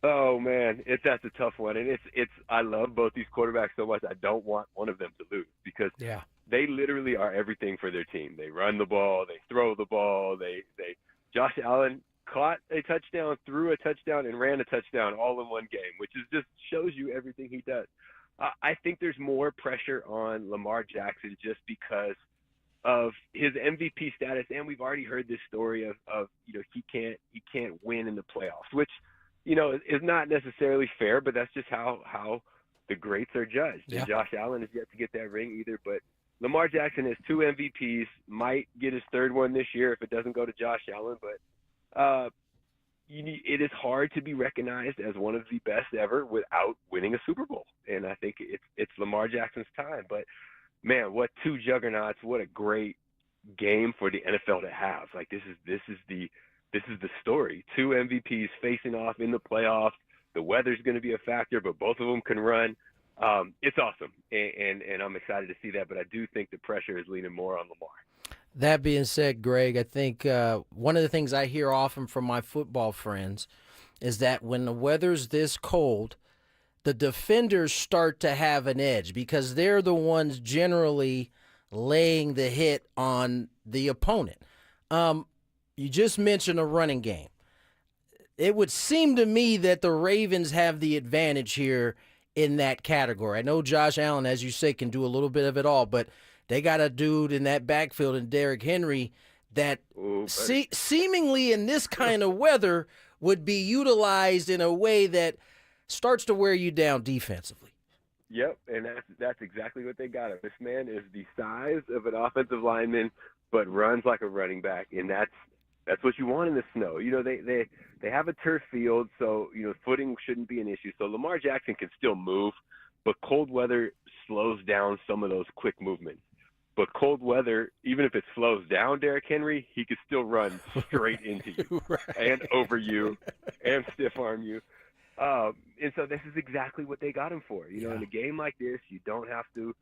[SPEAKER 19] Oh man, that's a tough one, and it's I love both these quarterbacks so much. I don't want one of them to lose because they literally are everything for their team. They run the ball, they throw the ball, Josh Allen caught a touchdown, threw a touchdown, and ran a touchdown all in one game, which just shows you everything he does. I think there's more pressure on Lamar Jackson just because of his MVP status, and we've already heard this story of he can't win in the playoffs, which is not necessarily fair, but that's just how the greats are judged. And Josh Allen has yet to get that ring either, but Lamar Jackson has 2 MVPs, might get his third one this year if it doesn't go to Josh Allen, but it is hard to be recognized as one of the best ever without winning a Super Bowl. And I think it's Lamar Jackson's time. But, man, what 2 juggernauts, what a great game for the NFL to have. Like, this is the story. 2 MVPs facing off in the playoffs. The weather's going to be a factor, but both of them can run. It's awesome, and I'm excited to see that. But I do think the pressure is leaning more on Lamar.
[SPEAKER 5] That being said, Greg, I think one of the things I hear often from my football friends is that when the weather's this cold, the defenders start to have an edge because they're the ones generally laying the hit on the opponent. You just mentioned a running game. It would seem to me that the Ravens have the advantage here in that category. I know Josh Allen, as you say, can do a little bit of it all, but they got a dude in that backfield in Derrick Henry that seemingly in this kind of weather would be utilized in a way that starts to wear you down defensively.
[SPEAKER 19] Yep, and that's exactly what they got him. This man is the size of an offensive lineman, but runs like a running back, and that's what you want in the snow. They have a turf field, so footing shouldn't be an issue. So Lamar Jackson can still move, but cold weather slows down some of those quick movements. But cold weather, even if it slows down Derrick Henry, he could still run straight into you and over you and stiff arm you. And so this is exactly what they got him for. In a game like this, you don't have to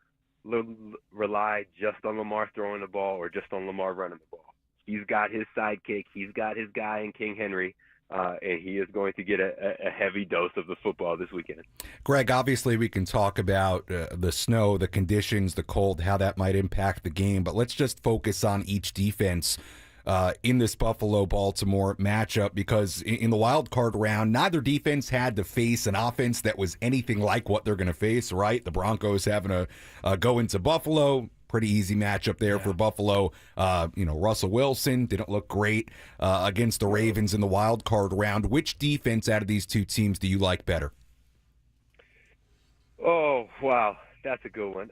[SPEAKER 19] rely just on Lamar throwing the ball or just on Lamar running the ball. He's got his sidekick. He's got his guy in King Henry. And he is going to get a heavy dose of the football this weekend.
[SPEAKER 6] Greg, obviously we can talk about the snow, the conditions, the cold, how that might impact the game, but let's just focus on each defense in this Buffalo-Baltimore matchup, because in the wild card round, neither defense had to face an offense that was anything like what they're going to face, right? The Broncos having to go into Buffalo. Pretty easy matchup there for Buffalo. Russell Wilson didn't look great against the Ravens in the wild card round. Which defense out of these two teams do you like better?
[SPEAKER 19] Oh, wow. That's a good one.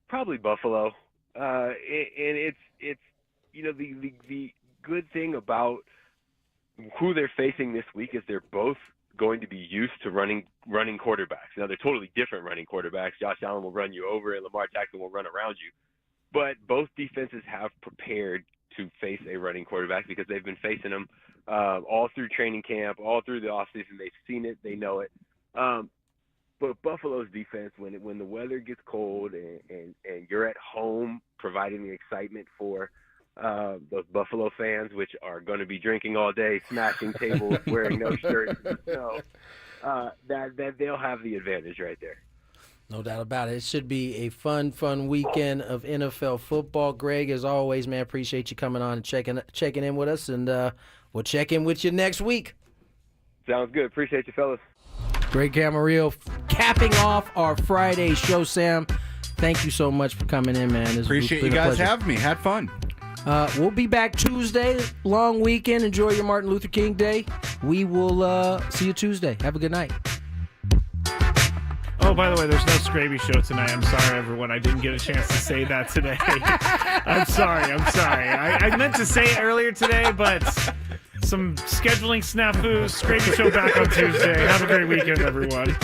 [SPEAKER 19] Probably Buffalo. And it's the good thing about who they're facing this week is they're both going to be used to running quarterbacks. Now, they're totally different running quarterbacks. Josh Allen will run you over, and Lamar Jackson will run around you. But both defenses have prepared to face a running quarterback because they've been facing them all through training camp, all through the offseason. They've seen it. They know it. But Buffalo's defense, when the weather gets cold and you're at home providing the excitement for those Buffalo fans, which are going to be drinking all day, smashing tables, wearing no shirts in the snow, that they'll have the advantage right there.
[SPEAKER 5] No doubt about it. It should be a fun weekend of NFL football. Greg, as always, man, appreciate you coming on and checking in with us, and we'll check in with you next week.
[SPEAKER 19] Sounds good. Appreciate you, fellas.
[SPEAKER 5] Greg Camarillo capping off our Friday show. Sam, thank you so much for coming in, man.
[SPEAKER 6] Appreciate you guys having me. Had fun.
[SPEAKER 5] We'll be back Tuesday. Long weekend. Enjoy your Martin Luther King Day. We will see you Tuesday. Have a good night.
[SPEAKER 1] Oh, by the way, there's no Skraby show tonight. I'm sorry, everyone. I didn't get a chance to say that today. I'm sorry. I meant to say it earlier today, but some scheduling snafus. Skraby show back on Tuesday. Have a great weekend, everyone.